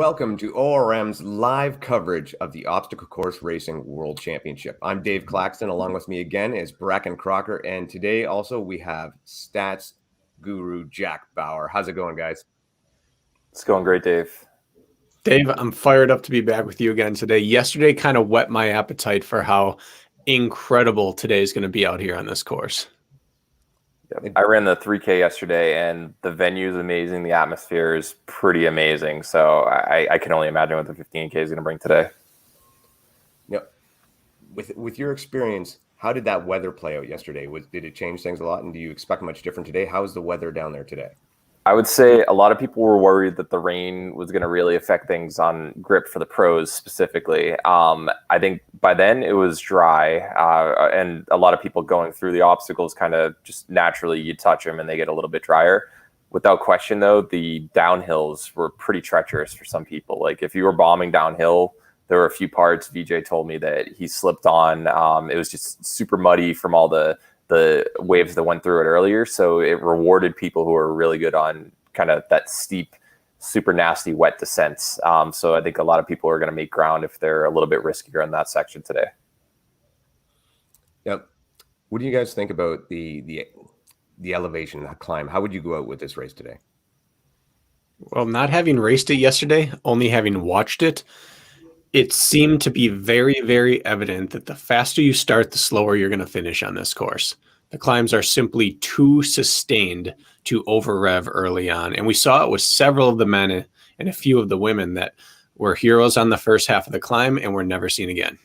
welcome to ORM's live coverage of the Obstacle Course Racing World Championship. I'm Dave Claxton. Along with me again is Bracken Crocker, and today also we have stats guru Jack Bauer. How's it going, guys? It's going great, Dave. Dave, I'm fired up to be back with you again today. Yesterday kind of whet my appetite for how incredible today is going to be out here on this course. Yep. I ran the 3K yesterday, and the venue is amazing. The atmosphere is pretty amazing. So I can only imagine what the 15K is going to bring today. Yep. With your experience, how did that weather play out yesterday? Did it change things a lot, and do you expect much different today? How is the weather down there today? I would say a lot of people were worried that the rain was going to really affect things on grip for the pros specifically. I think by then it was dry, and a lot of people going through the obstacles kind of just naturally you touch them and they get a little bit drier. Without question, though, the downhills were pretty treacherous for some people. Like if you were bombing downhill, there were a few parts VJ told me that he slipped on. It was just super muddy from all the waves that went through it earlier. So it rewarded people who are really good on kind of that steep, super nasty, wet descents. So I think a lot of people are going to make ground if they're a little bit riskier in that section today. Yep. What do you guys think about the elevation, the climb? How would you go out with this race today? Well, not having raced it yesterday, only having watched it, it seemed to be very, very evident that the faster you start, the slower you're going to finish on this course. The climbs are simply too sustained to over-rev early on. And we saw it with several of the men and a few of the women that were heroes on the first half of the climb and were never seen again.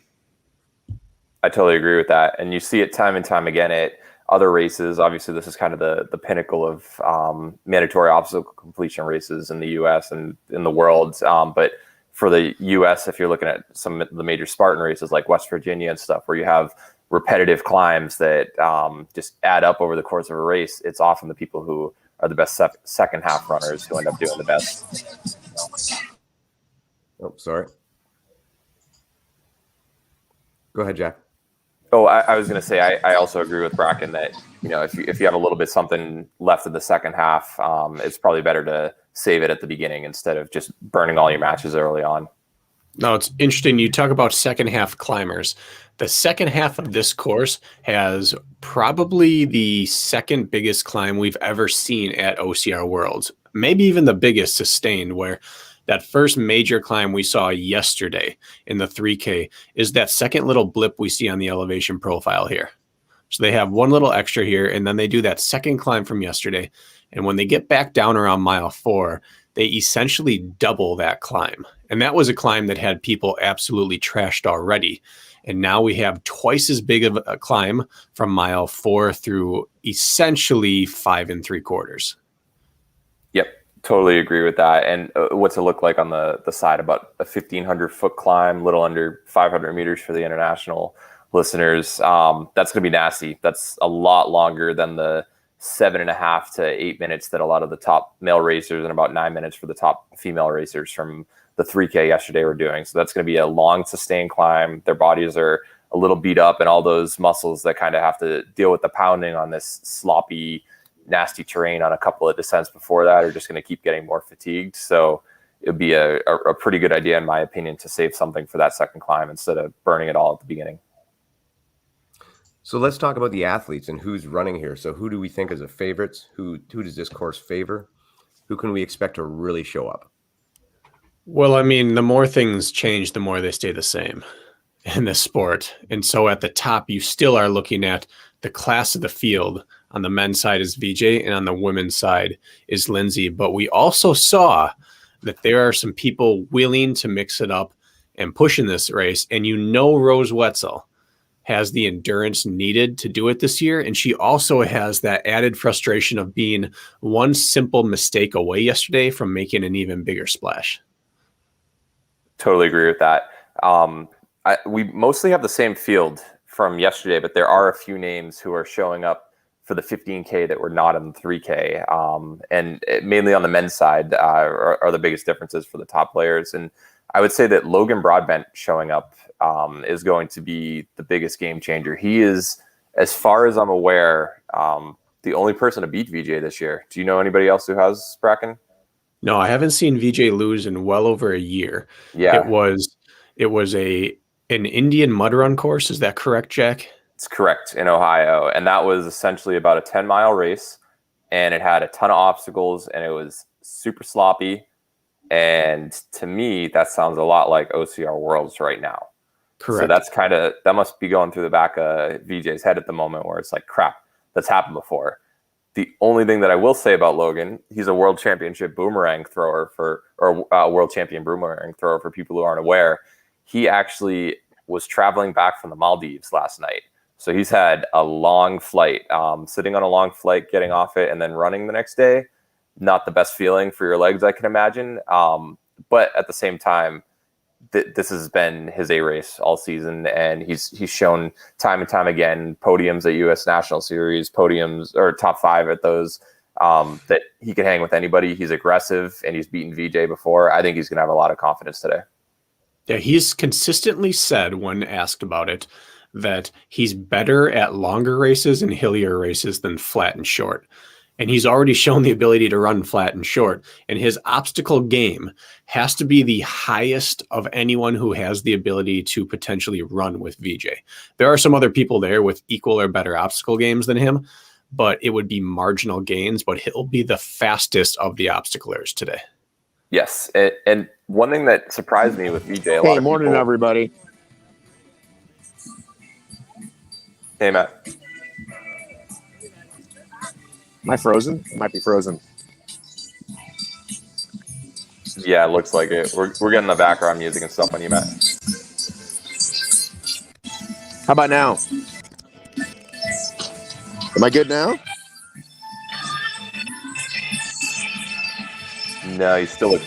I totally agree with that. And you see it time and time again at other races. Obviously, this is kind of the pinnacle of mandatory obstacle completion races in the U.S. and in the world. But for the U.S., if you're looking at some of the major Spartan races like West Virginia and stuff, where you have repetitive climbs that just add up over the course of a race, it's often the people who are the best second half runners who end up doing the best. Oh, sorry. Go ahead, Jack. Oh, I was going to say, I also agree with Bracken that, you know, if you have a little bit something left in the second half, it's probably better to save it at the beginning instead of just burning all your matches early on. No, it's interesting. You talk about second half climbers. The second half of this course has probably the second biggest climb we've ever seen at OCR Worlds, maybe even the biggest sustained, where that first major climb we saw yesterday in the 3K is that second little blip we see on the elevation profile here. So they have one little extra here, and then they do that second climb from yesterday. And when they get back down around mile 4, they essentially double that climb. And that was a climb that had people absolutely trashed already. And now we have twice as big of a climb from mile 4 through essentially 5 3/4. Yep, totally agree with that. And what's it look like on the side? About a 1,500-foot climb, little under 500 meters for the international listeners. That's going to be nasty. That's a lot longer than the 7.5 to 8 minutes that a lot of the top male racers and about 9 minutes for the top female racers from the 3K yesterday were doing. So that's going to be a long sustained climb. Their bodies are a little beat up, and all those muscles that kind of have to deal with the pounding on this sloppy, nasty terrain on a couple of descents before that are just going to keep getting more fatigued. So it would be a pretty good idea, in my opinion, to save something for that second climb instead of burning it all at the beginning. So let's talk about the athletes and who's running here. So who do we think is the favorites? Who does this course favor? Who can we expect to really show up? Well, I mean, the more things change, the more they stay the same in this sport. And so at the top, you still are looking at the class of the field. On the men's side is VJ, and on the women's side is Lindsay. But we also saw that there are some people willing to mix it up and push in this race. And you know Rose Wetzel has the endurance needed to do it this year. And she also has that added frustration of being one simple mistake away yesterday from making an even bigger splash. Totally agree with that. We mostly have the same field from yesterday, but there are a few names who are showing up for the 15K that were not in the 3K. And mainly on the men's side are the biggest differences for the top players. And I would say that Logan Broadbent showing up is going to be the biggest game changer. He is, as far as I'm aware, the only person to beat VJ this year. Do you know anybody else who has, Bracken? No, I haven't seen VJ lose in well over a year. It Yeah, was it was an Indian mud run course. Is that correct, Jack? it's correct, in Ohio. And that was essentially about a 10-mile race. And it had a ton of obstacles and it was super sloppy. And to me, that sounds a lot like OCR Worlds right now. So Correct. that must be going through the back of VJ's head at the moment, where it's like, crap, that's happened before. The only thing that I will say about Logan, he's a world championship boomerang thrower or world champion boomerang thrower for people who aren't aware. He actually was traveling back from the Maldives last night. So he's had a long flight, sitting on a long flight, getting off it, and then running the next day. Not the best feeling for your legs, I can imagine. But at the same time, this has been his A race all season, and he's shown time and time again podiums at U.S. National Series, podiums or top 5 at those, that he can hang with anybody. He's aggressive, and he's beaten VJ before. I think he's going to have a lot of confidence today. Yeah, he's consistently said when asked about it that he's better at longer races and hillier races than flat and short. And he's already shown the ability to run flat and short. And his obstacle game has to be the highest of anyone who has the ability to potentially run with VJ. There are some other people there with equal or better obstacle games than him, but it would be marginal gains. But he'll be the fastest of the obstaclers today. Yes, and one thing that surprised me with VJ, Hey, morning, everybody. Hey, Matt. Am I frozen? I might be frozen. Yeah, it looks like it. We're getting the background music and stuff on you, Matt. How about now? Am I good now? No, you still look.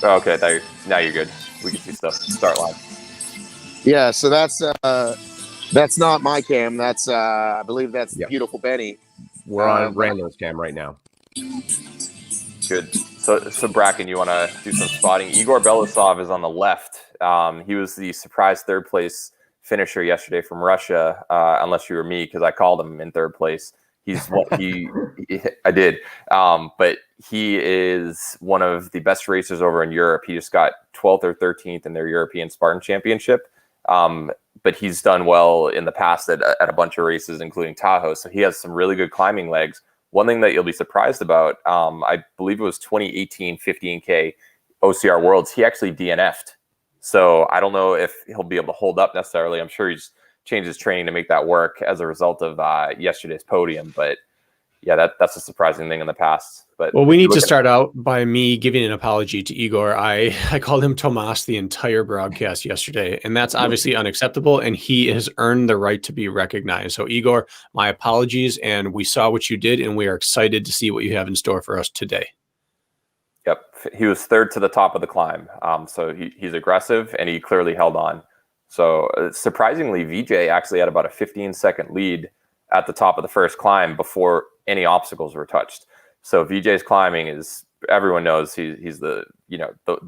Oh, okay, now you're good. We can see stuff. Start line. Yeah, so that's not my cam. That's I believe that's Yep. beautiful Benny. We're on Randall's cam right now. Good. So Bracken, you want to do some spotting? Igor Belousov is on the left. He was the surprise third place finisher yesterday from Russia, unless you were me, because I called him in third place. He's what I did. But he is one of the best racers over in Europe. He just got 12th or 13th in their European Spartan Championship. But he's done well in the past at a bunch of races, including Tahoe. So he has some really good climbing legs. One thing that you'll be surprised about, I believe it was 2018 15K OCR Worlds. He actually DNF'd. So I don't know if he'll be able to hold up necessarily. I'm sure he's changed his training to make that work as a result of yesterday's podium. But yeah, that's a surprising thing in the past. But well, we need to start out by me giving an apology to Igor. I called him Tomas the entire broadcast yesterday, and that's obviously unacceptable, and he has earned the right to be recognized. So Igor, my apologies, and we saw what you did, and we are excited to see what you have in store for us today. Yep. He was third to the top of the climb. So he's aggressive, and he clearly held on. So surprisingly, VJ actually had about a 15-second lead at the top of the first climb before any obstacles were touched. So VJ's climbing is, everyone knows he's the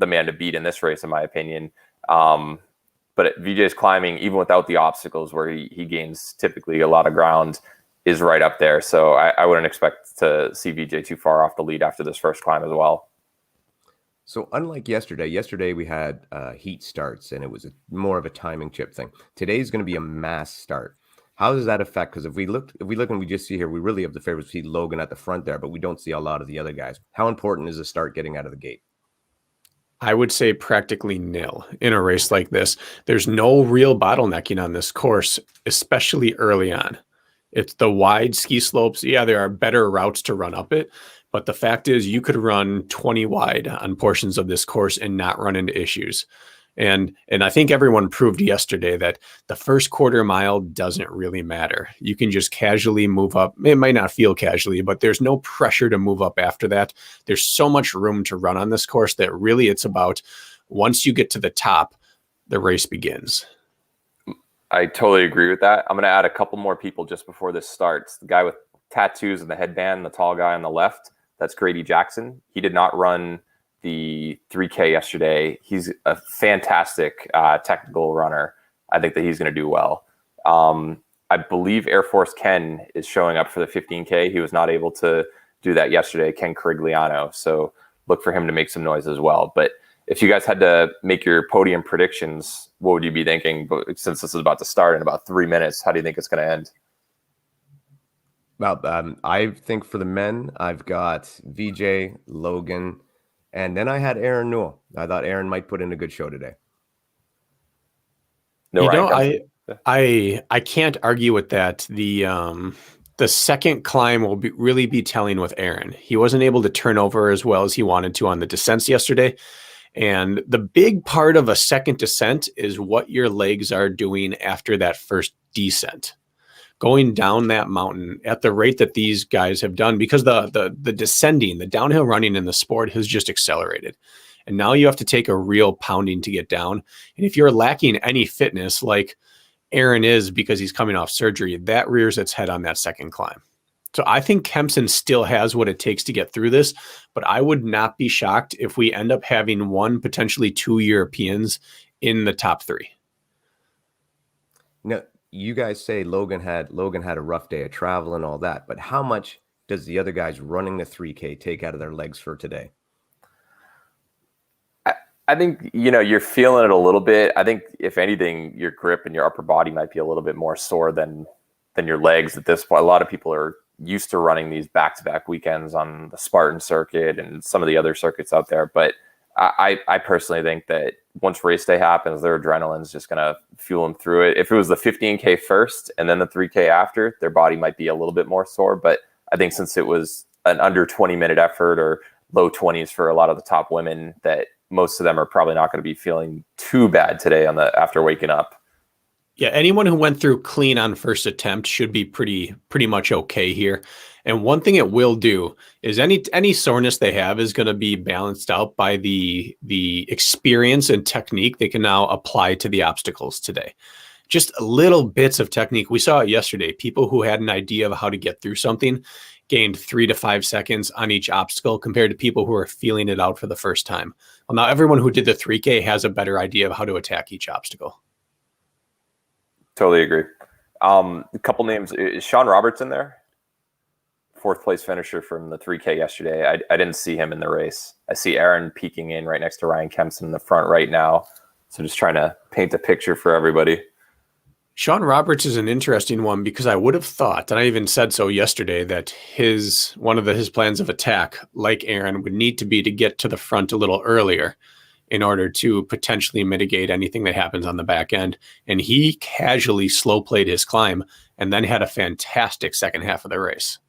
man to beat in this race, in my opinion. But VJ's climbing, even without the obstacles, where he gains typically a lot of ground, is right up there. So I wouldn't expect to see VJ too far off the lead after this first climb as well. So unlike yesterday we had heat starts, and it was more of a timing chip thing. Today's going to be a mass start. How does that affect? Because if we look and we just see here, we really have the favorites. See Logan at the front there, but we don't see a lot of the other guys. How important is the start getting out of the gate? I would say practically nil in a race like this. There's no real bottlenecking on this course, especially early on. It's the wide ski slopes. Yeah, there are better routes to run up it, but the fact is you could run 20 wide on portions of this course and not run into issues. And I think everyone proved yesterday that the first quarter mile doesn't really matter. You can just casually move up. It might not feel casually, but there's no pressure to move up after that. There's so much room to run on this course that really it's about once you get to the top, the race begins. I totally agree with that. I'm going to add a couple more people just before this starts. The guy with tattoos and the headband, the tall guy on the left, that's Grady Jackson. He did not run the 3K yesterday. He's a fantastic technical runner. I think that he's going to do well. I believe Air Force Ken is showing up for the 15K. He was not able to do that yesterday, Ken Carigliano. So look for him to make some noise as well. But if you guys had to make your podium predictions, what would you be thinking? But since this is about to start in about 3 minutes, how do you think it's going to end? Well, I think for the men, I've got VJ, Logan, and then I had Aaron Newell. I thought Aaron might put in a good show today. No, I can't argue with that. The second climb will really be telling with Aaron. He wasn't able to turn over as well as he wanted to on the descents yesterday. And the big part of a second descent is what your legs are doing after that first descent. Going down that mountain at the rate that these guys have done, because the descending, the downhill running in the sport has just accelerated. And now you have to take a real pounding to get down. And if you're lacking any fitness like Aaron is because he's coming off surgery, that rears its head on that second climb. So I think Kempson still has what it takes to get through this, but I would not be shocked if we end up having one, potentially two Europeans in the top three. Now, you guys say Logan had a rough day of travel and all that, but how much does the other guys running the 3K take out of their legs for today? I think, you're feeling it a little bit. I think if anything, your grip and your upper body might be a little bit more sore than your legs at this point. A lot of people are used to running these back-to-back weekends on the Spartan circuit and some of the other circuits out there. But I personally think that once race day happens, their adrenaline's just going to fuel them through it. If it was the 15K first and then the 3K after, their body might be a little bit more sore. But I think since it was an under 20-minute effort or low 20s for a lot of the top women, that most of them are probably not going to be feeling too bad today after waking up. Yeah, anyone who went through clean on first attempt should be pretty much okay here. And one thing it will do is any soreness they have is going to be balanced out by the experience and technique they can now apply to the obstacles today. Just little bits of technique. We saw it yesterday. People who had an idea of how to get through something gained 3 to 5 seconds on each obstacle compared to people who are feeling it out for the first time. Well, now everyone who did the 3K has a better idea of how to attack each obstacle. Totally agree. A couple names. Is Sean Roberts in there? 4th place finisher from the 3K yesterday. I didn't see him in the race. I see Aaron peeking in right next to Ryan Kempson in the front right now. So just trying to paint a picture for everybody. Sean Roberts is an interesting one because I would have thought, and I even said so yesterday, that one of his plans of attack, like Aaron, would need to be to get to the front a little earlier in order to potentially mitigate anything that happens on the back end. And he casually slow played his climb and then had a fantastic second half of the race.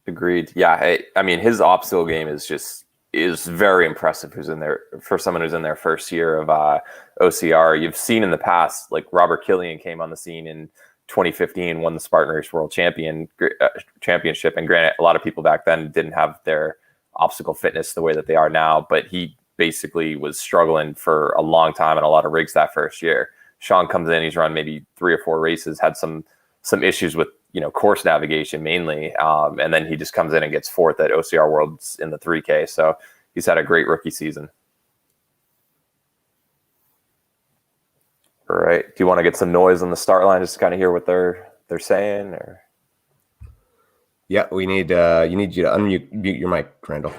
Agreed. Yeah. I mean, his obstacle game is very impressive. For someone who's in their first year of OCR. You've seen in the past, like Robert Killian came on the scene in 2015, won the Spartan Race World Championship. And granted, a lot of people back then didn't have their obstacle fitness the way that they are now, but he basically was struggling for a long time in a lot of rigs that first year. Sean comes in, he's run maybe 3 or 4 races, had some issues with course navigation mainly, and then he just comes in and gets 4th at OCR Worlds in the 3K. So he's had a great rookie season. All right. Do you want to get some noise on the start line just to kind of hear what they're saying? Or yeah, we need you to unmute your mic, Randall.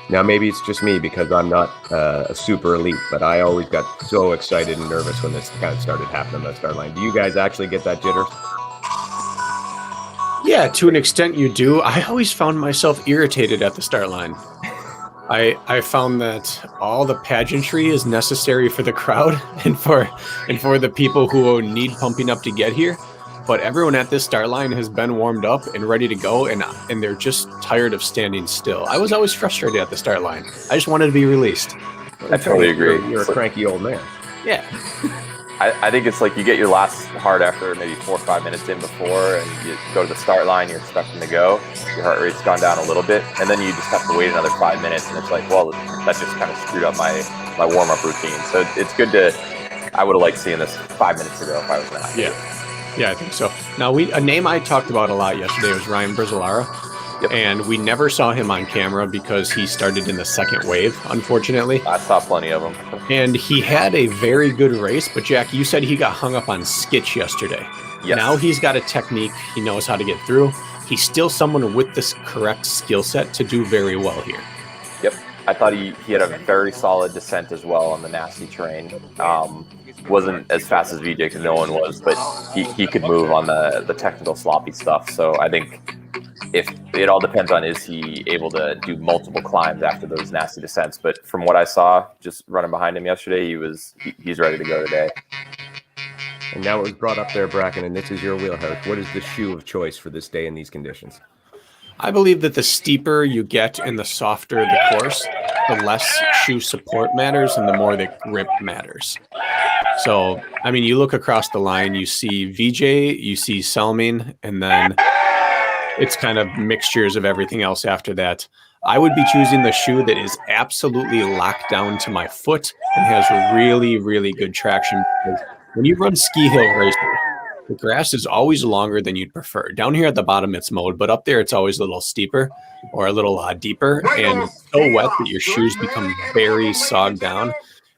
Now, maybe it's just me because I'm not a super elite, but I always got so excited and nervous when this kind of started happening on the start line. Do you guys actually get that jitters? Yeah, to an extent you do. I always found myself irritated at the start line. I found that all the pageantry is necessary for the crowd and for the people who need pumping up to get here. But everyone at this start line has been warmed up and ready to go, and they're just tired of standing still. I was always frustrated at the start line. I just wanted to be released. I totally agree. You're a cranky old man. Yeah. I think it's like you get your last hard effort maybe 4 or 5 minutes in before, and you go to the start line, you're expecting to go. Your heart rate's gone down a little bit, and then you just have to wait another 5 minutes, and it's like, well, that just kind of screwed up my warm-up routine. So it's good to – I would have liked seeing this 5 minutes ago if I was not. Yeah. Yeah, I think so. Now, a name I talked about a lot yesterday was Ryan Brizolara. Yep. And we never saw him on camera because he started in the second wave, unfortunately. I saw plenty of them. And he had a very good race, but Jack, you said he got hung up on skitch yesterday. Yes. Now he's got a technique. He knows how to get through. He's still someone with this correct skill set to do very well here. Yep. I thought he had a very solid descent as well on the nasty terrain. Wasn't as fast as VJ because no one was, but he could move on the technical sloppy stuff. So I think if it all depends on, is he able to do multiple climbs after those nasty descents? But from what I saw, just running behind him yesterday, he's ready to go today. And now it was brought up there, Bracken, and this is your wheelhouse. What is the shoe of choice for this day in these conditions? I believe that the steeper you get and the softer the course, the less shoe support matters and the more the grip matters. So, I mean, you look across the line, you see VJ, you see Selming, and then it's kind of mixtures of everything else after that. I would be choosing the shoe that is absolutely locked down to my foot and has really, really good traction. Because when you run ski hill races, the grass is always longer than you'd prefer. Down here at the bottom, it's mowed, but up there, it's always a little steeper or a little deeper and so wet that your shoes become very sogged down.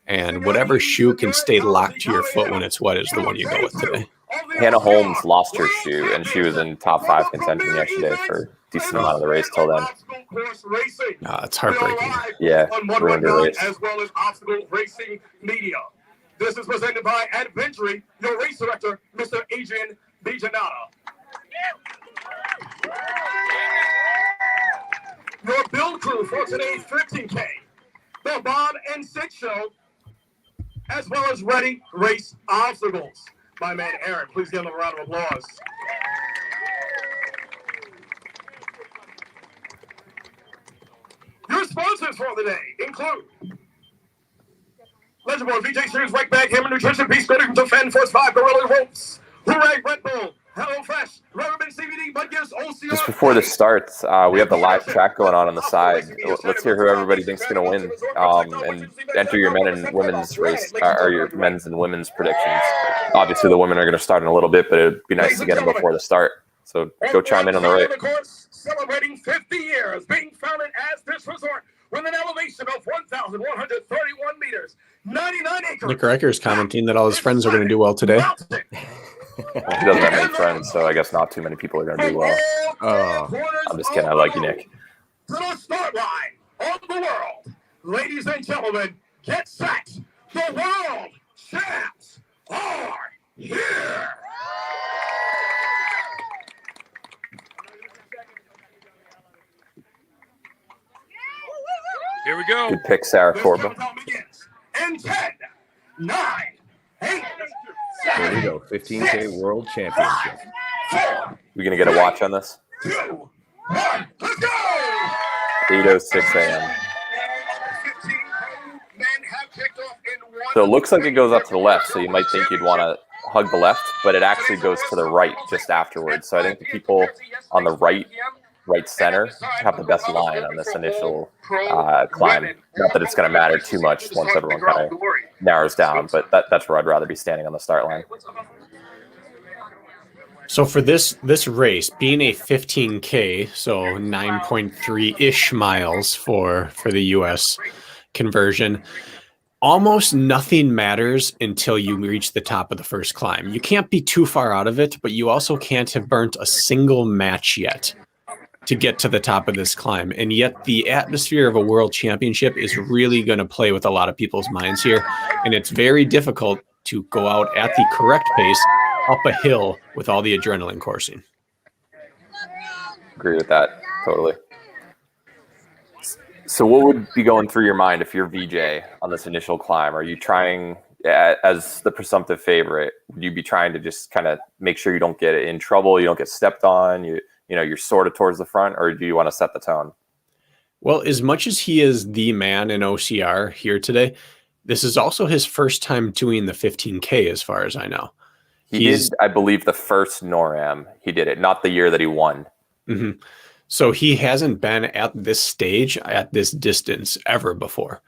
And whatever shoe can stay locked to your foot when it's wet is the one you go with today. Hannah Holmes lost her shoe, and she was in top 5 contention yesterday for a decent amount of the race till then. It's heartbreaking. Yeah, ruined her race. As well as Obstacle Racing Media. This is presented by Adventure, your race director, Mr. Adrian Bijanata. Your build crew for today's 15K, the Bob and Sid Show, as well as Ready Race Obstacles. My man Aaron, please give him a round of applause. Your sponsors for the day include Legendboard, VJ Series, Right Bag, Hammer Nutrition, Peace Critical, Defend, First 5, Gorilla Ropes, Hooray, Red Bull, Hello Fresh, Rubberman CBD, Bud Gives, OCR. Just before this starts, we have the live track going on the side. Let's hear who everybody thinks is going to win, and enter your men and women's race, or your men's and women's predictions. Obviously, the women are going to start in a little bit, but it'd be nice to get them before the start. So go chime in on the right. Celebrating 50 years being founded as this resort with an elevation of 1,131 meters, 99 acres. Nick Riker is commenting that all his friends are going to do well today. He doesn't have any friends, so I guess not too many people are going to do well. I'm just kidding. I like you, Nick. To the start line of the world. Ladies and gentlemen, get set. The world champs are here. Here we go. Good pick, Sarah Corba. In 10, 9, 8, There we go. 15K World Championship. 4, We going to get a watch on this? 2, 1, let's go! 8:06 a.m. 15 men have kicked off in one. So it looks like it goes up to the left, so you might think you'd want to hug the left, but it actually goes to the right just afterwards. So I think the people on the right center have the best line on this initial climb. Not that it's going to matter too much once everyone kind of narrows down, but that's where I'd rather be standing on the start line. So for this race, being a 15K, so 9.3-ish miles for the U.S. conversion, almost nothing matters until you reach the top of the first climb. You can't be too far out of it, but you also can't have burnt a single match yet to get to the top of this climb. And yet the atmosphere of a world championship is really going to play with a lot of people's minds here. And it's very difficult to go out at the correct pace up a hill with all the adrenaline coursing. Agree with that, totally. So what would be going through your mind if you're VJ on this initial climb? Are you trying, as the presumptive favorite, would you be trying to just kind of make sure you don't get in trouble, you don't get stepped on, you're sort of towards the front, or do you want to set the tone? Well, as much as he is the man in OCR here today, this is also his first time doing the 15K, as far as I know. He did, I believe, the first NORAM. He did it, not the year that he won. Mm-hmm. So he hasn't been at this stage, at this distance ever before.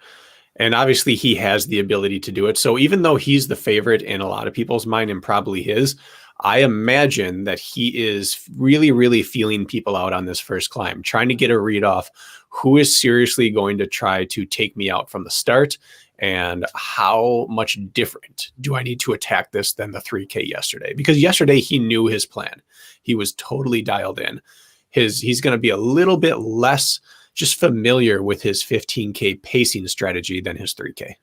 And obviously he has the ability to do it. So even though he's the favorite in a lot of people's mind and probably his, I imagine that he is really, really feeling people out on this first climb, trying to get a read off who is seriously going to try to take me out from the start, and how much different do I need to attack this than the 3K yesterday? Because yesterday he knew his plan. He was totally dialed in. He's going to be a little bit less just familiar with his 15K pacing strategy than his 3K.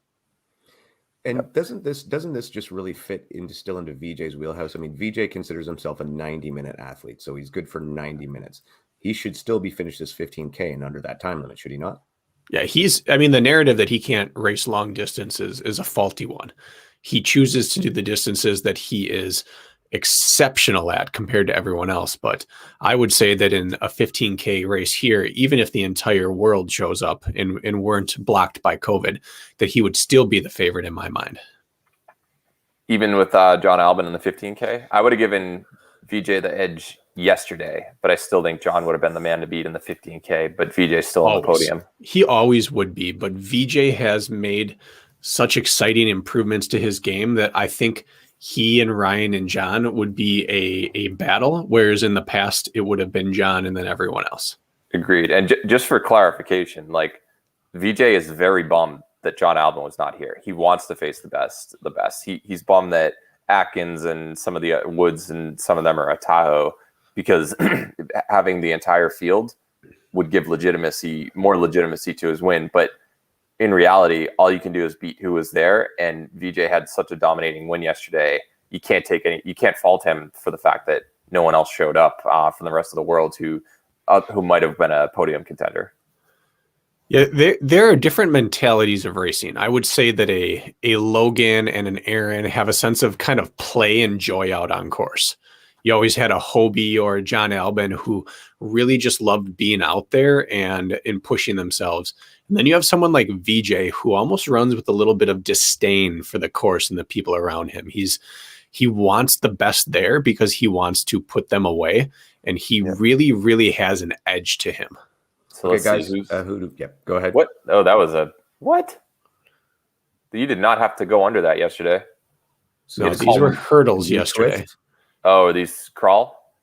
And doesn't this just really fit still into VJ's wheelhouse? I mean, VJ considers himself a 90-minute athlete, so he's good for 90 minutes. He should still be finished this 15K and under that time limit, should he not? Yeah, the narrative that he can't race long distances is a faulty one. He chooses to do the distances that he is exceptional at compared to everyone else. But I would say that in a 15K race here, even if the entire world shows up and weren't blocked by COVID, that he would still be the favorite in my mind. Even with John Albon in the 15K, I would have given VJ the edge yesterday, but I still think John would have been the man to beat in the 15K, but VJ's still on the podium. He always would be, but VJ has made such exciting improvements to his game that I think he and Ryan and John would be a battle, whereas in the past it would have been John and then everyone else. Agreed. And just for clarification, like, VJ is very bummed that John Albon was not here. He wants to face the best. He's bummed that Atkins and some of the Woods and some of them are at Tahoe, because having the entire field would give more legitimacy to his win. But in reality, all you can do is beat who was there. And VJ had such a dominating win yesterday. You can't fault him for the fact that no one else showed up from the rest of the world who might have been a podium contender. Yeah, there are different mentalities of racing. I would say that a Logan and an Aaron have a sense of kind of play and joy out on course. You always had a Hobie or a John Albon who really just loved being out there and in pushing themselves. And then you have someone like VJ who almost runs with a little bit of disdain for the course and the people around him. He wants the best there because he wants to put them away, and he really, really has an edge to him. So okay, guys, go ahead. What? Oh, that was what? You did not have to go under that yesterday. So these were hurdles yesterday. Oh, are these crawl?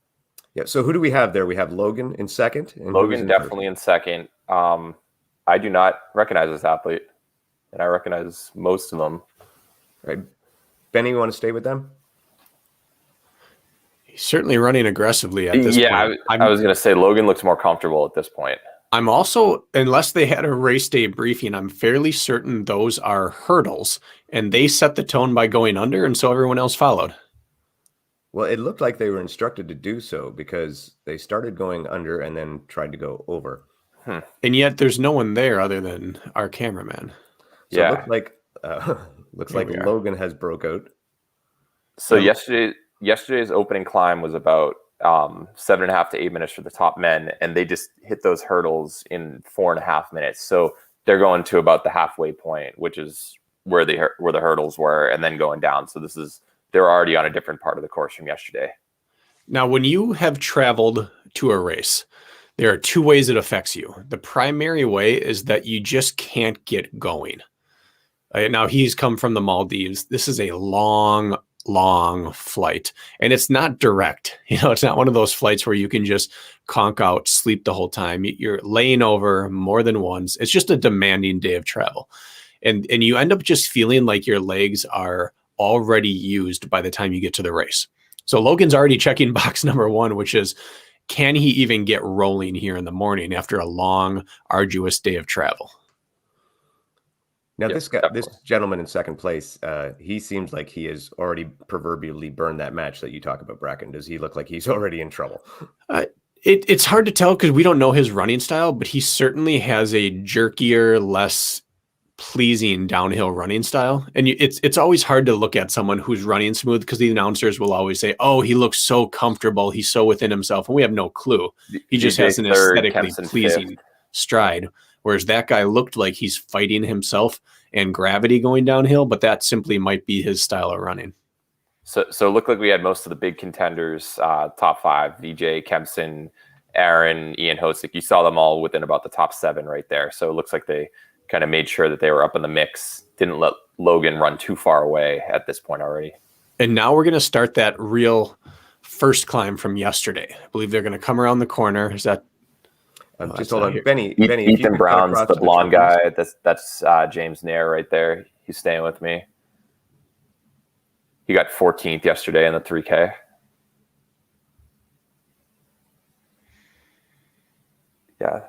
Yeah. So who do we have there? We have Logan in second. And Logan definitely in second. I do not recognize this athlete, and I recognize most of them. Right. Benny, you want to stay with them? He's certainly running aggressively at this point. Yeah, I was going to say Logan looks more comfortable at this point. I'm also, unless they had a race day briefing, I'm fairly certain those are hurdles, and they set the tone by going under, and so everyone else followed. Well, it looked like they were instructed to do so because they started going under and then tried to go over. And yet there's no one there other than our cameraman. So it looks like Logan has broke out. So yesterday's opening climb was about 7.5 to 8 minutes for the top men, and they just hit those hurdles in 4.5 minutes. So they're going to about the halfway point, which is where the hurdles were, and then going down. So they're already on a different part of the course from yesterday. Now, when you have traveled to a race, there are two ways it affects you. The primary way is that you just can't get going. Now, he's come from the Maldives. This is a long flight, and it's not direct. It's not one of those flights where you can just conk out, sleep the whole time. You're laying over more than once. It's just a demanding day of travel. And you end up just feeling like your legs are already used by the time you get to the race. So Logan's already checking box number one, which is, can he even get rolling here in the morning after a long, arduous day of travel? Now, this gentleman in second place, he seems like he has already proverbially burned that match that you talk about, Bracken. Does he look like he's already in trouble? It's hard to tell because we don't know his running style, but he certainly has a jerkier, less pleasing downhill running style. And it's always hard to look at someone who's running smooth because the announcers will always say, oh, he looks so comfortable, he's so within himself, and we have no clue. He just has an aesthetically pleasing stride, whereas that guy looked like he's fighting himself and gravity going downhill, but that simply might be his style of running. So it looked like we had most of the big contenders, top five: VJ, Kempson, Aaron, Ian Hosick. You saw them all within about the top 7 right there. So it looks like they kind of made sure that they were up in the mix, didn't let Logan run too far away at this point already. And now we're going to start that real first climb from yesterday. I believe they're going to come around the corner. Is that? Just hold on, Benny. Benny, if you Ethan could cut Brown's across the to blonde tributes. guy. That's James Nair right there. He's staying with me. He got 14th yesterday in the 3K. Yeah.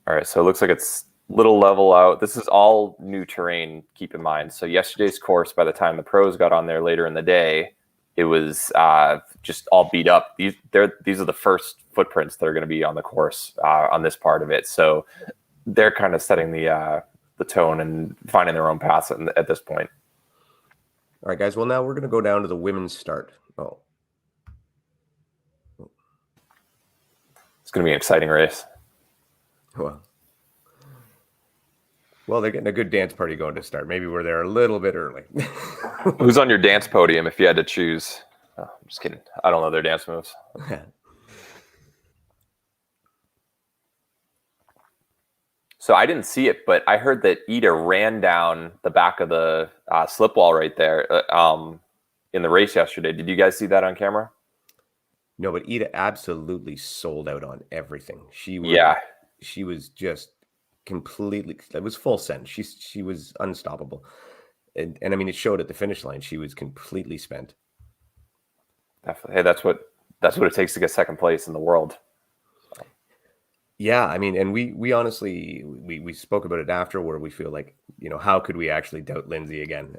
All right, so it looks like it's little level out. This is all new terrain, keep in mind. So yesterday's course, by the time the pros got on there later in the day, it was just all beat up. These are the first footprints that are going to be on the course on this part of it. So they're kind of setting the tone and finding their own paths at this point. All right, guys. Well, now we're going to go down to the women's start. Oh, It's going to be an exciting race. Well, they're getting a good dance party going to start. Maybe we're there a little bit early. Who's on your dance podium if you had to choose? Oh, I'm just kidding. I don't know their dance moves. So I didn't see it, but I heard that Ida ran down the back of the slip wall right there in the race yesterday. Did you guys see that on camera? No, but Ida absolutely sold out on everything. She was just completely. It was full send. She was unstoppable, and I mean it showed at the finish line. She was completely spent. Definitely. Hey, that's what it takes to get second place in the world. Yeah, I mean, and we honestly we spoke about it after, where we feel like, how could we actually doubt Lindsay again?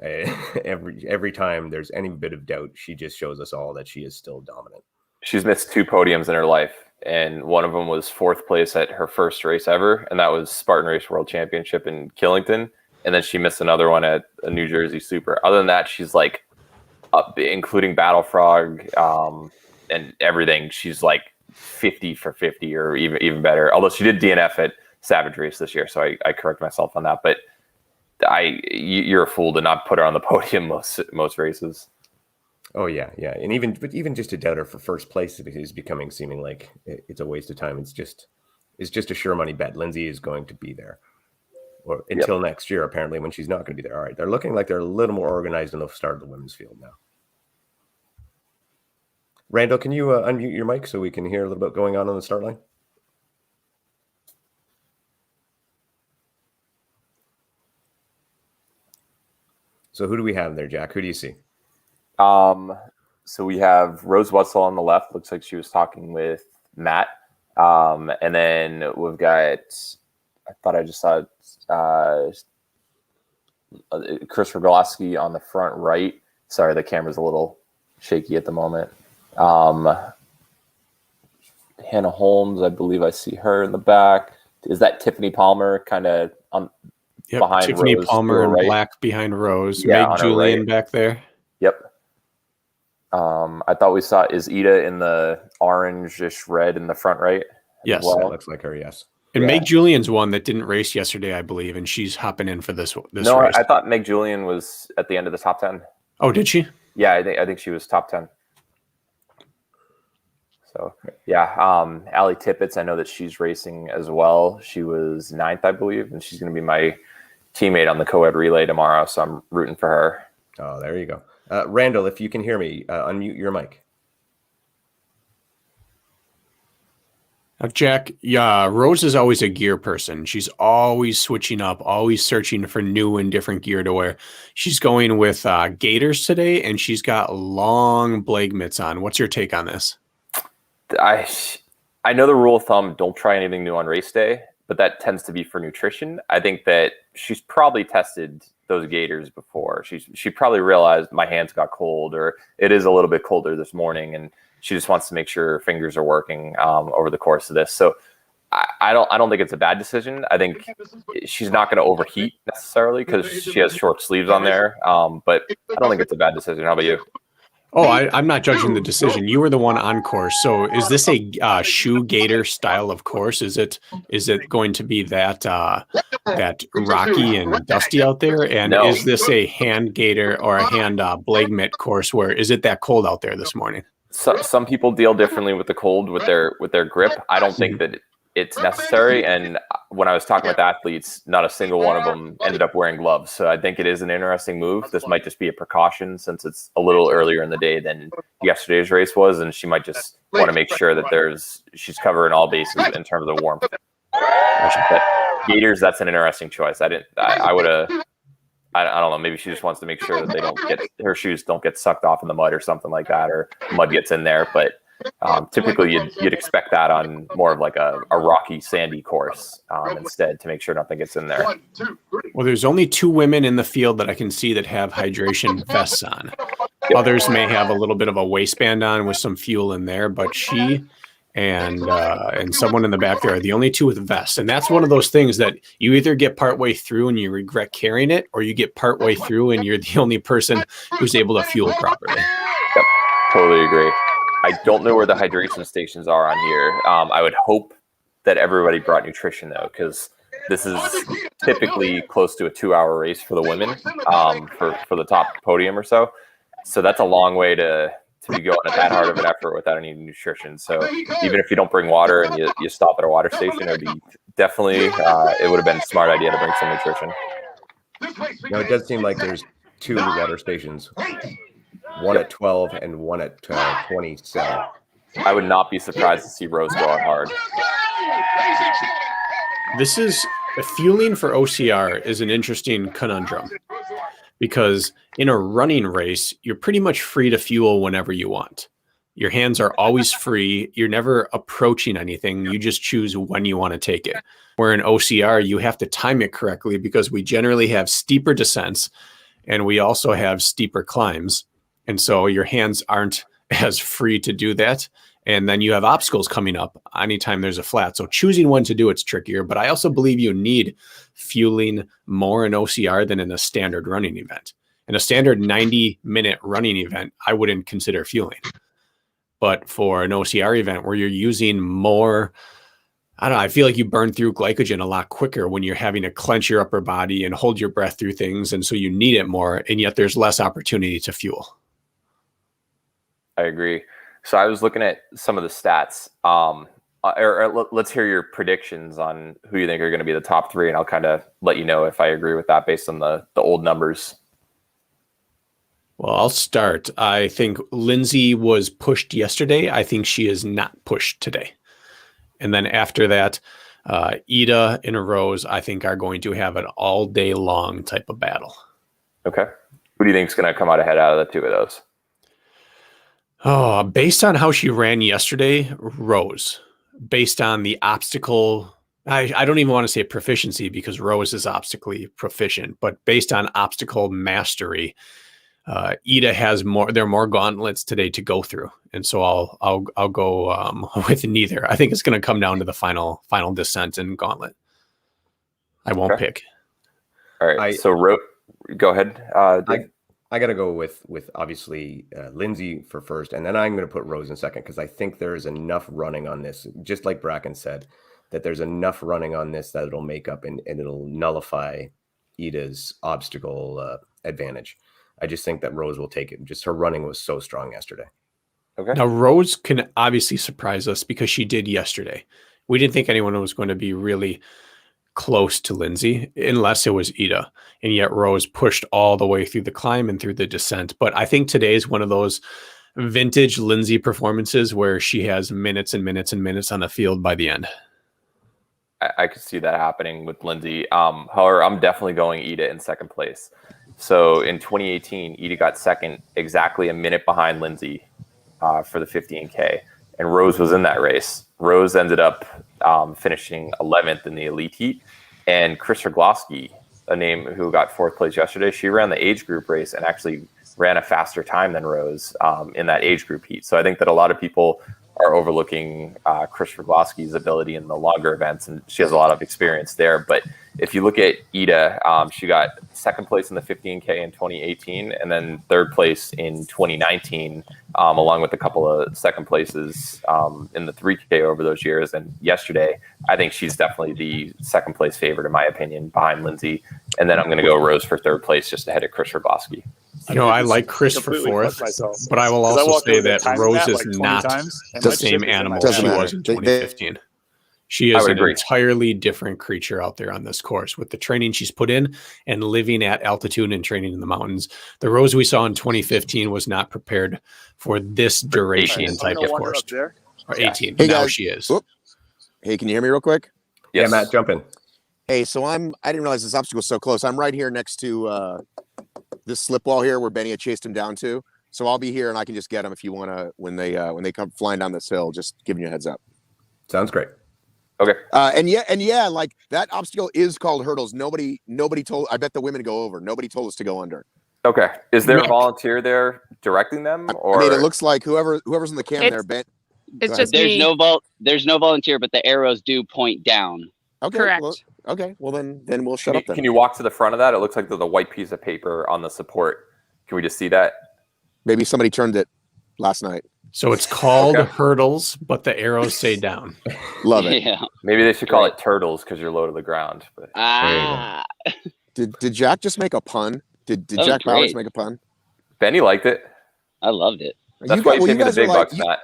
Every time there's any bit of doubt, she just shows us all that she is still dominant. She's missed 2 podiums in her life, and one of them was 4th place at her first race ever, and that was Spartan Race World Championship in Killington. And then she missed another one at a New Jersey Super. Other than that, she's like, including Battle Frog and everything, she's like 50 for 50 or even better. Although she did DNF at Savage Race this year, so I correct myself on that. But you're a fool to not put her on the podium most races. Oh yeah, and even just to doubt her for first place is becoming seeming like it's a waste of time. It's just a sure money bet. Lindsay is going to be there, or until next year apparently, when she's not going to be there. All right, they're looking like they're a little more organized in the start of the women's field now. Randall, can you unmute your mic so we can hear a little bit going on the start line? So who do we have there, Jack? Who do you see? So we have Rose Wetzel on the left. Looks like she was talking with Matt. And then we've got, I thought I just saw Chris Rogowski on the front right. Sorry, the camera's a little shaky at the moment. Hannah Holmes, I believe I see her in the back. Is that Tiffany Palmer kind of behind Tiffany Rose Palmer in right? black behind Rose. Yeah, Meg Julian right. back there. Yep. I thought we saw, is Ida in the orange-ish red in the front right? Yes. Well, that looks like her, yes. And Yeah. Meg Julian's one that didn't race yesterday, I believe, and she's hopping in for this No, race. I thought Meg Julian was at the end of the top 10. Oh, did she? Yeah, I think she was top 10. So yeah, Allie Tippett, I know that she's racing as well. She was 9th, I believe, and she's going to be my teammate on the co-ed relay tomorrow. So I'm rooting for her. Oh, there you go. Randall, if you can hear me, unmute your mic. Now, Jack, Rose is always a gear person. She's always switching up, always searching for new and different gear to wear. She's going with gaiters today, and she's got long Blake mitts on. What's your take on this? I know the rule of thumb, don't try anything new on race day, but that tends to be for nutrition. I think that she's probably tested those gaiters before. She probably realized my hands got cold, or it is a little bit colder this morning, and she just wants to make sure her fingers are working over the course of this. So I don't think it's a bad decision. I think she's not going to overheat necessarily because she has short sleeves on there. But I don't think it's a bad decision. How about you? Oh, I'm not judging the decision. You were the one on course. So is this a shoe gaiter style of course? Is it going to be that rocky and dusty out there? And No. Is this a hand gaiter or a hand Blake mitt course where is it that cold out there this morning? So, some people deal differently with the cold with their grip. I don't think that it's necessary. And when I was talking with athletes, not a single one of them ended up wearing gloves. So I think it is an interesting move. This might just be a precaution since it's a little earlier in the day than yesterday's race was, and she might just want to make sure that she's covering all bases in terms of warmth. But gaiters, that's an interesting choice. I don't know. Maybe she just wants to make sure that her shoes don't get sucked off in the mud or something like that, or mud gets in there. But typically you'd expect that on more of like a rocky, sandy course instead, to make sure nothing gets in there. Well, there's only 2 women in the field that I can see that have hydration vests on. Others may have a little bit of a waistband on with some fuel in there, but she and someone in the back there are the only 2 with vests. And that's one of those things that you either get partway through and you regret carrying it, or you get partway through and you're the only person who's able to fuel properly. Yep, totally agree. I don't know where the hydration stations are on here. I would hope that everybody brought nutrition, though, because this is typically close to a 2-hour race for the women, for the top podium or so. So that's a long way to be going at that hard of an effort without any nutrition. So even if you don't bring water and you stop at a water station, it would be definitely, it would have been a smart idea to bring some nutrition. Now, it does seem like there's 2 water stations, one at 12 and one at 27. I would not be surprised to see Rose going hard. This is fueling for OCR is an interesting conundrum, because in a running race, you're pretty much free to fuel whenever you want. Your hands are always free. You're never approaching anything. You just choose when you want to take it. Where in OCR, you have to time it correctly, because we generally have steeper descents and we also have steeper climbs. And so your hands aren't as free to do that. And then you have obstacles coming up anytime there's a flat. So choosing when to do it's trickier. But I also believe you need fueling more in OCR than in a standard running event. In a standard 90-minute running event, I wouldn't consider fueling. But for an OCR event where you're using more, I don't know, I feel like you burn through glycogen a lot quicker when you're having to clench your upper body and hold your breath through things. And so you need it more, and yet there's less opportunity to fuel. I agree. So I was looking at some of the stats. Let's hear your predictions on who you think are going to be the top 3, and I'll kind of let you know if I agree with that based on the old numbers. Well, I'll start. I think Lindsay was pushed yesterday. I think she is not pushed today. And then after that, Ida and Rose, I think, are going to have an all day long type of battle. Okay. Who do you think is going to come out ahead out of the 2 of those? Oh, based on how she ran yesterday, Rose. Based on the obstacle, I don't even want to say proficiency, because Rose is obstacally proficient, but based on obstacle mastery, Ida has more. There are more gauntlets today to go through, and so I'll go with neither. I think it's going to come down to the final descent and gauntlet. I won't pick. All right. Go ahead. I got to go with obviously Lindsay for first, and then I'm going to put Rose in second, because I think there is enough running on this, just like Bracken said, that there's enough running on this that it'll make up and it'll nullify Ida's obstacle advantage. I just think that Rose will take it. Just her running was so strong yesterday. Okay. Now, Rose can obviously surprise us because she did yesterday. We didn't think anyone was going to be really close to Lindsay unless it was Ida. And yet Rose pushed all the way through the climb and through the descent. But I think today is one of those vintage Lindsay performances where she has minutes and minutes and minutes on the field by the end. I could see that happening with Lindsay. However, I'm definitely going Ida in second place. So in 2018, Ida got second, exactly a minute behind Lindsay for the 15K. And Rose was in that race. Rose ended up finishing 11th in the elite heat. And Chris Rogloski, a name who got 4th place yesterday, she ran the age group race and actually ran a faster time than Rose in that age group heat. So I think that a lot of people are overlooking Chris Rogloski's ability in the longer events, and she has a lot of experience there. But if you look at Ida, she got 2nd place in the 15K in 2018, and then 3rd place in 2019, along with a couple of 2nd places in the 3K over those years. And yesterday, I think she's definitely the 2nd place favorite, in my opinion, behind Lindsay. And then I'm going to go Rose for 3rd place, just ahead of Chris Rogloski. You know, I like Chris for 4th, but I will also say that Rose is not the same animal she was in 2015. She I is would an agree. entirely different creature out there on this course with the training she's put in and living at altitude and training in the mountains. The Rose we saw in 2015 was not prepared for this duration 18. and type of course. Or Yes. 18. Hey, Now guys. she is. Whoop. Hey, can you hear me real quick? Yes. Yeah, Matt, jump in. Hey, so I didn't realize this obstacle was so close. I'm right here next to this slip wall here where Benny had chased him down to. So I'll be here and I can just get him if you want to when they come flying down this hill. Just giving you a heads up. Sounds great. Okay. And yeah, like that obstacle is called hurdles. Nobody told. I bet the women go over. Nobody told us to go under. Okay. Is there a No. volunteer there directing them, or I mean, it looks like whoever's in the cam there. Ben. It's Go just ahead. me. There's no volunteer, but the arrows do point down. Okay. Correct. Well, then we'll shut up then. can you walk to the front of that? It looks like there's a white piece of paper on the support. Can we just see that? Maybe somebody turned it last night. So it's called Okay. hurdles, but the arrows say down. Love it. Yeah. Maybe they should call it turtles because you're low to the ground. But Ah. Did Jack just make a pun? Did That was Jack Bowers great. make a pun? Benny liked it. I loved it. That's why you paid me the guys are big like- bucks, Matt.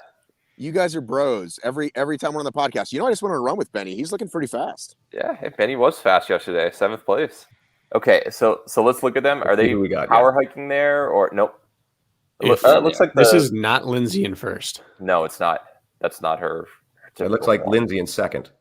You guys are bros. Every time we're on the podcast, you know, I just want to run with Benny. He's looking pretty fast. Yeah, hey, Benny was fast yesterday, 7th place. Okay, so let's look at them. Are Let's see they who we got, power hiking there or nope? It If- looks like This is not Lindsay in first. no, it's not. That's not her. It looks typical like form. Lindsay in second.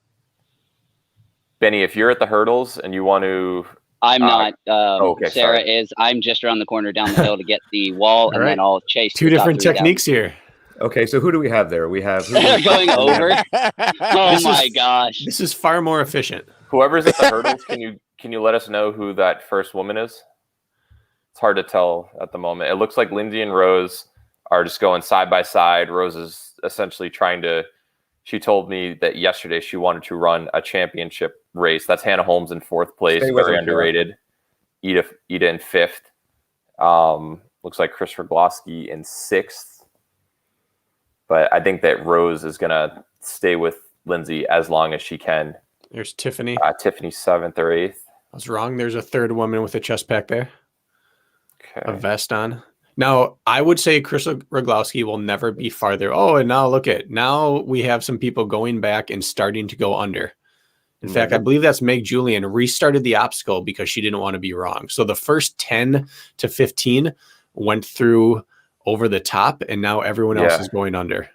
Benny, if you're at the hurdles and you want to, I'm not. okay, Sarah sorry. is. I'm just around the corner down the hill to get the wall, and All then I'll chase. Two the top different three down. techniques here. Okay, so who do we have there? We have They're going over. Oh This my is- gosh! This is far more efficient. whoever's at the hurdles, can you let us know who that first woman is? It's hard to tell at the moment. It looks like Lindsay and Rose are just going side by side. Rose is essentially trying to. She told me that yesterday she wanted to run a championship race. That's Hannah Holmes in 4th place, Stay with very her, underrated. Ida in 5th. Looks like Chris Rogloski in 6th. But I think that Rose is going to stay with Lindsay as long as she can. There's Tiffany. Tiffany 7th or 8th. I was wrong. There's a third woman with a chest pack there, a Okay. vest on. Now, I would say Chris Roglowski will never be farther. Oh, and now look at now we have some people going back and starting to go under. In fact, I believe that's Meg Julian restarted the obstacle because she didn't want to be wrong. So the first 10 to 15 went through over the top, and now everyone else Yeah. is going under.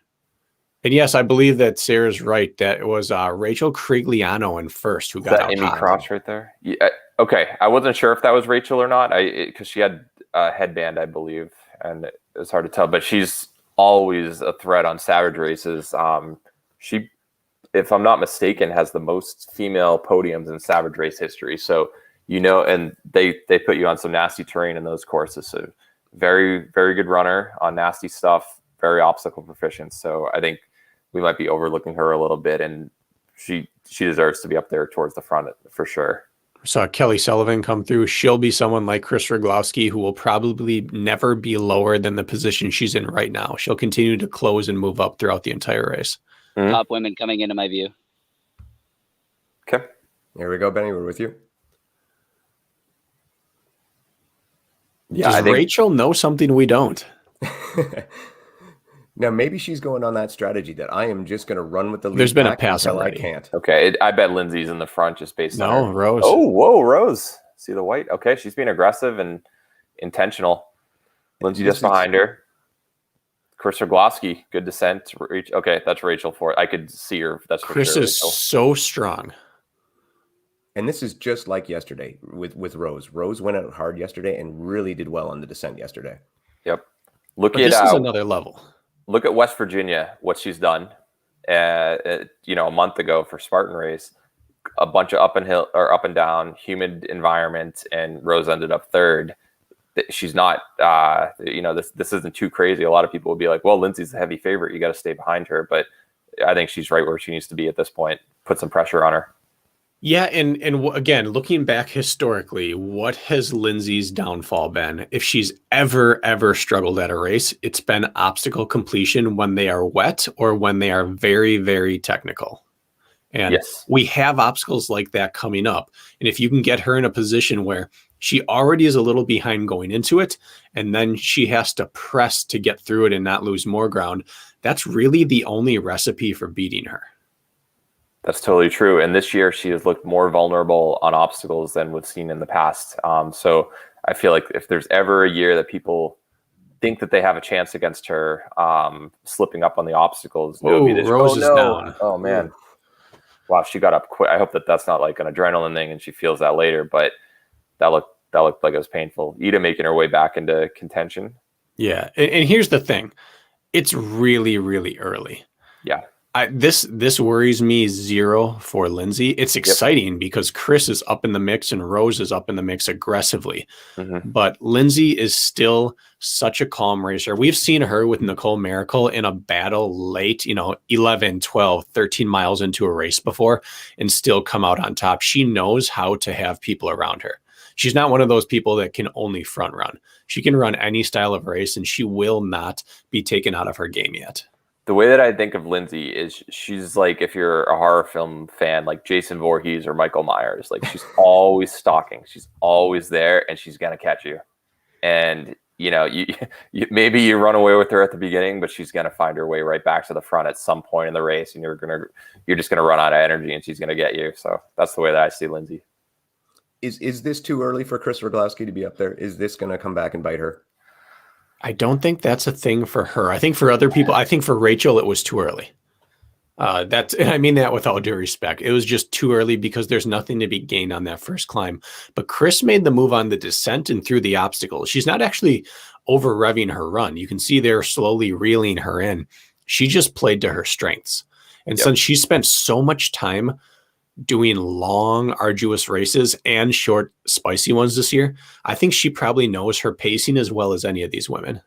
And yes, I believe that Sarah's right. That it was Rachel Crigliano in first who Is got that out Amy hot. Cross right there? Yeah. Okay. I wasn't sure if that was Rachel or not. Because she had a headband, I believe, and it's hard to tell. But she's always a threat on Savage races. She, if I'm not mistaken, has the most female podiums in Savage race history. So and they put you on some nasty terrain in those courses. So very, very good runner on nasty stuff. Very obstacle proficient. So I think we might be overlooking her a little bit, and she deserves to be up there towards the front for sure. Saw Kelly Sullivan come through. She'll be someone like Chris Roglowski who will probably never be lower than the position she's in right now. She'll continue to close and move up throughout the entire race. Mhm. Top women coming into my view. Okay. Here we go, Benny. We're with you. Yeah, I Does think Rachel know something we don't? Now, maybe she's going on that strategy that I am just going to run with the lead There's been a pack pass until already. I can't. okay. I bet Lindsay's in the front just based on No, her. Rose. Oh, whoa, Rose. See the white? Okay, she's being aggressive and intentional. Lindsay just behind her. Chris Rogloski, good descent. Okay, that's Rachel for it. I could see her. That's for Chris sure, is Rachel. so strong. And this is just like yesterday with Rose. Rose went out hard yesterday and really did well on the descent yesterday. Yep. Look But at this is another level. look at West Virginia, what she's done. A month ago for Spartan Race, a bunch of up and down, humid environment, and Rose ended up third. She's not, this isn't too crazy. A lot of people would be like, well, Lindsay's the heavy favorite. You got to stay behind her. But I think she's right where she needs to be at this point. Put some pressure on her. Yeah, and again, looking back historically, what has Lindsay's downfall been? If she's ever struggled at a race, it's been obstacle completion when they are wet or when they are very, very technical. And Yes. we have obstacles like that coming up. And if you can get her in a position where she already is a little behind going into it, and then she has to press to get through it and not lose more ground, that's really the only recipe for beating her. That's totally true. And this year she has looked more vulnerable on obstacles than we've seen in the past. So I feel like if there's ever a year that people think that they have a chance against her slipping up on the obstacles, it would be this. Rose is down. Oh man. Wow, she got up quick. I hope that that's not like an adrenaline thing and she feels that later, but that looked like it was painful. Ida making her way back into contention. Yeah. And here's the thing. It's really, really early. Yeah. This worries me zero for Lindsay. It's exciting because Chris is up in the mix and Rose is up in the mix aggressively. Mm-hmm. But Lindsay is still such a calm racer. We've seen her with Nicole Miracle in a battle late, 11, 12, 13 miles into a race before and still come out on top. She knows how to have people around her. She's not one of those people that can only front run. She can run any style of race and she will not be taken out of her game yet. The way that I think of Lindsay is she's like, if you're a horror film fan, like Jason Voorhees or Michael Myers, like she's always stalking. She's always there and she's going to catch you. And, you maybe you run away with her at the beginning, but she's going to find her way right back to the front at some point in the race. And you're just going to run out of energy and she's going to get you. So that's the way that I see Lindsay. Is this too early for Chris Roglowski to be up there? Is this going to come back and bite her? I don't think that's a thing for her. I think for other people, I think for Rachel, it was too early. And I mean that with all due respect. It was just too early because there's nothing to be gained on that first climb. But Chris made the move on the descent and through the obstacles. She's not actually over revving her run. You can see they're slowly reeling her in. She just played to her strengths. And since she spent so much time doing long, arduous races and short, spicy ones this year, I think she probably knows her pacing as well as any of these women.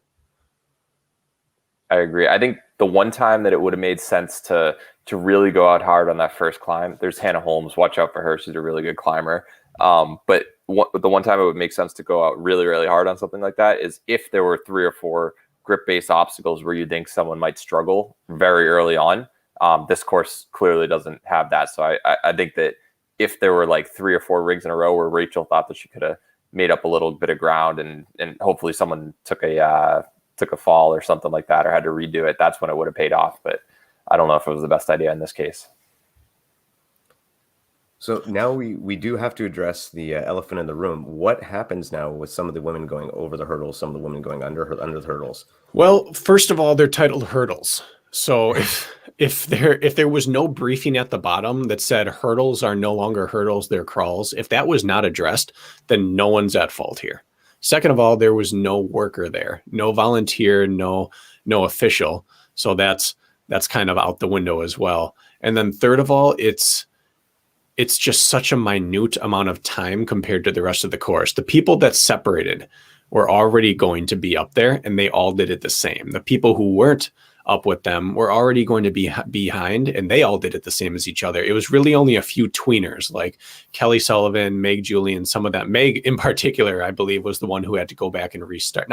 I agree. I think the one time that it would have made sense to really go out hard on that first climb, there's Hannah Holmes. Watch out for her. She's a really good climber. But the one time it would make sense to go out really, really hard on something like that is if there were 3 or 4 grip-based obstacles where you think someone might struggle very early on. This course clearly doesn't have that. So I think that if there were like 3 or 4 rigs in a row where Rachel thought that she could have made up a little bit of ground and hopefully someone took a fall or something like that or had to redo it, that's when it would have paid off. But I don't know if it was the best idea in this case. So now we do have to address the elephant in the room. What happens now with some of the women going over the hurdles, some of the women going under the hurdles? Well, first of all, they're titled hurdles. So if there was no briefing at the bottom that said hurdles are no longer hurdles, they're crawls, if that was not addressed, then no one's at fault here. Second of all, there was no worker there, no volunteer, no official. So that's kind of out the window as well. And then third of all, it's just such a minute amount of time compared to the rest of the course. The people that separated were already going to be up there and they all did it the same. The people who weren't up with them were already going to be behind and they all did it the same as each other. It was really only a few tweeners like Kelly Sullivan, Meg Julian, some of that. Meg in particular, I believe, was the one who had to go back and restart.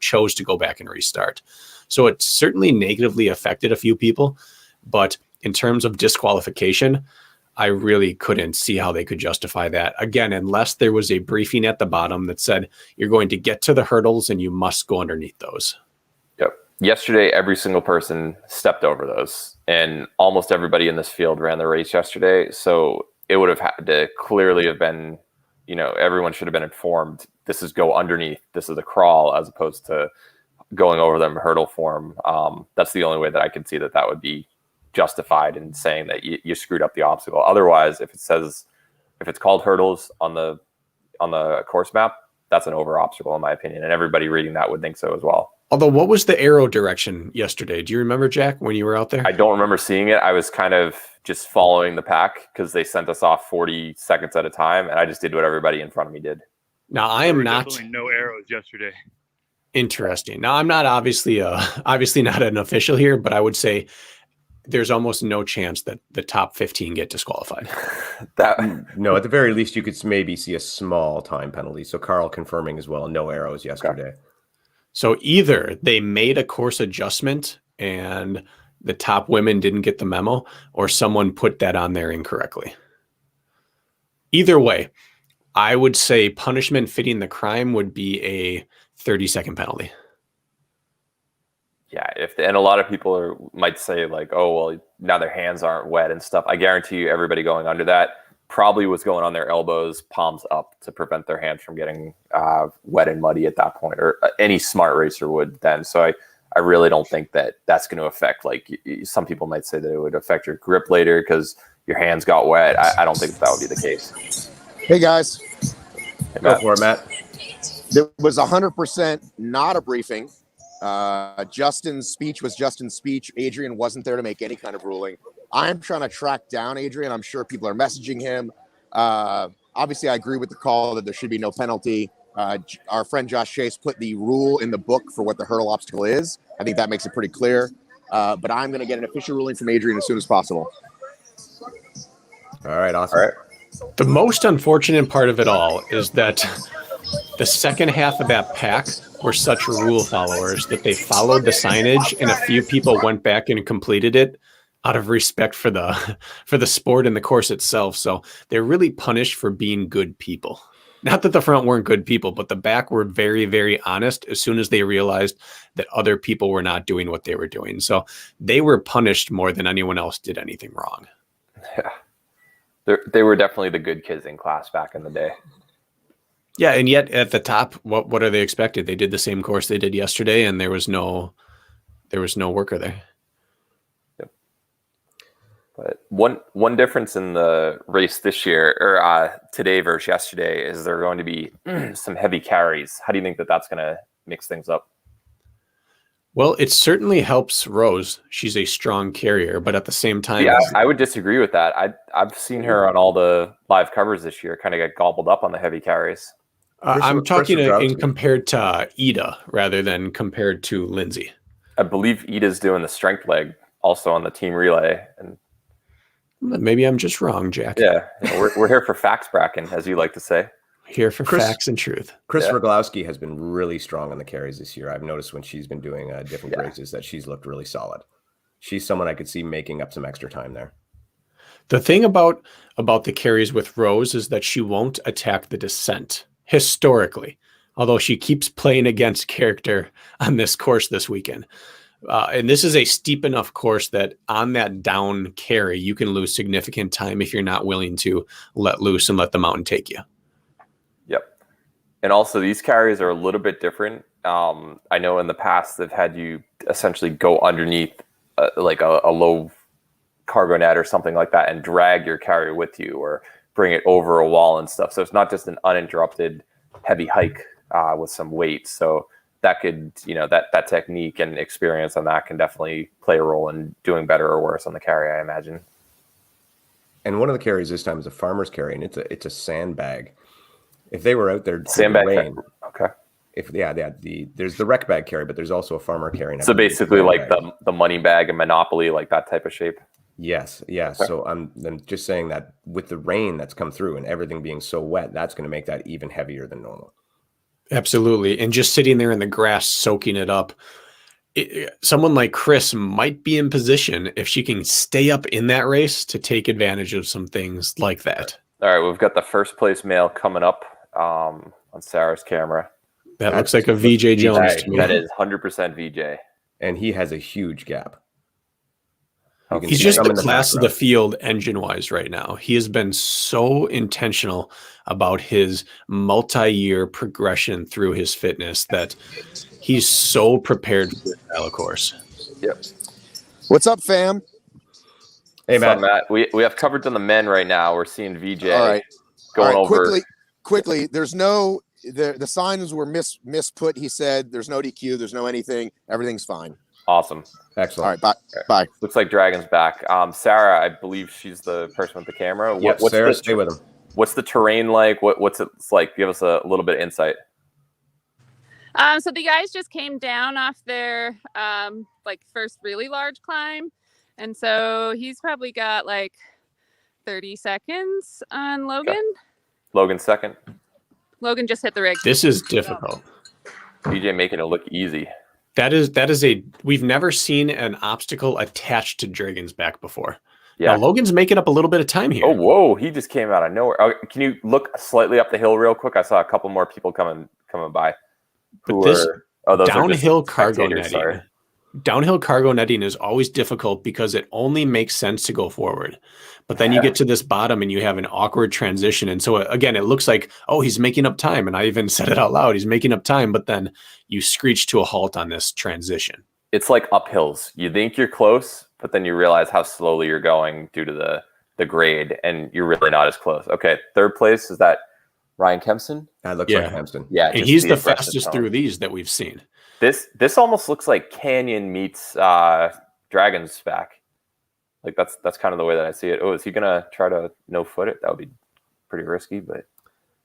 Chose to go back and restart. So it certainly negatively affected a few people. But in terms of disqualification, I really couldn't see how they could justify that. Again, unless there was a briefing at the bottom that said, you're going to get to the hurdles and you must go underneath those. Yep. Yesterday, every single person stepped over those and almost everybody in this field ran the race yesterday. So it would have had to clearly have been, everyone should have been informed. This is go underneath. This is a crawl as opposed to going over them hurdle form. That's the only way that I could see that would be justified in saying that you screwed up the obstacle. Otherwise, if it's called hurdles on the course map, that's an over obstacle in my opinion. And everybody reading that would think so as well. Although, what was the arrow direction yesterday? Do you remember, Jack, when you were out there? I don't remember seeing it. I was kind of just following the pack because they sent us off 40 seconds at a time. And I just did what everybody in front of me did. Now, I am not definitely no arrows yesterday. Interesting. Now, I'm not obviously not an official here, but I would say there's almost no chance that the top 15 get disqualified. No, at the very least, you could maybe see a small time penalty. So Carl confirming as well, no arrows yesterday. Okay. So either they made a course adjustment and the top women didn't get the memo, or someone put that on there incorrectly. Either way, I would say punishment fitting the crime would be a 30-second penalty. Yeah, and a lot of people might say like, oh well, now their hands aren't wet and stuff. I guarantee you, everybody going under that probably was going on their elbows, palms up to prevent their hands from getting wet and muddy at that point, or any smart racer would then. So I really don't think that that's going to affect, like some people might say that it would affect your grip later because your hands got wet. I don't think that would be the case. Hey guys, Hey, Go Matt. for it, Matt. there was 100% not a briefing. Justin's speech was Justin's speech. Adrian wasn't there to make any kind of ruling. I'm trying to track down Adrian. I'm sure people are messaging him. Obviously, I agree with the call that there should be no penalty. Our friend Josh Chase put the rule in the book for what the hurdle obstacle is. I think that makes it pretty clear. But I'm going to get an official ruling from Adrian as soon as possible. All right, awesome. All right. The most unfortunate part of it all is that the second half of that pack were such rule followers that they followed the signage, and a few people went back and completed it out of respect for the sport and the course itself. So they're really punished for being good people. Not that the front weren't good people, but the back were very, very honest as soon as they realized that other people were not doing what they were doing. So they were punished more than anyone else did anything wrong. Yeah, they were definitely the good kids in class back in the day. Yeah, and yet at the top, what are they expected? They did the same course they did yesterday, and there was no worker there. Yep. But one difference in the race this year, or today versus yesterday, is there are going to be some heavy carries. How do you think that that's going to mix things up? Well, it certainly helps Rose. She's a strong carrier, but at the same time, Yeah, I would disagree with that. I've seen her on all the live covers this year kind of get gobbled up on the heavy carries. I'm talking Drowsy. in compared to Ida rather than compared to Lindsay. I believe Ida's doing the strength leg also on the team relay. And Maybe I'm just wrong, Jack. yeah, we're here for facts, Bracken, as you like to say. Here for Chris- facts and truth. Chris Yeah. Roglowski has been really strong on the carries this year. I've noticed when she's been doing different Yeah. races that she's looked really solid. She's someone I could see making up some extra time there. The thing about the carries with Rose is that she won't attack the descent historically, although she keeps playing against character on this course this weekend. And this is a steep enough course that on that down carry, you can lose significant time if you're not willing to let loose and let the mountain take you. Yep. And also these carries are a little bit different. I know in the past they've had you essentially go underneath like a low cargo net or something like that and drag your carry with you or bring it over a wall and stuff. So it's not just an uninterrupted heavy hike with some weight. So that could, that technique and experience on that can definitely play a role in doing better or worse on the carry, I imagine. And one of the carries this time is a farmer's carry, and it's a sandbag. If they were out there in the Sandbag. rain, Okay. there's the rec bag carry, but there's also a farmer carry. and I So believe basically like sandbag. the money bag and Monopoly, like that type of shape. Yes, yeah. Okay. So I'm just saying that with the rain that's come through and everything being so wet, that's going to make that even heavier than normal. Absolutely. And just sitting there in the grass, soaking it up. Someone like Chris might be in position if she can stay up in that race to take advantage of some things like that. All right, we've got the first place male coming up on Sarah's camera. That That's- looks like a VJ Jones That, to me. that is 100% VJ. And he has a huge gap. You can He's see just some the in the class of the background. field engine-wise right now. He has been so intentional about his multi-year progression through his fitness that he's so prepared for the style course. Yep. What's up, fam? Hey, So, Matt. we have coverage on the men right now. We're seeing VJ All right. going All right, over. quickly. There's no the signs were misput. He said there's no DQ. There's no anything. Everything's fine. Awesome. Excellent. All right. Bye. Looks like Dragon's back. Sarah, I believe she's the person with the camera. Yep, What's Sarah, the, stay with him. What's the terrain like? What's it like? Give us a little bit of insight. So the guys just came down off their first really large climb. And so he's probably got like 30 seconds on Logan. Okay. Logan second. Logan just hit the rig. This is difficult. VJ making it look easy. That is we've never seen an obstacle attached to Dragon's back before. Yeah. Now, Logan's making up a little bit of time here. Oh, whoa. He just came out of nowhere. Oh, can you look slightly up the hill real quick? I saw a couple more people coming by. But this those are just downhill cargo spectators, netting. sorry. downhill cargo netting is always difficult because it only makes sense to go forward. But then you get to this bottom and you have an awkward transition. And so again, it looks like, oh, he's making up time. And I even said it out loud. He's making up time, but then you screech to a halt on this transition. It's like uphills. You think you're close, but then you realize how slowly you're going due to the grade, and you're really not as close. Okay, third place, is that Ryan Kempson? That looks like Kempson. Yeah, And he's the aggressive fastest tone. through these that we've seen. This almost looks like Canyon meets Dragon's back. Like that's kind of the way that I see it. Oh, is he gonna try to no foot it? That would be pretty risky, but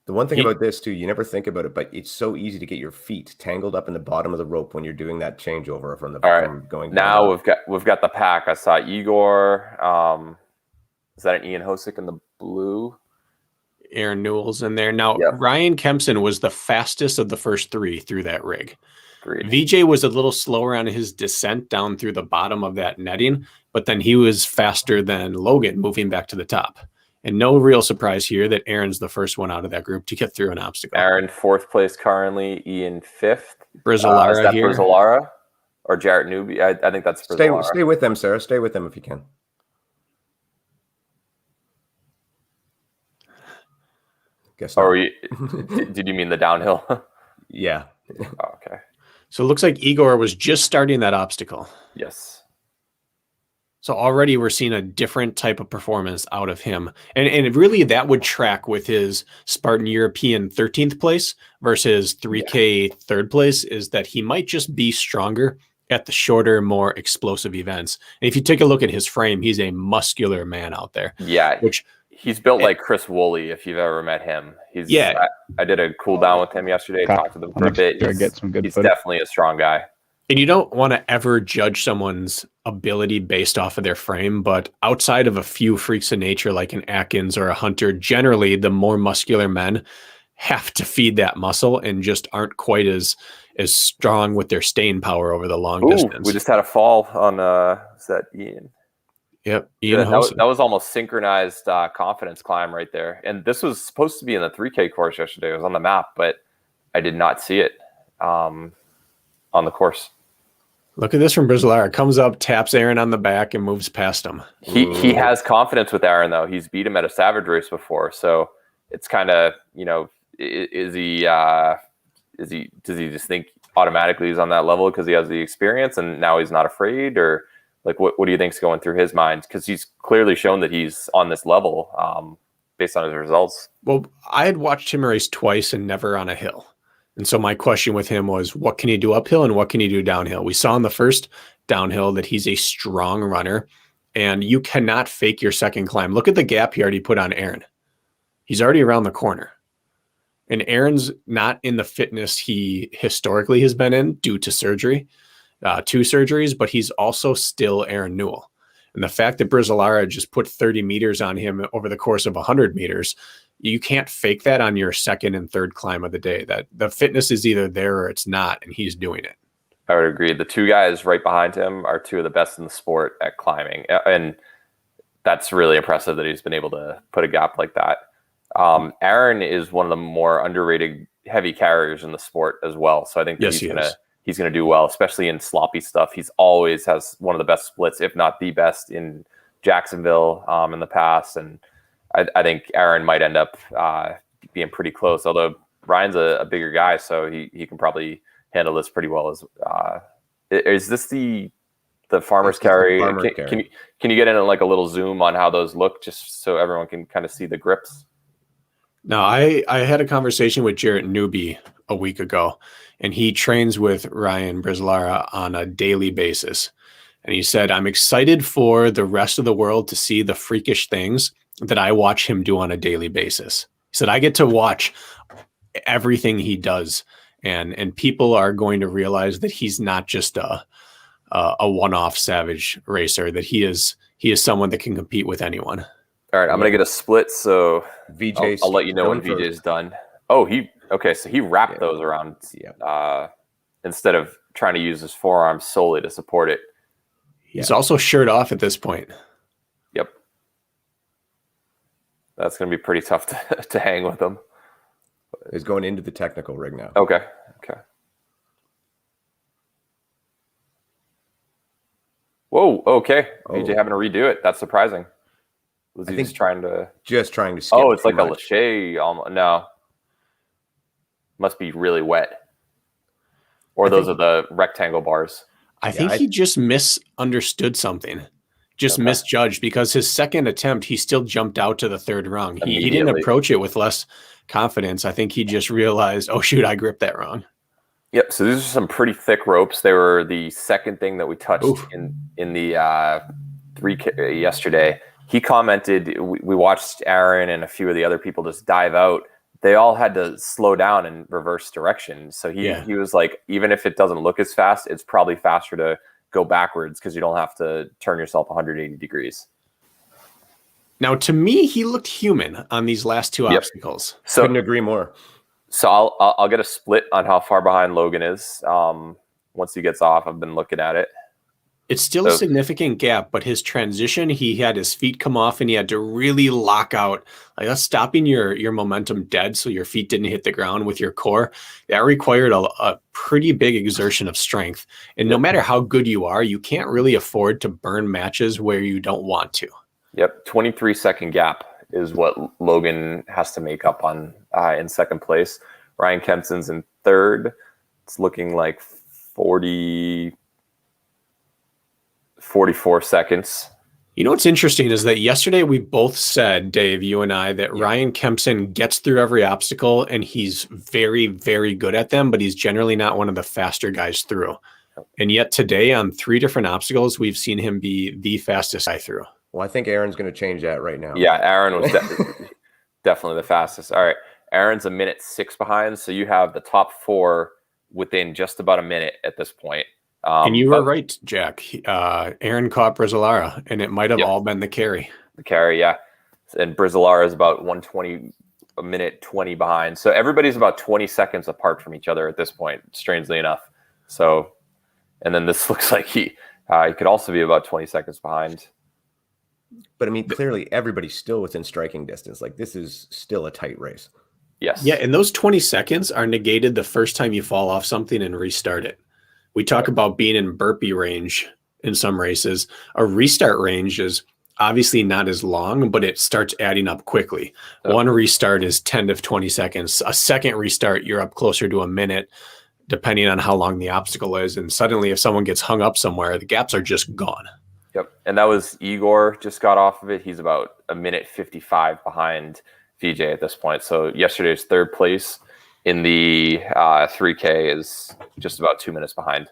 The one thing about this too, you never think about it, but it's so easy to get your feet tangled up in the bottom of the rope when you're doing that changeover from the from going now down. we've got the pack. I saw Igor. Is that an Ian Hosick in the blue? Aaron Newell's in there. Now, Yep. Ryan Kempson was the fastest of the first three through that rig. Agreed. VJ was a little slower on his descent down through the bottom of that netting, but then he was faster than Logan moving back to the top. And no real surprise here that Aaron's the first one out of that group to get through an obstacle. Aaron fourth place currently. Ian fifth. Is Brizzolara that here. Brizzolara or Jarrett Newby? I think that's Brizzolara. Stay with them, Sarah. Stay with them if you can. Guess Or not. did you mean the downhill? Yeah. Oh, okay. So it looks like Igor was just starting that obstacle. Yes. So already we're seeing a different type of performance out of him. And really that would track with his Spartan European 13th place versus 3K third place, is that he might just be stronger at the shorter, more explosive events. And if you take a look at his frame, he's a muscular man out there. Yeah. Which He's built like Chris Woolley, if you've ever met him. I did a cool down with him yesterday, talked with him for a bit. He's definitely a strong guy. And you don't want to ever judge someone's ability based off of their frame, but outside of a few freaks of nature like an Atkins or a Hunter, generally the more muscular men have to feed that muscle and just aren't quite as strong with their staying power over the long distance. We just had a fall on is that Ian? Yep. Yeah, that was almost synchronized confidence climb right there. And this was supposed to be in the 3K course yesterday. It was on the map, but I did not see it on the course. Look at this from Brizzolara. Comes up, taps Aaron on the back, and moves past him. He has confidence with Aaron, though. He's beat him at a Savage race before. So it's kind of, does he just think automatically he's on that level because he has the experience and now he's not afraid? Or like, what do you think's going through his mind? Because he's clearly shown that he's on this level based on his results. Well, I had watched him race twice and never on a hill. And so my question with him was, what can he do uphill and what can he do downhill? We saw in the first downhill that he's a strong runner and you cannot fake your second climb. Look at the gap he already put on Aaron. He's already around the corner. And Aaron's not in the fitness he historically has been in due to surgery. 2 surgeries, but he's also still Aaron Newell. And the fact that Brizzolara just put 30 meters on him over the course of 100 meters, you can't fake that on your second and third climb of the day. That the fitness is either there or it's not, and he's doing it. I would agree. The 2 guys right behind him are 2 of the best in the sport at climbing. And that's really impressive that he's been able to put a gap like that. Aaron is one of the more underrated heavy carriers in the sport as well. So I think that he's going to do well, especially in sloppy stuff. He's always has one of the best splits, if not the best, in Jacksonville in the past. And I think Aaron might end up being pretty close, although Ryan's a bigger guy, so he can probably handle this pretty well. Is this the farmer's carry? Can you get in like a little zoom on how those look, just so everyone can kind of see the grips? No, I had a conversation with Jarrett Newby a week ago, and he trains with Ryan Brizzolara on a daily basis. And he said, I'm excited for the rest of the world to see the freakish things that I watch him do on a daily basis. He said, I get to watch everything he does, and people are going to realize that he's not just a one-off savage racer, that he is someone that can compete with anyone. All right, I'm going to get a split, so VJ, I'll let you know when VJ's done. Oh, so he wrapped those around instead of trying to use his forearm solely to support it. He's also shirt off at this point. Yep. That's going to be pretty tough to hang with him. Is going into the technical rig now. Okay. Whoa. Okay. Oh. VJ having to redo it. That's surprising. Was he I think just trying to? Just trying to skip. Oh, it's too like a much. Lachey. No. Must be really wet. Or those are the rectangle bars. I think he just misunderstood something. Just Okay. misjudged, because his second attempt, he still jumped out to the third rung. He didn't Immediately. approach it with less confidence. I think he just realized, oh shoot, I gripped that wrong. Yep. So these are some pretty thick ropes. They were the second thing that we touched Oof. in the 3K yesterday. He commented, we watched Aaron and a few of the other people just dive out. They all had to slow down and reverse direction. So he was like, even if it doesn't look as fast, it's probably faster to go backwards because you don't have to turn yourself 180 degrees. Now, to me, he looked human on these last two Yep. obstacles. So Couldn't agree more. So I'll get a split on how far behind Logan is. Once he gets off, I've been looking at it. It's still a So- significant gap, but his transition, he had his feet come off and he had to really lock out. Like, that's stopping your momentum dead so your feet didn't hit the ground with your core. That required a pretty big exertion of strength. And no matter how good you are, you can't really afford to burn matches where you don't want to. Yep, 23-second gap is what Logan has to make up on in second place. Ryan Kempson's in third. It's looking like 44 seconds. You know what's interesting is that yesterday we both said, Dave, you and I, that Ryan Kempson gets through every obstacle and he's very, very good at them, but he's generally not one of the faster guys through. And yet today on 3 different obstacles, we've seen him be the fastest guy through. Well, I think Aaron's going to change that right now. Yeah, Aaron was definitely the fastest. All right, Aaron's a minute 6 behind, so you have the top 4 within just about a minute at this point. And you were right, Jack. Aaron caught Brizolara, and it might have all been the carry. The carry, yeah. And Brizolara is about 120, a minute 20 behind. So everybody's about 20 seconds apart from each other at this point, strangely enough. So, and then this looks like he could also be about 20 seconds behind. But I mean, clearly everybody's still within striking distance. Like, this is still a tight race. Yes. Yeah, and those 20 seconds are negated the first time you fall off something and restart it. We talk about being in burpee range in some races. A restart range is obviously not as long, but it starts adding up quickly. One restart is 10 to 20 seconds. A second restart, you're up closer to a minute, depending on how long the obstacle is. And suddenly, if someone gets hung up somewhere, the gaps are just gone. Yep. And that was Igor just got off of it. He's about a minute 55 behind VJ at this point. So yesterday's third place in the 3K is just about 2 minutes behind.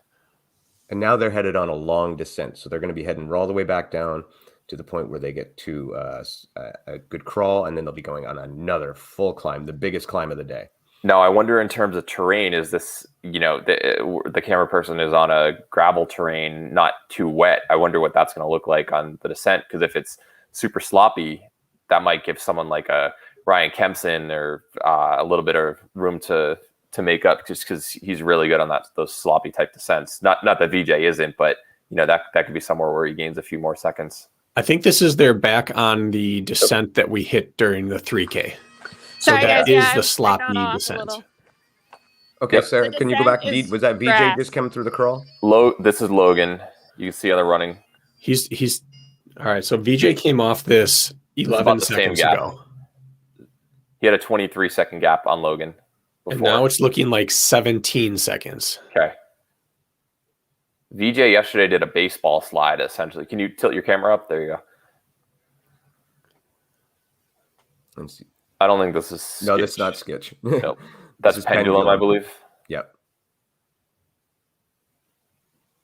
And now they're headed on a long descent. So they're going to be heading all the way back down to the point where they get to a good crawl, and then they'll be going on another full climb, the biggest climb of the day. Now, I wonder in terms of terrain, is this, the camera person is on a gravel terrain, not too wet. I wonder what that's going to look like on the descent, because if it's super sloppy, that might give someone like a Ryan Kempson or a little bit of room to make up, just because he's really good on those sloppy type descents. Not that VJ isn't, but that could be somewhere where he gains a few more seconds. I think this is their back on the descent that we hit during the 3K. So Sorry, that guys, is I the sloppy got off a descent. little. Okay, Yep. Sarah, The can you go back? descent is Was that VJ grass. just coming through the crawl? This is Logan. You can see how they're running. He's all right. So VJ came off this 11 about the same seconds gap. ago. He had a 23-second gap on Logan before. And now it's looking like 17 seconds. Okay. VJ yesterday did a baseball slide, essentially. Can you tilt your camera up? There you go. Let's see. I don't think this is No, that's sketch. not sketch. Nope. That's is pendulum, I believe. Yep.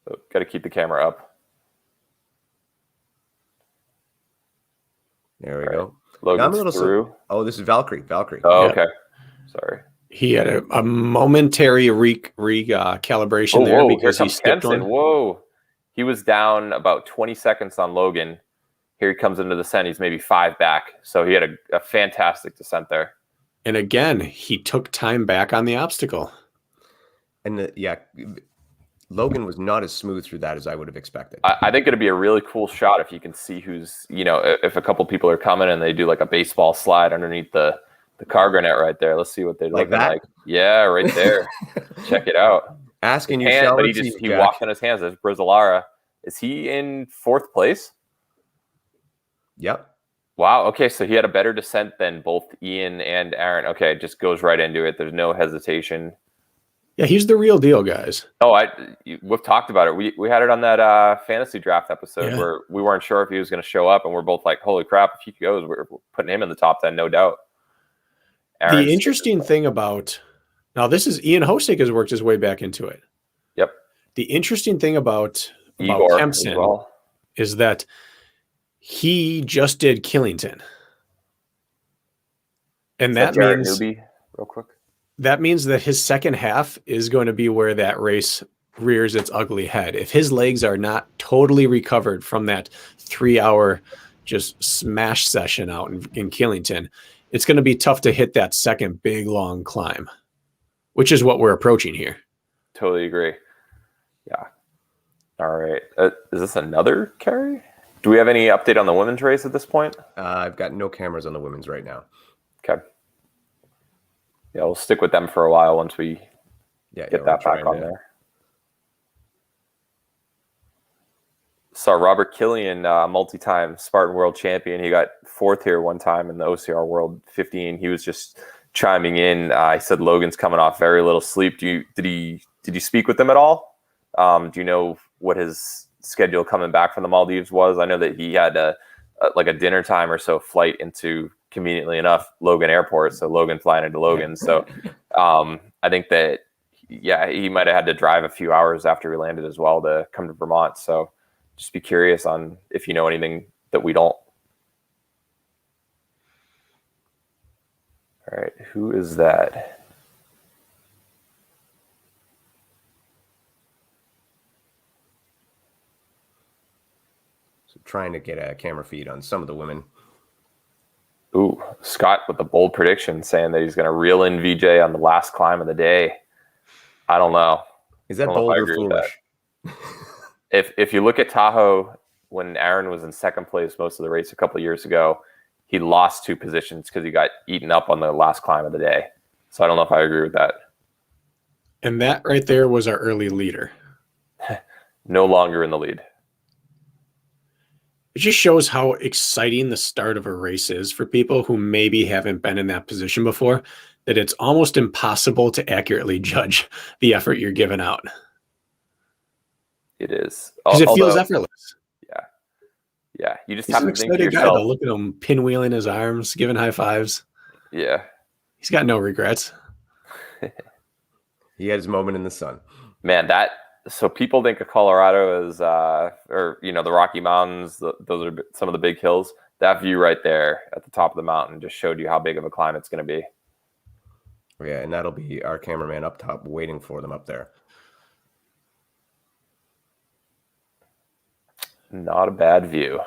So, got to keep the camera up. There we All right. go. Logan's I'm a little through. Oh, this is Valkyrie. Oh, Yeah. okay. Sorry. He had a momentary calibration there Whoa, here because he comes skipped Kempson. one. Whoa. He was down about 20 seconds on Logan. Here he comes into the descent. He's maybe 5 back. So he had a fantastic descent there. And again, he took time back on the obstacle. And Logan was not as smooth through that as I would have expected. I think it'd be a really cool shot if you can see who's, if a couple people are coming and they do like a baseball slide underneath the cargo net right there. Let's see what they're Like looking that? like. Yeah, right there. Check it out. Asking you, Hand, shall but he receive, he Jack. walked on his hands. There's Brizolara. Is he in 4th place? Yep. Wow. Okay. So he had a better descent than both Ian and Aaron. Okay. Just goes right into it. There's no hesitation. Yeah, he's the real deal, guys. Oh, we've talked about it. We had it on that fantasy draft episode where we weren't sure if he was going to show up, and we're both like, "Holy crap! If he goes, we're putting him in the top 10, no doubt." The interesting thing about now, this is Ian Hosek has worked his way back into it. Yep. The interesting thing about Igor Kempson as well is that he just did Killington, and that Jared means Newby, real quick. That means that his second half is going to be where that race rears its ugly head. If his legs are not totally recovered from that 3-hour just smash session out in Killington, it's going to be tough to hit that second big long climb, which is what we're approaching here. Totally agree. Yeah. All right. Is this another carry? Do we have any update on the women's race at this point? I've got no cameras on the women's right now. Okay. Yeah, we'll stick with them for a while once we get that back on there. Saw Robert Killian, multi-time Spartan World Champion. He got 4th here one time in the OCR World 15. He was just chiming in. He said Logan's coming off very little sleep. Did you speak with him at all? Do you know what his schedule coming back from the Maldives was? I know that he had a dinner time or so flight into, conveniently enough, Logan Airport. So Logan flying into Logan. So I think that, he might have had to drive a few hours after he landed as well to come to Vermont. So just be curious on if you know anything that we don't. All right. Who is that? So trying to get a camera feed on some of the women. Ooh, Scott with a bold prediction saying that he's going to reel in VJ on the last climb of the day. I don't know. Is that bold or foolish? If you look at Tahoe, when Aaron was in 2nd place most of the race a couple of years ago, he lost 2 positions because he got eaten up on the last climb of the day. So I don't know if I agree with that. And that right there was our early leader. No longer in the lead. It just shows how exciting the start of a race is for people who maybe haven't been in that position before, that it's almost impossible to accurately judge the effort you're giving out. It is. Because it feels effortless. Yeah. You just He's have an to think to excited guy, yourself. though. Look at him pinwheeling his arms, giving high fives. Yeah. He's got no regrets. He had his moment in the sun. Man, so people think of Colorado as, or the Rocky Mountains. Those are some of the big hills. That view right there at the top of the mountain just showed you how big of a climb it's going to be. Yeah, and that'll be our cameraman up top waiting for them up there. Not a bad view.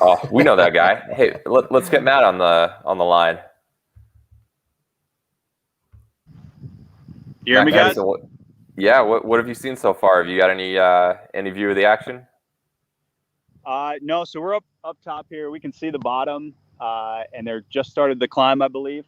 Oh, we know that guy. Hey, let's get Matt on the line. You hear me, guys? Yeah. What have you seen so far? Have you got any view of the action? No. So we're up top here. We can see the bottom, and they're just started the climb, I believe.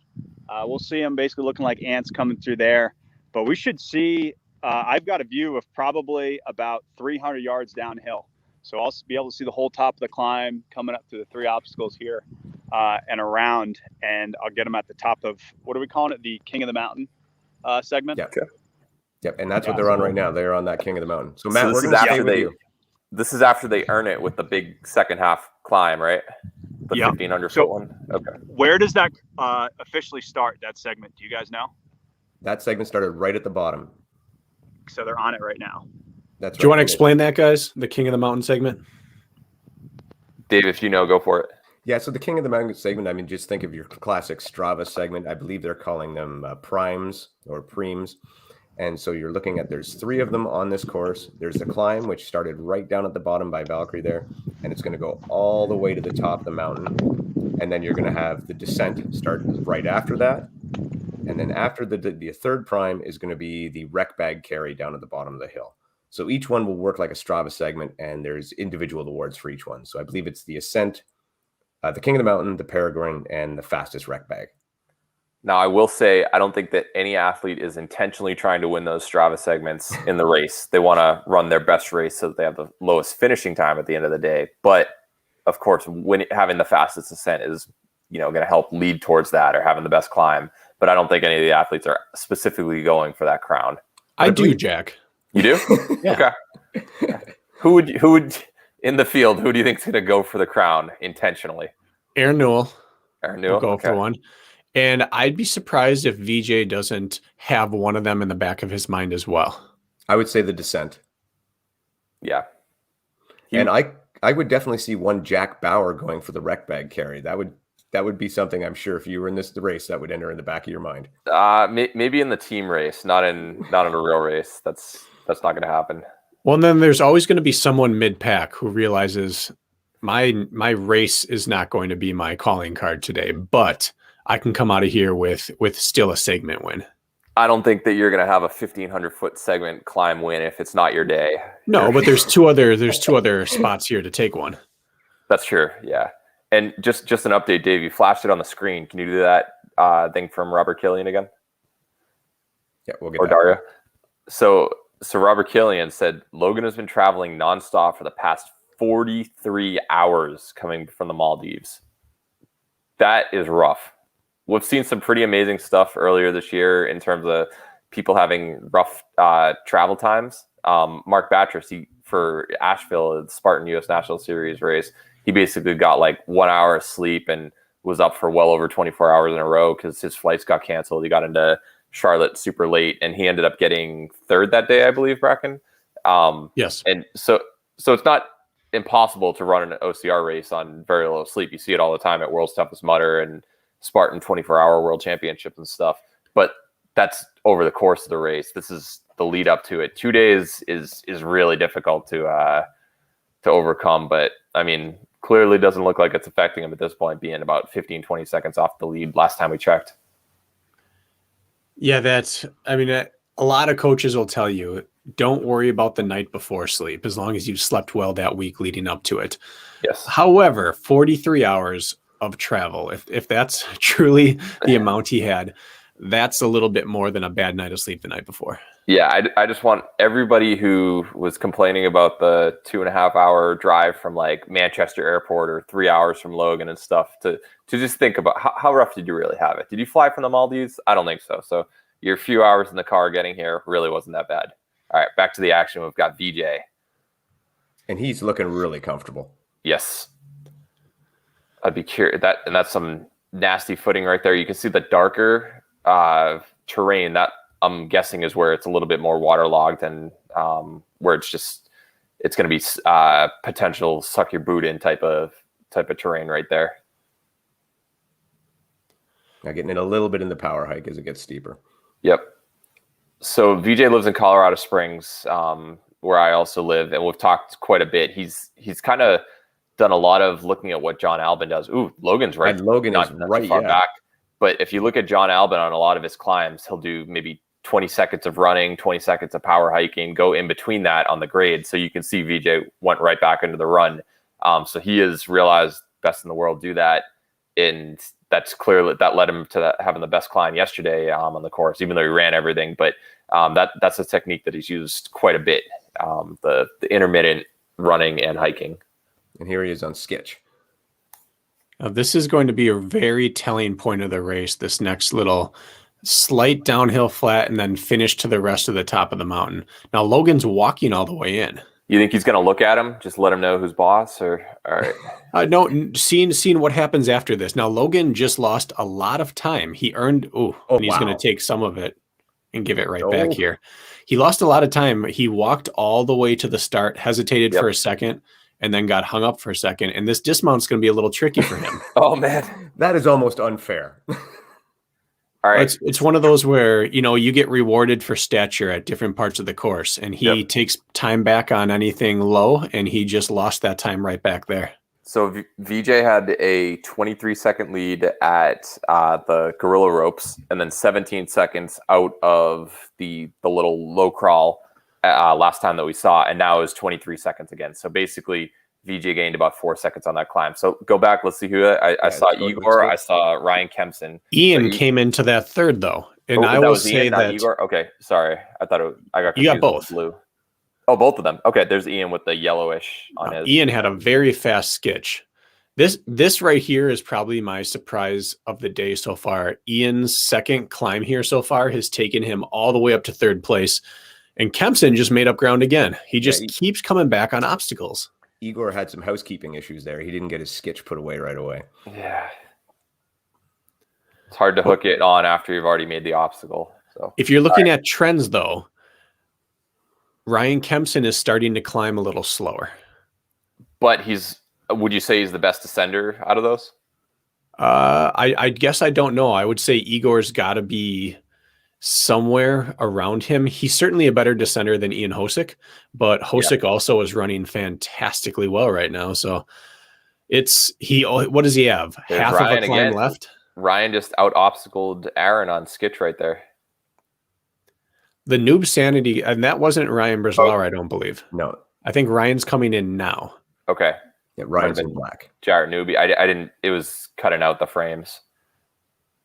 We'll see them basically looking like ants coming through there. But we should see. I've got a view of probably about 300 yards downhill. So I'll be able to see the whole top of the climb coming up through the 3 obstacles here and around. And I'll get them at the top of, what are we calling it? The King of the Mountain segment? Yep. And that's what they're on right now. They're on that King of the Mountain. So Matt, this is after they earn it with the big second half climb, right? The 1,500 foot one. Okay. Where does that officially start, that segment? Do you guys know? That segment started right at the bottom. So they're on it right now. That's right. Do you want to explain that, guys? The King of the Mountain segment? Dave, if you know, go for it. Yeah, so the King of the Mountain segment, I mean, just think of your classic Strava segment. I believe they're calling them primes or preems. And so you're looking at, there's 3 of them on this course. There's the climb, which started right down at the bottom by Valkyrie there. And it's going to go all the way to the top of the mountain. And then you're going to have the descent start right after that. And then after the 3rd prime is going to be the rec bag carry down at the bottom of the hill. So each one will work like a Strava segment, and there's individual awards for each one. So I believe it's the ascent, the King of the Mountain, the Peregrine, and the fastest rec bag. Now, I will say, I don't think that any athlete is intentionally trying to win those Strava segments in the race. They want to run their best race so that they have the lowest finishing time at the end of the day. But of course, having the fastest ascent is, going to help lead towards that, or having the best climb. But I don't think any of the athletes are specifically going for that crown. I do, Jack. You do? Yeah. Okay. Who would in the field? Who do you think is going to go for the crown intentionally? Aaron Newell. Aaron Newell Will go for one. And I'd be surprised if VJ doesn't have one of them in the back of his mind as well. I would say the descent. Yeah. And I would definitely see one Jack Bauer going for the rec bag carry. That would be something, I'm sure, if you were in the race, that would enter in the back of your mind. Maybe in the team race, not in a real race. That's not going to happen. Well, and then there's always going to be someone mid-pack who realizes my race is not going to be my calling card today, but I can come out of here with still a segment win. I don't think that you're going to have a 1,500-foot segment climb win if it's not your day. No, but there's two other spots here to take one. That's true. Yeah. And just an update, Dave, you flashed it on the screen. Can you do that thing from Robert Killian again? Yeah, we'll get or that. Daria. So Robert Killian said Logan has been traveling nonstop for the past 43 hours coming from the Maldives. That is rough. We've seen some pretty amazing stuff earlier this year in terms of people having rough travel times. Mark Batres, for Asheville, the Spartan U.S. National Series race, he basically got like 1 hour of sleep and was up for well over 24 hours in a row because his flights got canceled. He got into Charlotte super late, and he ended up getting third that day, I believe, Bracken. Yes. And so it's not impossible to run an OCR race on very low sleep. You see it all the time at World's Toughest Mudder and Spartan 24-hour World Championships and stuff. But that's over the course of the race. This is the lead up to it. 2 days is really difficult to overcome. But I mean, clearly doesn't look like it's affecting him at this point, being about 15, 20 seconds off the lead last time we checked. Yeah, a lot of coaches will tell you, don't worry about the night before sleep as long as you've slept well that week leading up to it. Yes. However, 43 hours of travel, if that's truly the amount he had, that's a little bit more than a bad night of sleep the night before. Yeah, I just want everybody who was complaining about the 2.5 hour drive from like Manchester Airport or 3 hours from Logan and stuff to just think about how rough did you really have it? Did you fly from the Maldives? I don't think so. So your few hours in the car getting here really wasn't that bad. All right, back to the action. We've got VJ. And he's looking really comfortable. Yes. I'd be curious. That's some nasty footing right there. You can see the darker terrain that I'm guessing is where it's a little bit more waterlogged and where it's going to be potential suck your boot in type of terrain right there. Now getting in a little bit in the power hike as it gets steeper. Yep. So VJ lives in Colorado Springs, where I also live, and we've talked quite a bit. He's kind of done a lot of looking at what John Albin does. Ooh, Logan's right. And Logan not is too right far yeah. back. But if you look at John Albin on a lot of his climbs, he'll do maybe 20 seconds of running, 20 seconds of power hiking, go in between that on the grade. So you can see VJ went right back into the run. So he has realized best in the world do that. And that's clearly that led him to having the best climb yesterday on the course, even though he ran everything. But that's a technique that he's used quite a bit, the intermittent running and hiking. And here he is on Skitch. Now, this is going to be a very telling point of the race, this next little slight downhill flat and then finish to the rest of the top of the mountain. Now, Logan's walking all the way in. You think he's going to look at him, just let him know who's boss? Or all right. No, seeing what happens after this. Now, Logan just lost a lot of time. He earned, and he's going to take some of it and give it right back here. He lost a lot of time. He walked all the way to the start, hesitated for a second, and then got hung up for a second. And this dismount's going to be a little tricky for him. Oh, man. That is almost unfair. All right. It's one of those where, you get rewarded for stature at different parts of the course. And he takes time back on anything low, and he just lost that time right back there. So VJ had a 23-second lead at the Gorilla Ropes, and then 17 seconds out of the little low crawl last time that we saw, and now is 23 seconds again. So basically, VJ gained about 4 seconds on that climb. So go back. Let's see who I saw. let's go, Igor. let's go. I saw Ryan Kempson. Ian So came into that third though, and I that will was say Ian, not that Igor. Okay, sorry. I thought I got confused. You got with both. Blue. Oh, both of them. Okay, there's Ian with the yellowish on his. Ian had a very fast skitch. This right here is probably my surprise of the day so far. Ian's second climb here so far has taken him all the way up to third place. And Kempson just made up ground again. He just keeps coming back on obstacles. Igor had some housekeeping issues there. He didn't get his sketch put away right away. Yeah. It's hard to hook it on after you've already made the obstacle. So if you're looking at trends though, Ryan Kempson is starting to climb a little slower. But would you say he's the best descender out of those? I guess I don't know. I would say Igor's got to be somewhere around him. He's certainly a better descender than Ian Hosick, but Hosick also is running fantastically well right now. So what does he have? There's Half Ryan of a climb again. left. Ryan just out obstacled Aaron on skitch right there. The noob sanity, and that wasn't Ryan Brislauer, I don't believe. No. I think Ryan's coming in now. Okay. Yeah, Ryan's in black. Jared Newby. I didn't. It was cutting out the frames.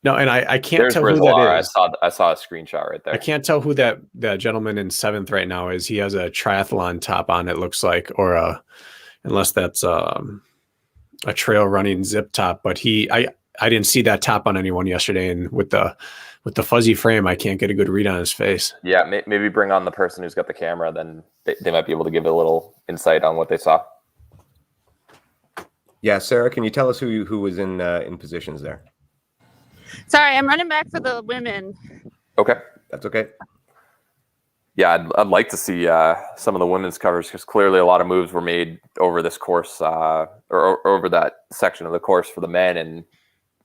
No, and I can't There's tell who Brislauer. that is. I saw a screenshot right there. I can't tell who that gentleman in 7th right now is. He has a triathlon top on, it looks like, or unless that's a trail running zip top. But I didn't see that top on anyone yesterday, and with the fuzzy frame, I can't get a good read on his face. Yeah, maybe bring on the person who's got the camera. Then they might be able to give a little insight on what they saw. Yeah, Sarah, can you tell us who was in positions there? Sorry, I'm running back for the women. Okay. That's okay. Yeah, I'd like to see some of the women's covers because clearly a lot of moves were made over this course or over that section of the course for the men. And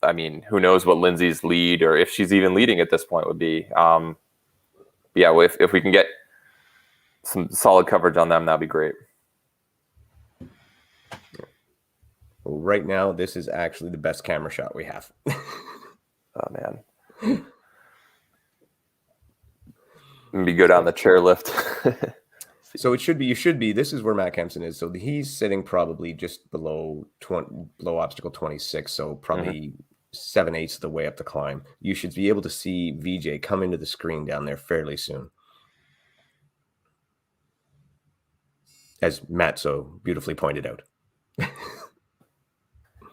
I mean, who knows what Lindsay's lead or if she's even leading at this point would be. Yeah, if we can get some solid coverage on them, that'd be great. Well, right now, this is actually the best camera shot we have. Oh, man. Maybe go down the chairlift. So you should be, this is where Matt Kempson is. So he's sitting probably just below obstacle 26. So probably 7/8 of the way up the climb. You should be able to see VJ come into the screen down there fairly soon. As Matt so beautifully pointed out.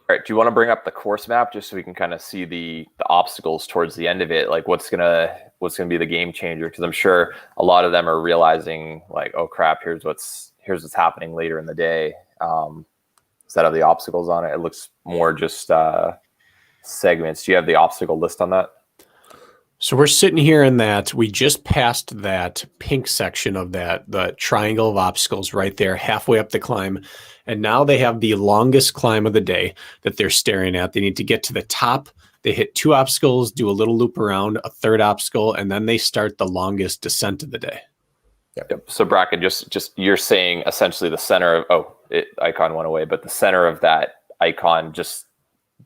All right, do you want to bring up the course map just so we can kind of see the obstacles towards the end of it? Like what's gonna be the game changer? Because I'm sure a lot of them are realizing like, oh crap, here's what's happening later in the day. Instead of the obstacles on it, it looks more just segments. Do you have the obstacle list on that? So we're sitting here in that we just passed that pink section of the triangle of obstacles right there, halfway up the climb. And now they have the longest climb of the day that they're staring at. They need to get to the top. They hit 2 obstacles, do a little loop around, a 3rd obstacle, and then they start the longest descent of the day. Yep. So Bracken, just you're saying essentially the center of icon went away, but the center of that icon just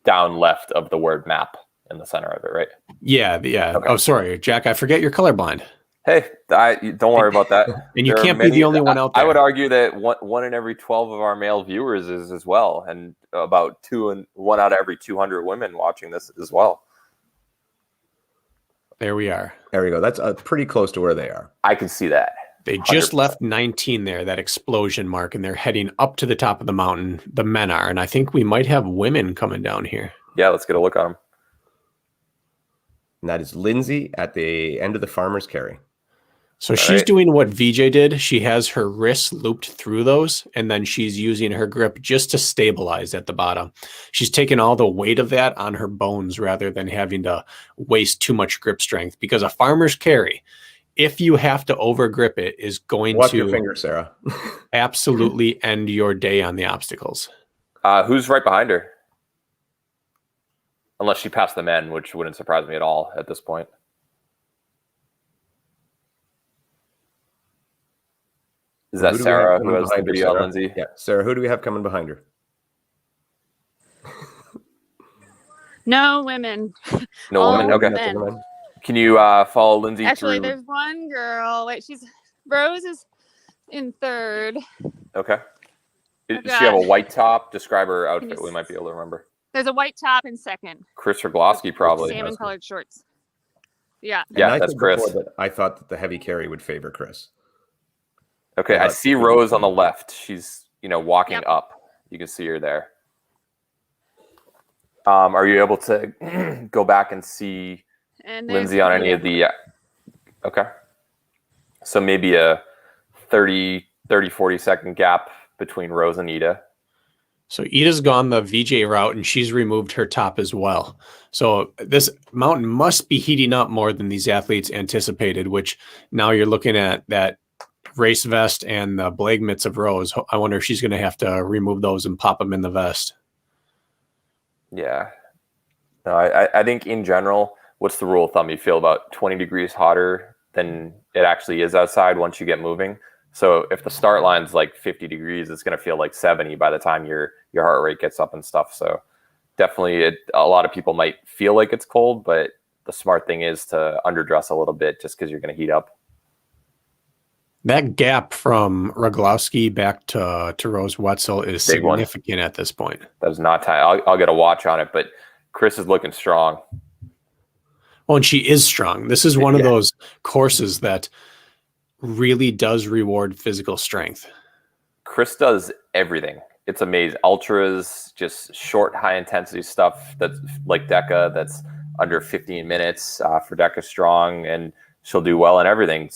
down left of the word map in the center of it, right? Yeah. Okay. Oh, sorry, Jack. I forget you're colorblind. Hey, don't worry about that. And you can't be the only one out there. I would argue that one in every 12 of our male viewers is as well, and about 1 out of every 200 women watching this as well. There we are. There we go. That's pretty close to where they are. I can see that. They just left 19 there, that explosion mark, and they're heading up to the top of the mountain. The men are, and I think we might have women coming down here. Yeah, let's get a look at them. And that is Lindsay at the end of the farmer's carry. So she's doing what VJ did. She has her wrists looped through those, and then she's using her grip just to stabilize at the bottom. She's taking all the weight of that on her bones rather than having to waste too much grip strength, because a farmer's carry, if you have to over grip it, is going Watch to your finger, Sarah. absolutely end your day on the obstacles. Who's right behind her? Unless she passed the men, which wouldn't surprise me at all at this point. Is that Sarah who has the video on Lindsay? Yeah, Sarah, who do we have coming behind her? No women. No All women? Okay. men. Can you follow Lindsay Actually, through? there's one girl. Wait, Rose is in 3rd. Okay. Does Oh, she have a God. white top? Describe her Can outfit. you We might be able to remember. There's a white top in second. Chris Rogloski, probably. Salmon colored shorts. Yeah. And Yeah, I that's said Chris. before that I thought that the heavy carry would favor Chris. Okay, Well, I that's see the Rose on thing. the left. She's, walking Yep. up. You can see her there. Are you able to go back and see And there's Lindsay on any of Ida. the okay. So maybe a 30, 40 second gap between Rose and Ida. So Ida's gone the VJ route and she's removed her top as well. So this mountain must be heating up more than these athletes anticipated, which now you're looking at that race vest and the Blake mitts of Rose. I wonder if she's going to have to remove those and pop them in the vest. Yeah. No, I think in general, what's the rule of thumb? You feel about 20 degrees hotter than it actually is outside once you get moving. So if the start line's like 50 degrees, it's going to feel like 70 by the time your heart rate gets up and stuff. So definitely a lot of people might feel like it's cold, but the smart thing is to underdress a little bit just because you're going to heat up. That gap from Rogloski back to Rose Wetzel is Big one. significant at this point. That is not tight. I'll get a watch on it, but Chris is looking strong. Oh, and she is strong. This is one of Yeah. those courses that really does reward physical strength. Chris does everything. It's amazing. Ultras, just short, high intensity stuff that's like DECA, that's under 15 minutes for DECA Strong, and she'll do well in everything.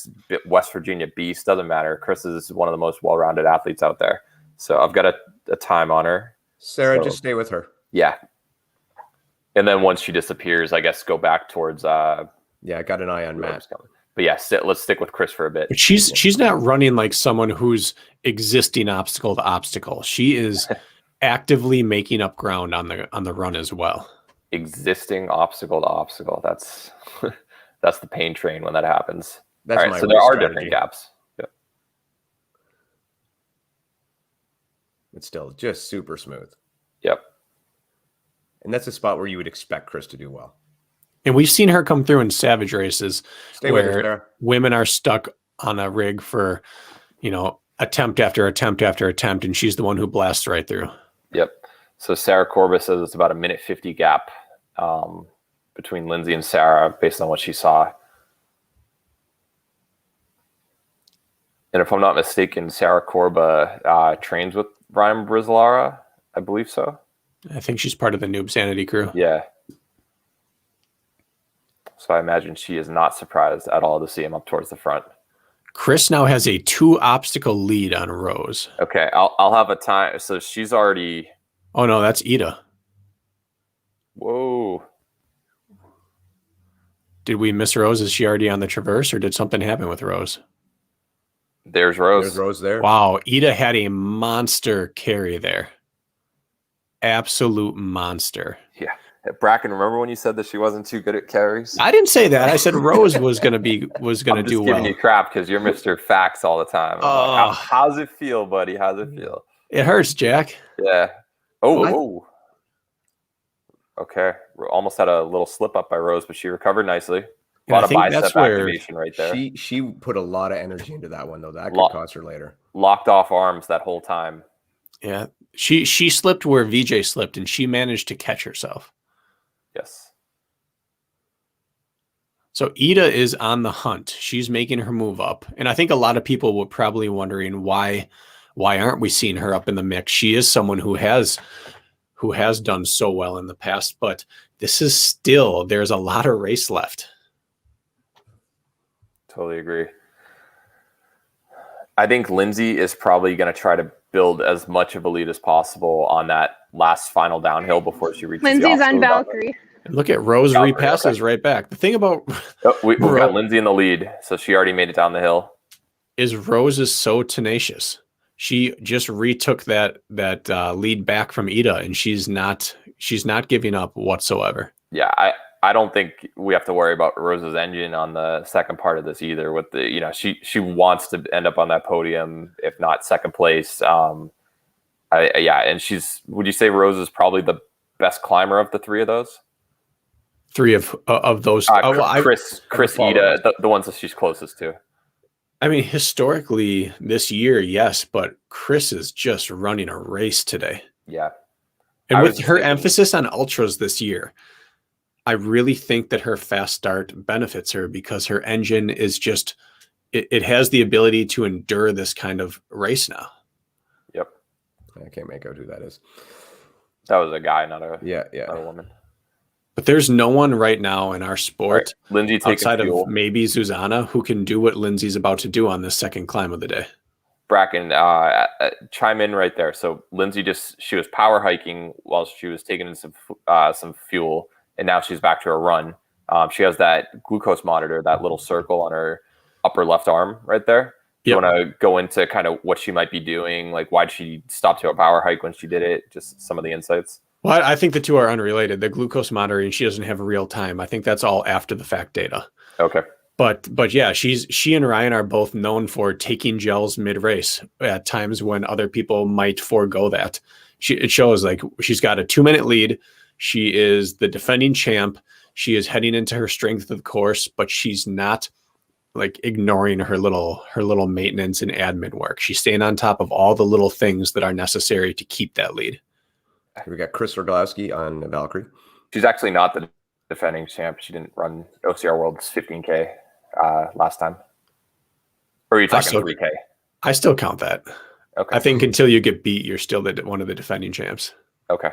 West Virginia Beast, doesn't matter. Chris is one of the most well-rounded athletes out there. So I've got a time on her. Sarah, So- just stay with her. Yeah. And then once she disappears, I guess go back towards Yeah, I got an eye on Matt. But yeah, let's stick with Chris for a bit. But she's not running like someone who's existing obstacle to obstacle. She is actively making up ground on the run as well. Existing obstacle to obstacle. That's that's the pain train when that happens. That's All right, my so there race are strategy. different gaps. Yep. It's still just super smooth. Yep. And that's a spot where you would expect Chris to do well. And we've seen her come through in savage races Stay with her, where Sarah. women are stuck on a rig for, attempt after attempt after attempt, and she's the one who blasts right through. Yep. So Sarah Corbus says it's about a minute 50 gap between Lindsay and Sarah based on what she saw. And if I'm not mistaken, Sarah Corba trains with Ryan Brizlara. I believe so. I think she's part of the Noob Sanity crew. Yeah. So I imagine she is not surprised at all to see him up towards the front. Chris now has a 2 obstacle lead on Rose. Okay, I'll have a time. So she's already. Oh no, that's Ida. Whoa. Did we miss Rose? Is she already on the traverse, or did something happen with Rose? There's Rose. There's Rose there. Wow, Ida had a monster carry there. Absolute monster. Yeah. Bracken, remember when you said that she wasn't too good at carries? I didn't say that. I said Rose was gonna I'm do just well. giving you crap because you're Mr. Facts all the time. I'm like, how's it feel, buddy? How's it feel? It hurts, Jack. Yeah. Oh, I- whoa. Okay. Almost had a little slip up by Rose, but she recovered nicely. A And lot I of think bicep that's where activation right there. She put a lot of energy into that one, though. That could Lot- cost her later. Locked off arms that whole time. Yeah, she slipped where VJ slipped, and she managed to catch herself. Yes. So Ida is on the hunt. She's making her move up, and I think a lot of people were probably wondering why aren't we seeing her up in the mix? She is someone who has done so well in the past, but this is still, there's a lot of race left. Totally agree. I think Lindsay is probably going to try to build as much of a lead as possible on that last final downhill before she reaches Lindsay's the on obstacle. Valkyrie. And look at Rose Valkyrie, repasses okay. right back. The thing about Oh, we've got Lindsay in the lead, so she already made it down the hill. is Rose is so tenacious. She just retook that lead back from Ida, and she's not giving up whatsoever. Yeah, I don't think we have to worry about Rose's engine on the second part of this either. With the she wants to end up on that podium, if not second place. And would you say Rose is probably the best climber of the three of those? 3 of those. Chris, follow Ida, the ones that she's closest to. I mean, historically this year, yes, but Chris is just running a race today. Yeah. And I with was just her thinking- emphasis on ultras this year, I really think that her fast start benefits her because her engine is just, it has the ability to endure this kind of race now. Yep. I can't make out who that is. That was a guy, not a Yeah. woman. But there's no one right now in our All sport right. Lindsay taking outside fuel. of maybe Susanna who can do what Lindsay's about to do on this second climb of the day. Bracken, chime in right there. So Lindsay she was power hiking while she was taking in some fuel, and now she's back to her run. She has that glucose monitor, that little circle on her upper left arm right there. You Yep. want to go into kind of what she might be doing, like why'd she stop to a power hike when she did it? Just some of the insights. Well, I think the two are unrelated. The glucose monitoring, she doesn't have real time. I think that's all after the fact data. Okay. But yeah, she and Ryan are both known for taking gels mid race at times when other people might forego that. It shows like she's got a 2-minute lead. She is the defending champ. She is heading into her strength of the course, but she's not like ignoring her little maintenance and admin work. She's staying on top of all the little things that are necessary to keep that lead. We got Chris Rogalowski on Valkyrie. She's actually not the defending champ. She didn't run OCR World's 15K last time. Or are you talking 3K? I still count that. Okay. I think until you get beat, you're still one of the defending champs. Okay.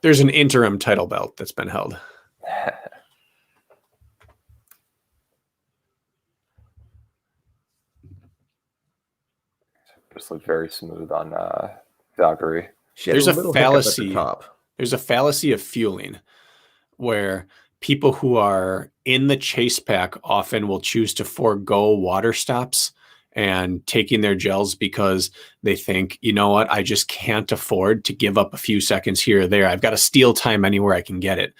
There's an interim title belt that's been held. Just looked very smooth on Valkyrie. She had There's a little hiccup at the fallacy. top. There's a fallacy of fueling where people who are in the chase pack often will choose to forego water stops and taking their gels because they think, you know what, I just can't afford to give up a few seconds here or there. I've got to steal time anywhere I can get it.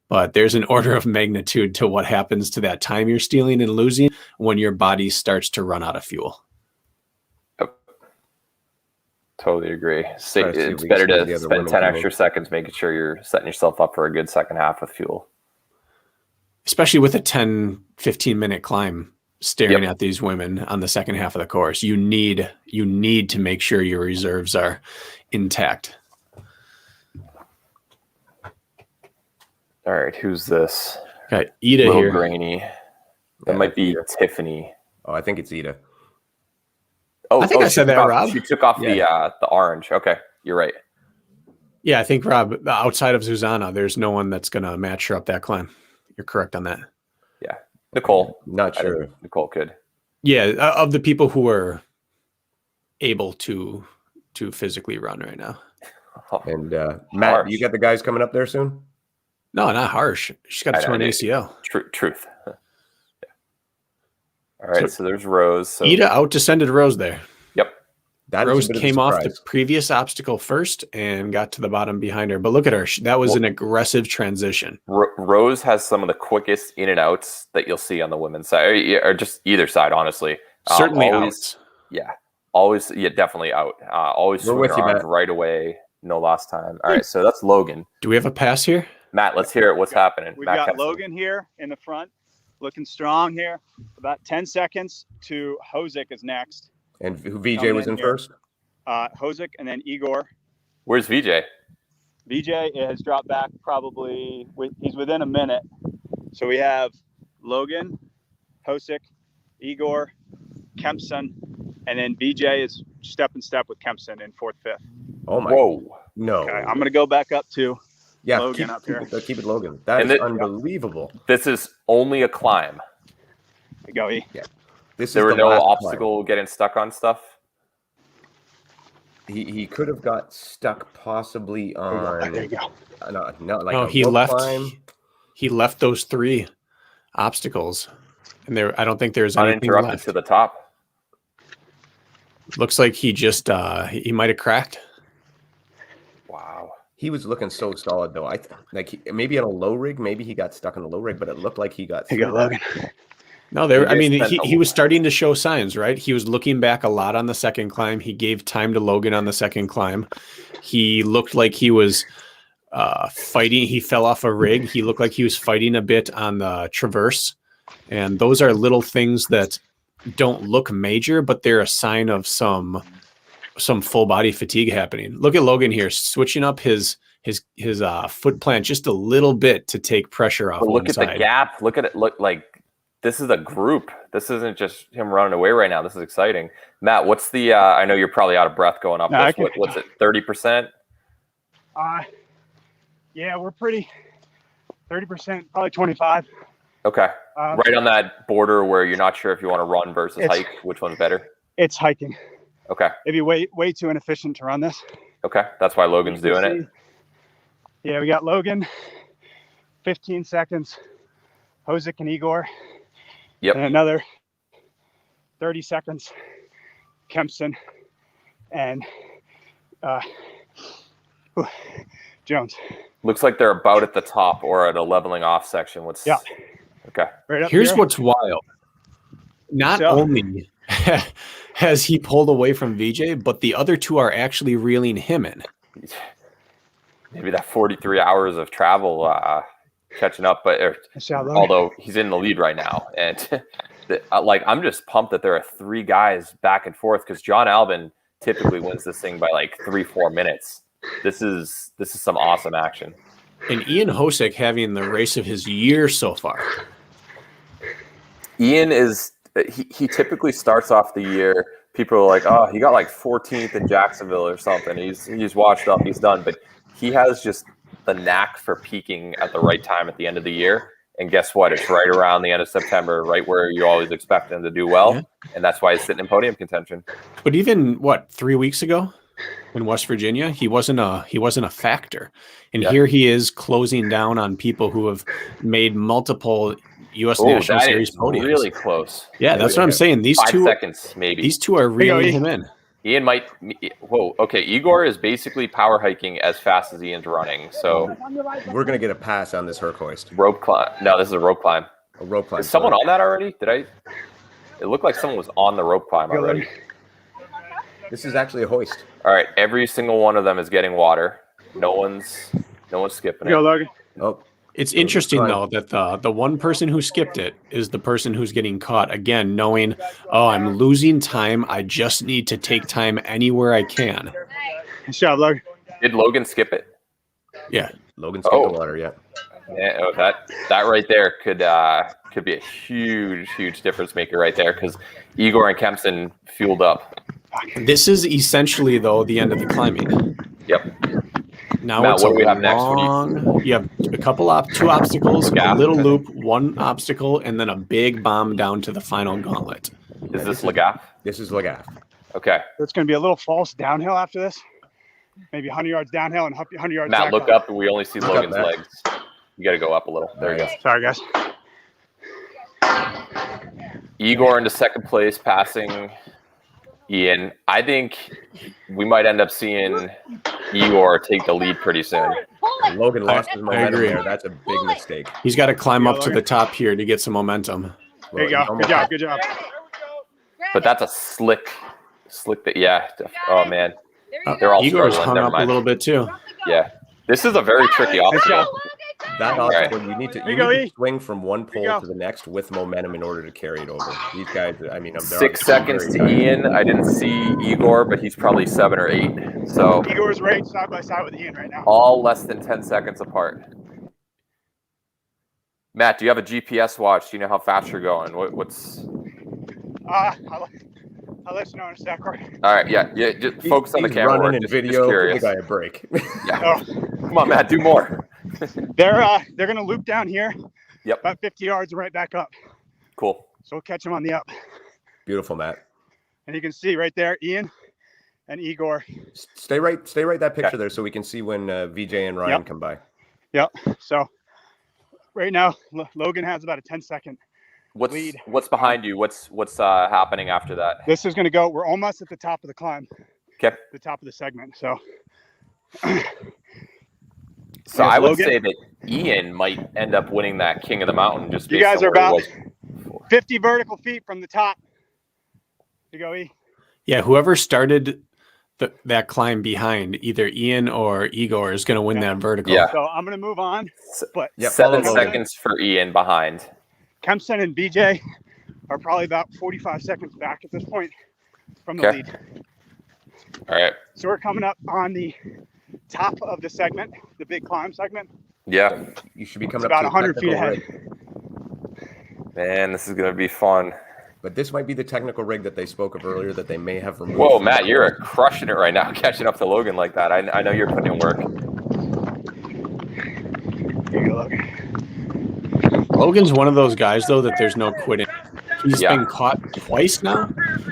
But there's an order of magnitude to what happens to that time you're stealing and losing when your body starts to run out of fuel. Totally agree. Try to see if It's we better can see the to other spend women 10 come extra in. seconds making sure you're setting yourself up for a good second half with fuel. Especially with a 10, 15-minute climb staring Yep. at these women on the second half of the course. You need to make sure your reserves are intact. All right, who's this? Got Ida Little here. grainy. That Yeah, might be that's Tiffany. Oh, I think it's Ida. Oh, I think I she said took that, off- Rob. She took off the orange. Okay, you're right. Yeah, I think, Rob, outside of Susanna, there's no one that's going to match her up that climb. You're correct on that. Yeah, Nicole. Not I don't sure. know. Nicole could. Yeah, of the people who are able to physically run right now. And Matt, Harsh. you got the guys coming up there soon? No, not harsh. She's got a I know, torn dude. ACL. Truth. Yeah. All right, so there's Rose. So Ida out-descended Rose there. yep. That is Rose a bit of a came off the surprise. previous obstacle first and got to the bottom behind her. But look at her. That was an aggressive transition. Rose has some of the quickest in and outs that you'll see on the women's side, or just either side, honestly. Certainly always, out. Yeah, always, yeah, definitely out. Always We're swing with her you, arms Matt. right away. No lost time. All right, so that's Logan. Do we have a pass here? Matt, let's hear it. What's happening? We've Matt got Kessler. Logan here in the front, looking strong here. About 10 seconds to Hosick is next. And who VJ Coming was in in here. first? Hosick and then Igor. Where's VJ? VJ has dropped back probably, he's within a minute. So we have Logan, Hosick, Igor, Kempson, and then VJ is step in step with Kempson in 4th, 5th. Oh my! Whoa. No. Okay, I'm going to go back up to Yeah, Logan keep, up here. keep it Logan. That And is it- unbelievable. This is only a climb. go E. This There is were the no last climb. obstacle getting stuck on stuff. He could have got stuck possibly on There you go. no like No, a he rope left. climb. He left those 3 obstacles, and I don't think there's anything Uninterrupted left. to the top. Looks like he just he might have cracked. Wow. He was looking so solid though. Maybe on a low rig, maybe he got stuck on a low rig, but it looked like he got. Here you go, through that. Logan. No, there. I He mean, spent he was starting to show signs, right? He was looking back a lot on the second climb. He gave time to Logan on the second climb. He looked like he was fighting. He fell off a rig. He looked like he was fighting a bit on the traverse. And those are little things that don't look major, but they're a sign of some full body fatigue happening. Look at Logan here, switching up his foot plant just a little bit to take pressure off. But look one at side. the gap. Look at it. Look like this is a group. This isn't just him running away right now. This is exciting. Matt, what's the? I know you're probably out of breath going up. No, What's it? 30%? Yeah, we're pretty 30%, probably 25. Okay. Right on that border where you're not sure if you want to run versus It's- hike. Which one's better? It's hiking. Okay. It'd be way too inefficient to run this. Okay. That's why Logan's doing it. Yeah, we got Logan, 15 seconds. Hosick and Igor. Yep. And another 30 seconds. Kempson and Jones. Looks like they're about at the top or at a leveling off section. Yeah. Okay. Right up Here's here. what's wild. Not So- only has he pulled away from VJ, but the other two are actually reeling him in. Maybe that 43 hours of travel catching up, but although he's in the lead right now, and I'm just pumped that there are three guys back and forth because John Albin typically wins this thing by like 3-4 minutes. This is some awesome action. And Ian Hosick having the race of his year so far. Ian is he typically starts off the year. People are like, oh, he got like 14th in Jacksonville or something. He's washed up. He's done. But he has just the knack for peaking at the right time at the end of the year. And guess what? It's right around the end of September, right where you always expect him to do well. Yeah. And that's why he's sitting in podium contention. But even 3 weeks ago in West Virginia, he wasn't a factor. And here he is closing down on people who have made multiple U.S. National that Series is podiums. really close. Yeah, that's what I'm saying. These 5 two seconds, maybe. These two are reeling him in. Ian might. Whoa. Okay. Igor is basically power hiking as fast as Ian's running. So We're gonna get a pass on this Herc hoist. rope climb. No, this is a rope climb. A rope climb. Is someone on that already? It looked like someone was on the rope climb already. This is actually a hoist. All right. Every single one of them is getting water. No one's skipping Go, it. Logan. Oh, It's interesting though that the one person who skipped it is the person who's getting caught again, knowing, oh, I'm losing time. I just need to take time anywhere I can. Good job, Logan. Did Logan skip it? Yeah. Logan skipped the water. Yeah. Yeah, that right there could be a huge difference maker right there because Igor and Kempson fueled up. This is essentially though the end of the climbing. Yep. Now Matt, it's what a do we have next? What do you- long. You have a couple two obstacles, a little loop, one obstacle, and then a big bomb down to the final gauntlet. Is this Lagaf? This is Lagaf. Okay. It's going to be a little false downhill after this. Maybe 100 yards downhill and 100 yards Matt, back look up. We only see Look up, Logan's Matt. legs. You got to go up a little. There you go. Sorry, guys. Igor into second place, passing Ian. I think we might end up seeing Igor take the lead pretty soon. Logan lost his momentum agree. there. That's a big mistake. He's got to climb Yeah, up to Logan. the top here to get some momentum. There you go. Good job. Good job. But that's a slick. Yeah. Oh man. They're all Igor's struggling. hung Never up a mind. little bit too. Yeah. This is a very tricky Good obstacle. job. That Right. obstacle, you need to you go, E. swing from one you go. pole to the next with momentum in order to carry it over. These guys, I mean, they're 6 obviously seconds very to tired. Ian. I didn't see Igor, but he's probably 7 or 8. So Igor's right side by side with Ian right now. all less than 10 seconds apart. Matt, do you have a GPS watch? Do you know how fast you're going? What's I'll let you know in a sec, Corey. all right? Yeah. Just focus on the He's camera. running work. in Just video. Give curious. the guy a break. Yeah. Oh, Come on, Matt. Do more. they're going to loop down here. Yep. About 50 yards and right back up. Cool. So we'll catch them on the up. Beautiful, Matt. And you can see right there, Ian and Igor. Stay right that picture there so we can see when VJ and Ryan Yep. come by. Yep. So right now, Logan has about a 10-second. Lead. What's behind you? What's happening after that? This is going to go. We're almost at the top of the climb, Okay. the top of the segment. So So Here's I would Logan. say that Ian might end up winning that King of the Mountain just you based guys on are where he about was before. 50 vertical feet from the top. You go, E. Yeah, whoever started that climb behind either Ian or Igor is going to win that vertical. Yeah. So I'm going to move on. But Yep, 7 follow Logan. seconds for Ian behind. Kempson and BJ are probably about 45 seconds back at this point from the Okay. lead. All right. So we're coming up on the top of the segment, the big climb segment. Yeah. You should be It's coming about up to the 100 feet technical ahead. rig. Man, this is going to be fun. But this might be the technical rig that they spoke of earlier that they may have removed. Whoa, from Matt, the you're course. crushing it right now, catching up to Logan like that. I know you're putting in work. Here you go, look. Logan's one of those guys, though, that there's no quitting. He's Yeah. been caught twice now,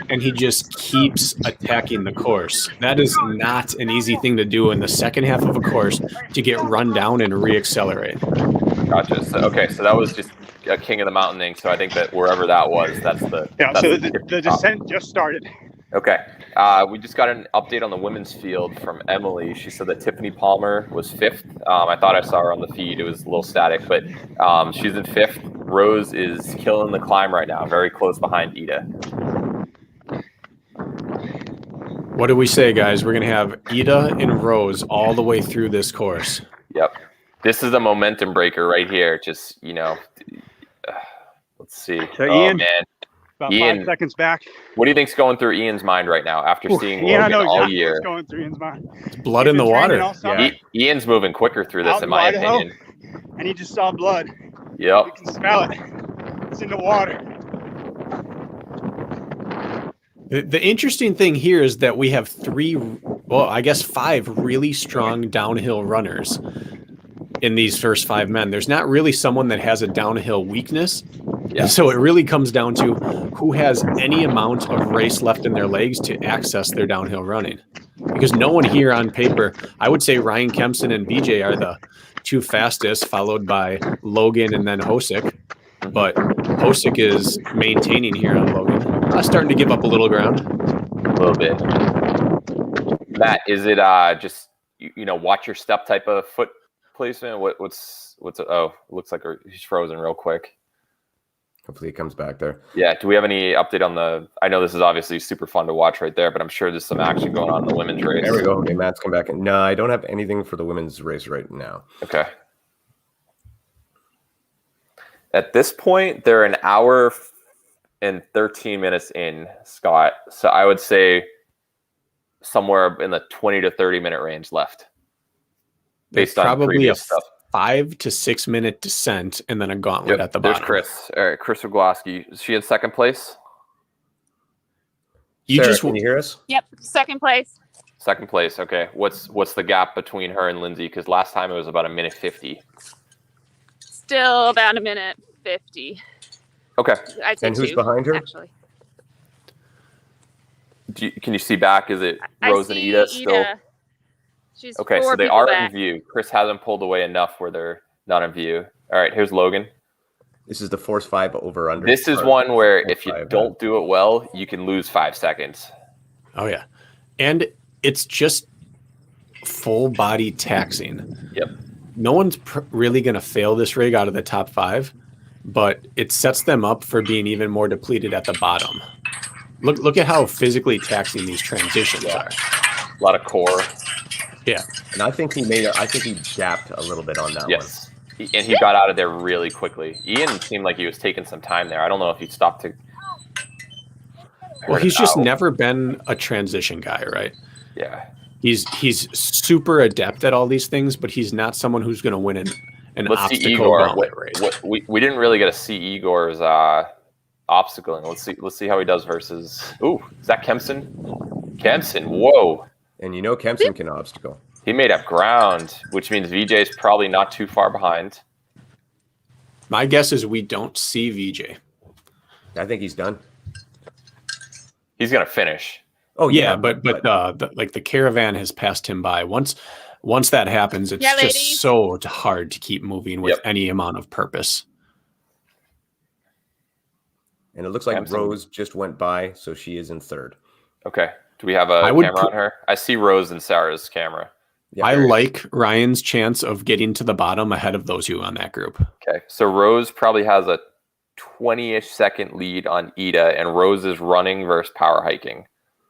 and he just keeps attacking the course. That is not an easy thing to do in the second half of a course to get run down and reaccelerate. Gotcha. So, okay, so that was just a king of the mountain thing. So I think that wherever that was, that's the Yeah, that's so the the descent just started. Okay. We just got an update on the women's field from Emily. She said that Tiffany Palmer was 5th. I thought I saw her on the feed. It was a little static, but she's in 5th. Rose is killing the climb right now, very close behind Ida. What do we say, guys? We're going to have Ida and Rose all the way through this course. Yep. This is a momentum breaker right here. Just, let's see. So oh, Ian- man. About Ian. 5 seconds back. What do you think's going through Ian's mind right now after seeing Ian, I Logan know all exactly year? what's going through Ian's mind. It's blood He's in the been training water. all summer, Yeah. Ian's moving quicker through this, Out in in my Idaho. opinion. And he just saw blood. Yep. You can smell it. It's in the water. The interesting thing here is that we have 5 really strong downhill runners in these first 5 men. There's not really someone that has a downhill weakness. Yeah. So it really comes down to who has any amount of race left in their legs to access their downhill running. Because no one here on paper, I would say Ryan Kempson and BJ are the 2 fastest, followed by Logan and then Hosick. But Hosick is maintaining here on Logan. Starting to give up a little ground. A little bit. Matt, is it just watch your step type of foot placement? What's oh, it looks like he's frozen real quick. Hopefully, it comes back there. Yeah. Do we have any update on I know this is obviously super fun to watch right there, but I'm sure there's some action going on in the women's race. There we go. Okay, Matt's come back. No, I don't have anything for the women's race right now. Okay. At this point, they're an hour and 13 minutes in, Scott. So I would say somewhere in the 20 to 30 minute range left. Based on Probably previous a stuff. 5 to 6 minute descent and then a gauntlet at the There's bottom. Chris. All right, Chris Wogloski. Is she in second place? Sarah, can you hear us? Yep, second place. Second place. Okay. What's the gap between her and Lindsay? Because last time it was about 1:50. Still about 1:50. Okay. I'd say And who's 2, behind her? actually. Can you see back? Is it I Rose and see Ida still? She's Okay, 4 so they people are back. in view. Chris hasn't pulled away enough where they're not in view. All right, here's Logan. This is the Force 5 over under. This is Or one where Force if you 5, don't do it well, you can lose 5 seconds. Oh, yeah. And it's just full body taxing. Yep. No one's really going to fail this rig out of the top 5, but it sets them up for being even more depleted at the bottom. Look at how physically taxing these transitions are. A lot of core. Yeah. And I think he gapped a little bit on that one. Yes. And he got out of there really quickly. Ian seemed like he was taking some time there. I don't know if he stopped to. Well, he's just out. never been a transition guy, right? Yeah. He's super adept at all these things, but he's not someone who's going to win an Let's see obstacle Igor. gauntlet race. We didn't really get to see Igor's obstacling. Let's see how he does versus. Ooh, is that Kempson? Kempson, whoa. And Kempson can obstacle. He made up ground, which means VJ is probably not too far behind. My guess is we don't see VJ. I think he's done. He's gonna finish. Oh Yeah, but the caravan has passed him by. Once that happens, it's Yeah, just ladies. so hard to keep moving with Yep. any amount of purpose. And it looks like Kempson. Rose just went by, so she is in 3rd. Okay. Do we have a I would camera on her? I see Rose and Sarah's camera. Yeah, I there it is. like Ryan's chance of getting to the bottom ahead of those who on that group. Okay. So Rose probably has a 20-ish second lead on Ida, and Rose is running versus power hiking.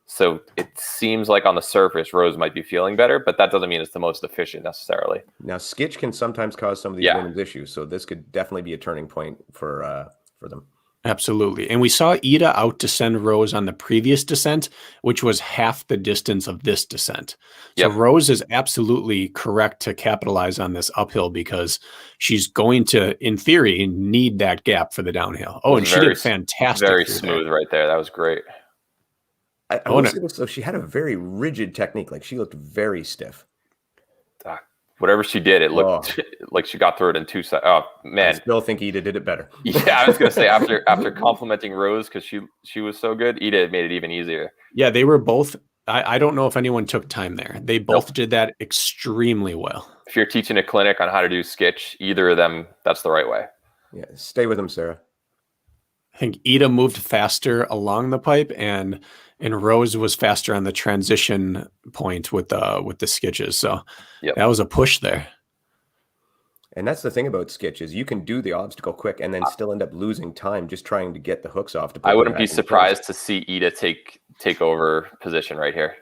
So it seems like on the surface, Rose might be feeling better, but that doesn't mean it's the most efficient necessarily. Now, skitch can sometimes cause some of these Yeah. women's issues, so this could definitely be a turning point for them. Absolutely. And we saw Ida out descend Rose on the previous descent, which was half the distance of this descent. So Yep. Rose is absolutely correct to capitalize on this uphill because she's going to, in theory, need that gap for the downhill. Oh, and she did fantastic. Very through smooth there. right there. That was great. I will say this, so she had a very rigid technique. Like she looked very stiff. Whatever she did, it looked like she got through it in 2 seconds. Oh man, I still think Ida did it better. Yeah, I was gonna say after complimenting Rose because she was so good, Ida made it even easier. Yeah, they were both. I don't know if anyone took time there. They both did that extremely well. If you're teaching a clinic on how to do skitch, either of them, that's the right way. Yeah, stay with them, Sarah. I think Ida moved faster along the pipe, and Rose was faster on the transition point with the skitches. So that was a push there. And that's the thing about skitch is you can do the obstacle quick and then still end up losing time just trying to get the hooks off. I wouldn't be surprised to see Ida take over position right here.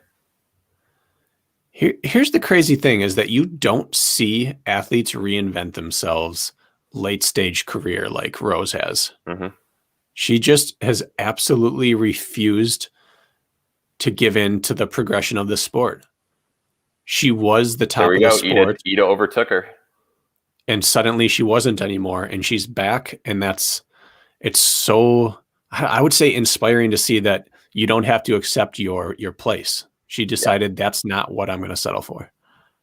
Here's the crazy thing is that you don't see athletes reinvent themselves late stage career like Rose has. Mm-hmm. She just has absolutely refused to give in to the progression of the sport. She was the top of the sport. Ida overtook her. And suddenly she wasn't anymore. And she's back. And it's so, I would say, inspiring to see that you don't have to accept your place. She decided that's not what I'm going to settle for.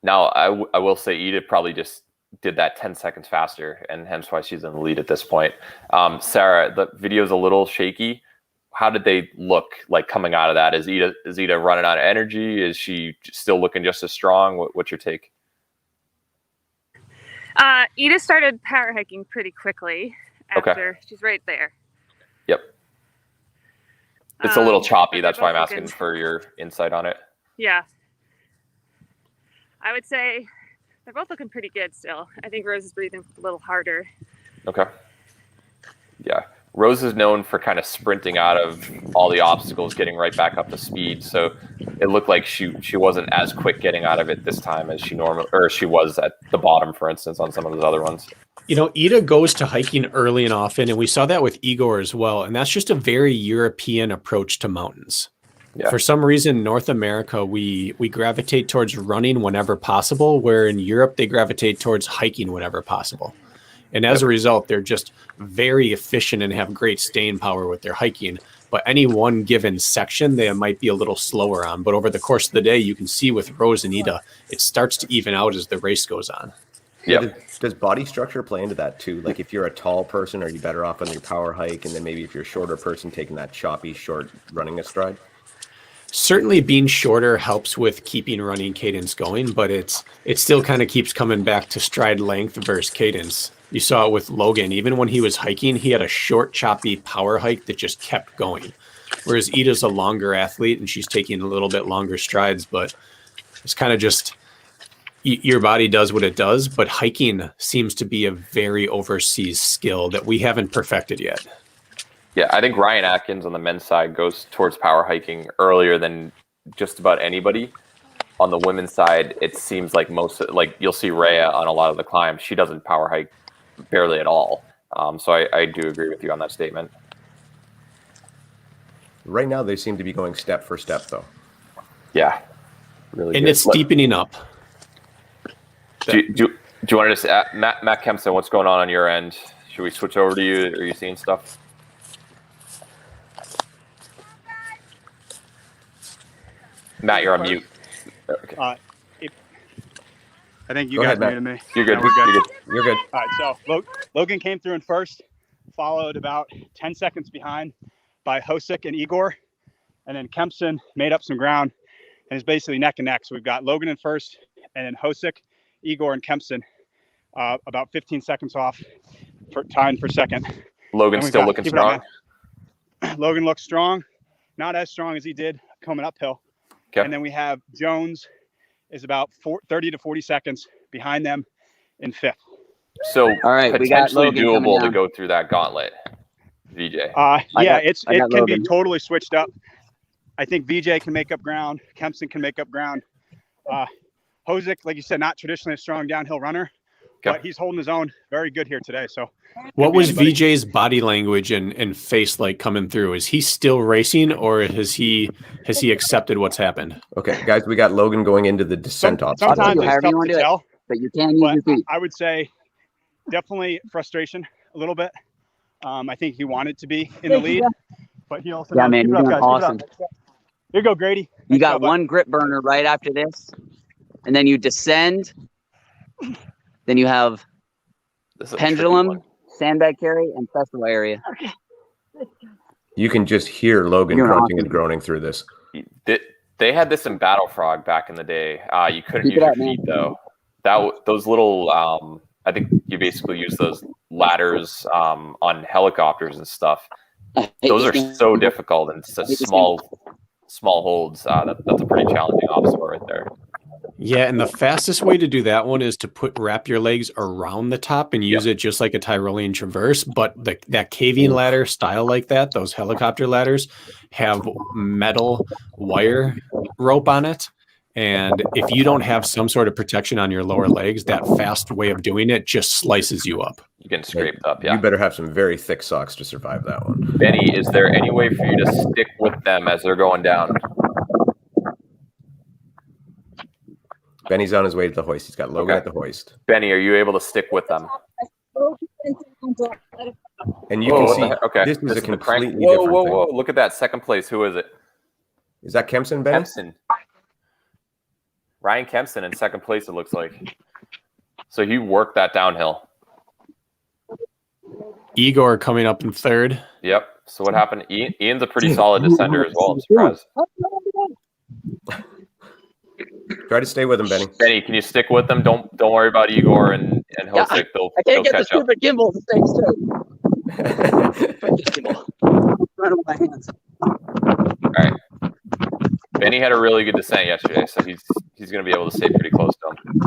Now, I will say Ida probably just did that 10 seconds faster, and hence why she's in the lead at this point. Sarah, the video's a little shaky. How did they look like coming out of that? Is Ida running out of energy? Is she still looking just as strong? What's your take? Ida started power hiking pretty quickly after she's right there. Yep. It's a little choppy. That's why I'm looking asking for your insight on it. Yeah. I would say they're both looking pretty good still. I think Rose is breathing a little harder. Okay. Yeah. Rose is known for kind of sprinting out of all the obstacles, getting right back up to speed. So it looked like she wasn't as quick getting out of it this time as she was at the bottom, for instance, on some of those other ones. You know, Ida goes to hiking early and often, and we saw that with Igor as well. And that's just a very European approach to mountains. Yeah. For some reason, North America, we gravitate towards running whenever possible, where in Europe, they gravitate towards hiking whenever possible. And as a result, they're just very efficient and have great staying power with their hiking. But any one given section, they might be a little slower on. But over the course of the day, you can see with Rose and Ida, it starts to even out as the race goes on. Yeah. Does body structure play into that too? Like if you're a tall person, are you better off on your power hike? And then maybe if you're a shorter person, taking that choppy, short running astride? Certainly being shorter helps with keeping running cadence going, but it still kind of keeps coming back to stride length versus cadence. You saw it with Logan. Even when he was hiking, he had a short, choppy power hike that just kept going. Whereas Ida's a longer athlete and she's taking a little bit longer strides, but it's kind of just your body does what it does. But hiking seems to be a very overseas skill that we haven't perfected yet. Yeah, I think Ryan Atkins on the men's side goes towards power hiking earlier than just about anybody. On the women's side, it seems like you'll see Rhea on a lot of the climbs. She doesn't power hike barely at all. So I do agree with you on that statement. Right now, they seem to be going step for step, though. Yeah, really. And good. it's steepening up. Do you want to just Matt Kempson? What's going on your end? Should we switch over to you? Are you seeing stuff? Matt, you're on mute. Okay. I think you Go guys ahead, muted me. You're good. No, we're good. You're good. All right, so Logan came through in first, followed about 10 seconds behind by Hosick and Igor, and then Kempson made up some ground and is basically neck and neck. So we've got Logan in first, and then Hosick, Igor, and Kempson about 15 seconds off for tying for second. Logan's still looking strong. Logan looks strong, not as strong as he did coming uphill. Okay. And then we have Jones is about 30 to 40 seconds behind them in fifth. So all right, we got potentially Logan doable to down. go through that gauntlet, VJ. Yeah, it can Logan. be totally switched up. I think VJ can make up ground. Kempson can make up ground. Hosick, like you said, not traditionally a strong downhill runner, but he's holding his own very good here today. So What was anybody. VJ's body language and face like coming through? Is he still racing, or has he accepted what's happened? Okay, guys, we got Logan going into the descent obstacle. do Sometimes it's however you tough wanna to do it. tell, But you can use but your feet. I would say definitely frustration a little bit. I think he wanted to be in the lead, but he also Yeah, knows- man, keep it you're up, doing guys, keep it awesome. up. Here you go, Grady. You Nice got job, bud. one grip burner right after this, and then you descend. Then you have This is a tricky pendulum, one. sandbag carry, and festival area. You can just hear Logan You're crunching awesome. and groaning through this. They had this in Battle Frog back in the day. You couldn't Keep use it your up, man. feet though. Those little I think you basically use those ladders on helicopters and stuff. Those are so difficult and such small holds. That's a pretty challenging obstacle right there. Yeah, and the fastest way to do that one is to wrap your legs around the top and use it just like a Tyrolean traverse. But that caving ladder style like that, those helicopter ladders have metal wire rope on it. And if you don't have some sort of protection on your lower legs, that fast way of doing it just slices you up. You get scraped up. Yeah. You better have some very thick socks to survive that one. Benny, is there any way for you to stick with them as they're going down? Benny's on his way to the hoist. He's got Logan at the hoist. Benny, are you able to stick with them? And you Whoa, can what see the heck? Okay. this is a the crank. completely Whoa, different whoa, thing. whoa! Look at that second place. Who is it? Is that Kempson, Benny? Kempson. Ryan Kempson in second place. It looks like. So he worked that downhill. Igor coming up in third. Yep. So what happened? Ian's a pretty solid descender as well. I'm surprised. Try to stay with him, Benny. Benny, can you stick with them? Don't worry about Igor and Hosek. They'll I can't get the catch up. stupid gimbal to stay straight. Gimbal. Right with my hands. All right. Benny had a really good descent yesterday, so he's going to be able to stay pretty close to him.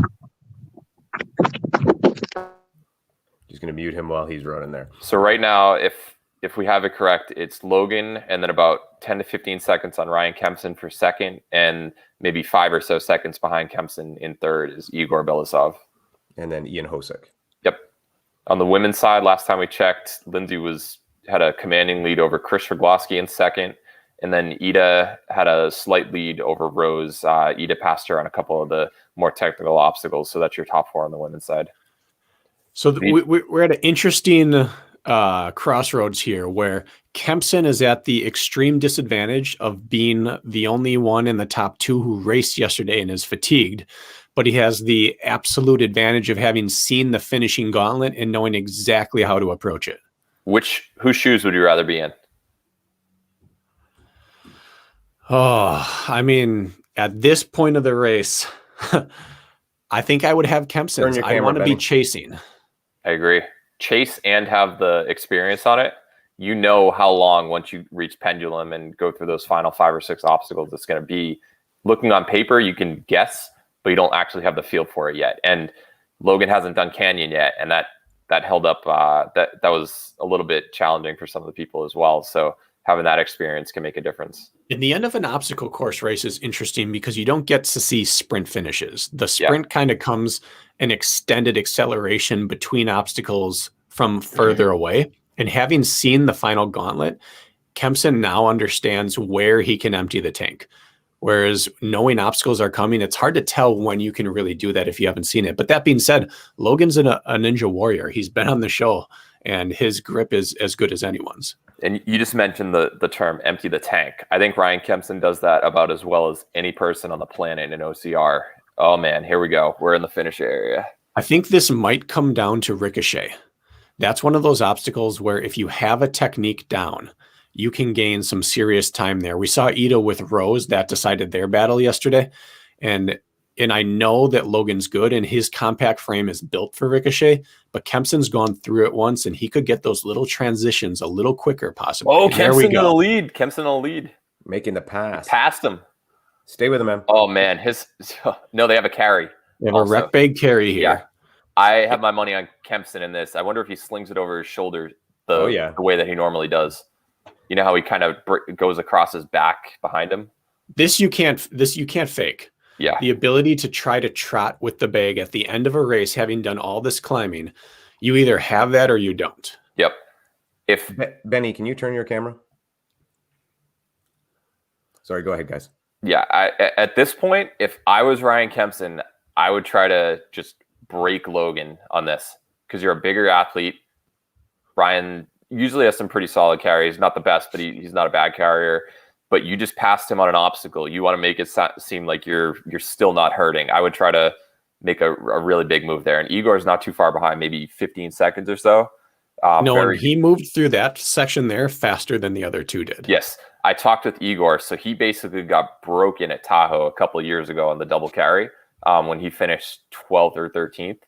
He's going to mute him while he's running there. So right now, if we have it correct, it's Logan and then about 10 to 15 seconds on Ryan Kempson for second, and maybe 5 or so seconds behind Kempson in third is Igor Belisov. And then Ian Hosek. Yep. On the women's side, last time we checked, Lindsay had a commanding lead over Chris Rogloski in second. And then Ida had a slight lead over Rose. Ida passed her on a couple of the more technical obstacles. So that's your top 4 on the women's side. So we're at an interesting crossroads here where Kempson is at the extreme disadvantage of being the only one in the top 2 who raced yesterday and is fatigued. But he has the absolute advantage of having seen the finishing gauntlet and knowing exactly how to approach it. Whose shoes would you rather be in? Oh, I mean, at this point of the race, I think I would have Kempson's. I want to be chasing. I agree. Chase and have the experience on it. You know how long once you reach Pendulum and go through those final 5 or 6 obstacles it's going to be. Looking on paper, you can guess, but you don't actually have the feel for it yet. And Logan hasn't done Canyon yet, and that held up. That was a little bit challenging for some of the people as well. So having that experience can make a difference. In the end of an obstacle course race is interesting because you don't get to see sprint finishes. The sprint kind of comes an extended acceleration between obstacles from further away. And having seen the final gauntlet, Kempson now understands where he can empty the tank. Whereas knowing obstacles are coming, it's hard to tell when you can really do that if you haven't seen it. But that being said, Logan's a ninja warrior. He's been on the show and his grip is as good as anyone's. And you just mentioned the term empty the tank. I think Ryan Kempson does that about as well as any person on the planet in OCR. Oh man, here we go. We're in the finish area. I think this might come down to Ricochet. That's one of those obstacles where if you have a technique down, you can gain some serious time there. We saw Ida with Rose that decided their battle yesterday. And I know that Logan's good and his compact frame is built for Ricochet, but Kempson's gone through it once and he could get those little transitions a little quicker possibly. Oh, there we Kempson in go. the lead. Kempson in the lead. Making the pass. Passed him. Stay with him, man. Oh man, no, they have a carry. They have a rec bag carry here. Yeah. I have my money on Kempson in this. I wonder if he slings it over his shoulder the way that he normally does. You know how he kind of goes across his back behind him? This you can't fake. Yeah. The ability to try to trot with the bag at the end of a race, having done all this climbing, you either have that or you don't. Yep. If Benny, can you turn your camera? Sorry, go ahead, guys. Yeah, at this point, if I was Ryan Kempson, I would try to just break Logan on this because you're a bigger athlete. Ryan usually has some pretty solid carries, not the best, but he's not a bad carrier. But you just passed him on an obstacle. You want to make it seem like you're still not hurting. I would try to make a really big move there. And Igor's not too far behind, maybe 15 seconds or so. No, he moved through that section there faster than the other two did. Yes. I talked with Igor. So he basically got broken at Tahoe a couple of years ago on the double carry when he finished 12th or 13th.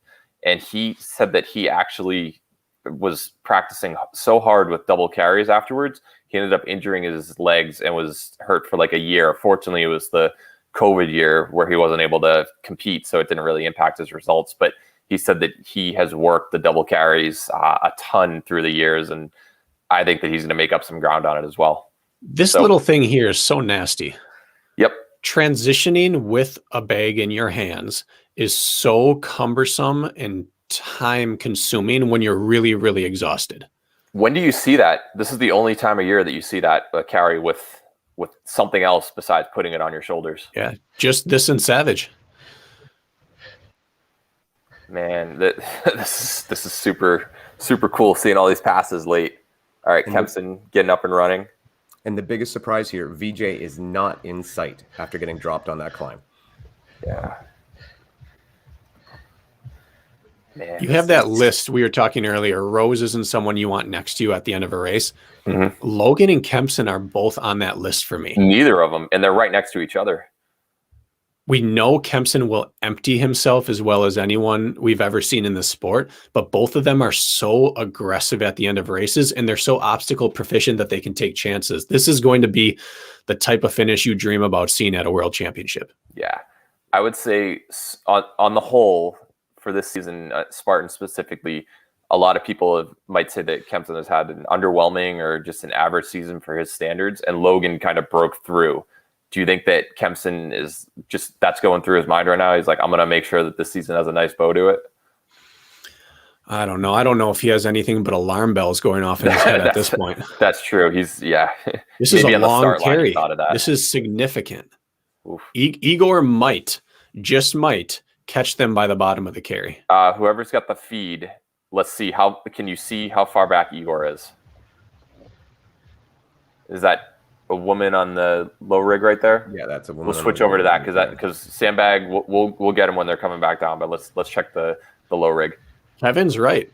And he said that he actually was practicing so hard with double carries afterwards. He ended up injuring his legs and was hurt for like a year. Fortunately, it was the COVID year where he wasn't able to compete, so it didn't really impact his results. But he said that he has worked the double carries a ton through the years, and I think that he's going to make up some ground on it as well. This little thing here is so nasty. Yep. Transitioning with a bag in your hands is so cumbersome and time consuming when you're really, really exhausted. When do you see that? This is the only time of year that you see that carry with something else besides putting it on your shoulders. Yeah, just this and Savage. Man, this is super, super cool seeing all these passes late. All right, Kempson getting up and running. And the biggest surprise here, VJ is not in sight after getting dropped on that climb. Yeah. Man, You have that list we were talking earlier. Rose isn't someone you want next to you at the end of a race. Mhm. Logan and Kempson are both on that list for me. Neither of them, and they're right next to each other. We know Kempson will empty himself as well as anyone we've ever seen in the sport, but both of them are so aggressive at the end of races, and they're so obstacle proficient that they can take chances. This is going to be the type of finish you dream about seeing at a world championship. Yeah, I would say on the whole for this season, Spartan specifically, a lot of people might say that Kempson has had an underwhelming or just an average season for his standards, and Logan kind of broke through. Do you think that Kempson is just that's going through his mind right now? He's like, I'm going to make sure that this season has a nice bow to it. I don't know. I don't know if he has anything but alarm bells going off in his head at this point. That's true. He's This is a long carry. Thought of that. This is significant. Igor might, just might, catch them by the bottom of the carry. Whoever's got the feed, let's see can you see how far back Igor is? Is that a woman on the low rig right there? Yeah, that's a woman. We'll switch over to that because Sandbag we'll get him when they're coming back down. But let's check the low rig. Kevin's right.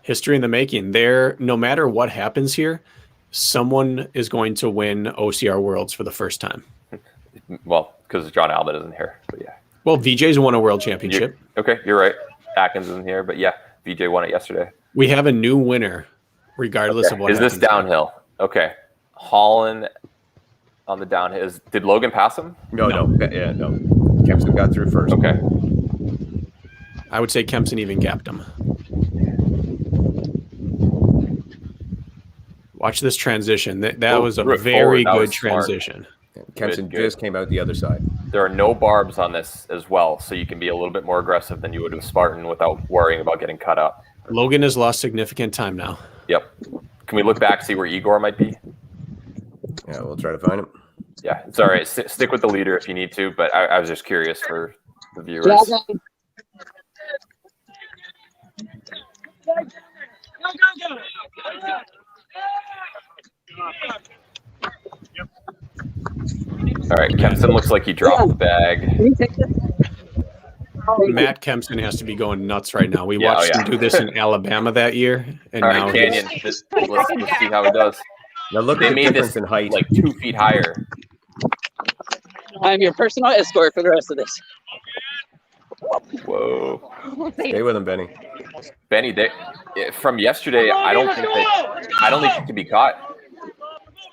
History in the making. There, no matter what happens here, someone is going to win OCR Worlds for the first time. Well, because John Albert isn't here, but yeah. Well, VJ's won a world championship. You're right. Atkins isn't here, but yeah, VJ won it yesterday. We have a new winner, regardless of what. Is this downhill? Okay, Holland on the downhill. Did Logan pass him? No. Yeah, no. Kempson got through first. Okay. I would say Kempson even gapped him. Watch this transition. That was a very good transition. Kempson just came out the other side. There are no barbs on this as well, so you can be a little bit more aggressive than you would with Spartan without worrying about getting cut up. Logan has lost significant time now. Yep. Can we look back, see where Igor might be? Yeah, we'll try to find him. Yeah, it's all right. Stick with the leader if you need to, but I was just curious for the viewers. All right, Kempson looks like he dropped the bag. Matt Kempson has to be going nuts right now. We watched him do this in Alabama that year, and all now right, Canyon. Let's see how he does. Now look at the difference in height. Like 2 feet higher. I'm your personal escort for the rest of this. Whoa. Stay with him, Benny. Benny, from yesterday, I don't think he can be caught.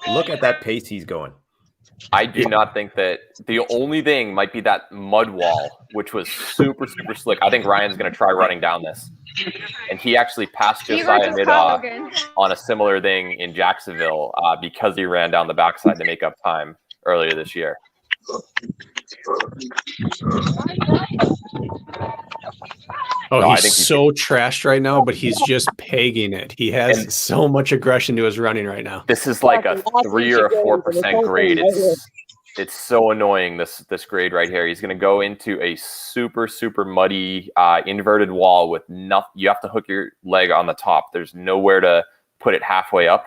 Look at that pace he's going. I do not think that the only thing might be that mud wall, which was super, super slick. I think Ryan's going to try running down this. And he actually passed Josiah Middaugh on a similar thing in Jacksonville because he ran down the backside to make up time earlier this year. Oh, No, I he's think he so trashed right now, but he's just pegging it. He has And- so much aggression to his running right now. This is like a 3 or a 4% grade. It's so annoying, this grade right here. He's going to go into a super, super muddy inverted wall with nothing. You have to hook your leg on the top. There's nowhere to put it halfway up.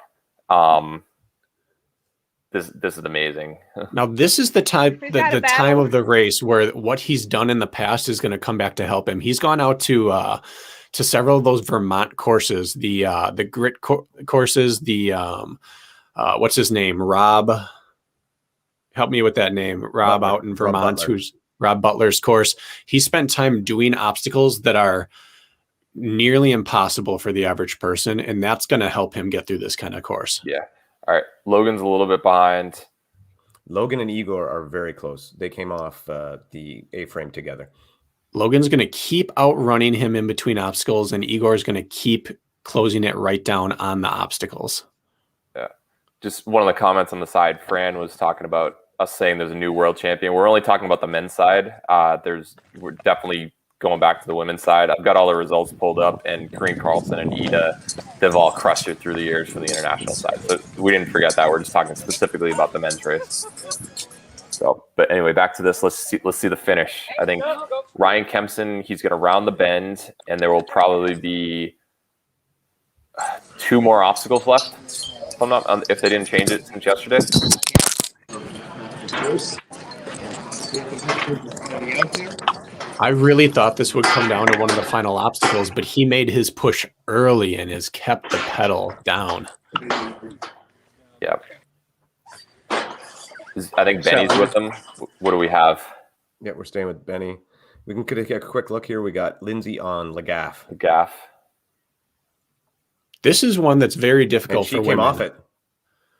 This is amazing. Now, this is the time We've got a the battle. time of the race where what he's done in the past is going to come back to help him. He's gone out to several of those Vermont courses, the grit courses, the what's his name? Rob. Help me with that name. Rob Butler. out in Rob Vermont, Butler. who's Rob Butler's course. He spent time doing obstacles that are nearly impossible for the average person, and that's going to help him get through this kind of course. Yeah. All right. Logan's a little bit behind. Logan and Igor are very close. They came off the A-frame together. Logan's going to keep outrunning him in between obstacles, and Igor's going to keep closing it right down on the obstacles. Yeah. Just one of the comments on the side, Fran was talking about us saying there's a new world champion. We're only talking about the men's side. We're definitely going back to the women's side. I've got all the results pulled up, and Corinne Carlson and Ida, they've all crushed it through the years from the international side. So we didn't forget that. We're just talking specifically about the men's race. So, but anyway, back to this. Let's see the finish. I think Ryan Kempson, he's going to round the bend, and there will probably be 2 more obstacles left. If they didn't change it since yesterday. I really thought this would come down to one of the final obstacles, but he made his push early and has kept the pedal down. Yeah. I think Benny's with them. What do we have? Yeah, we're staying with Benny. We can take a quick look here. We got Lindsay on Lagaff. Gaff. This is one that's very And difficult she for came women. off it.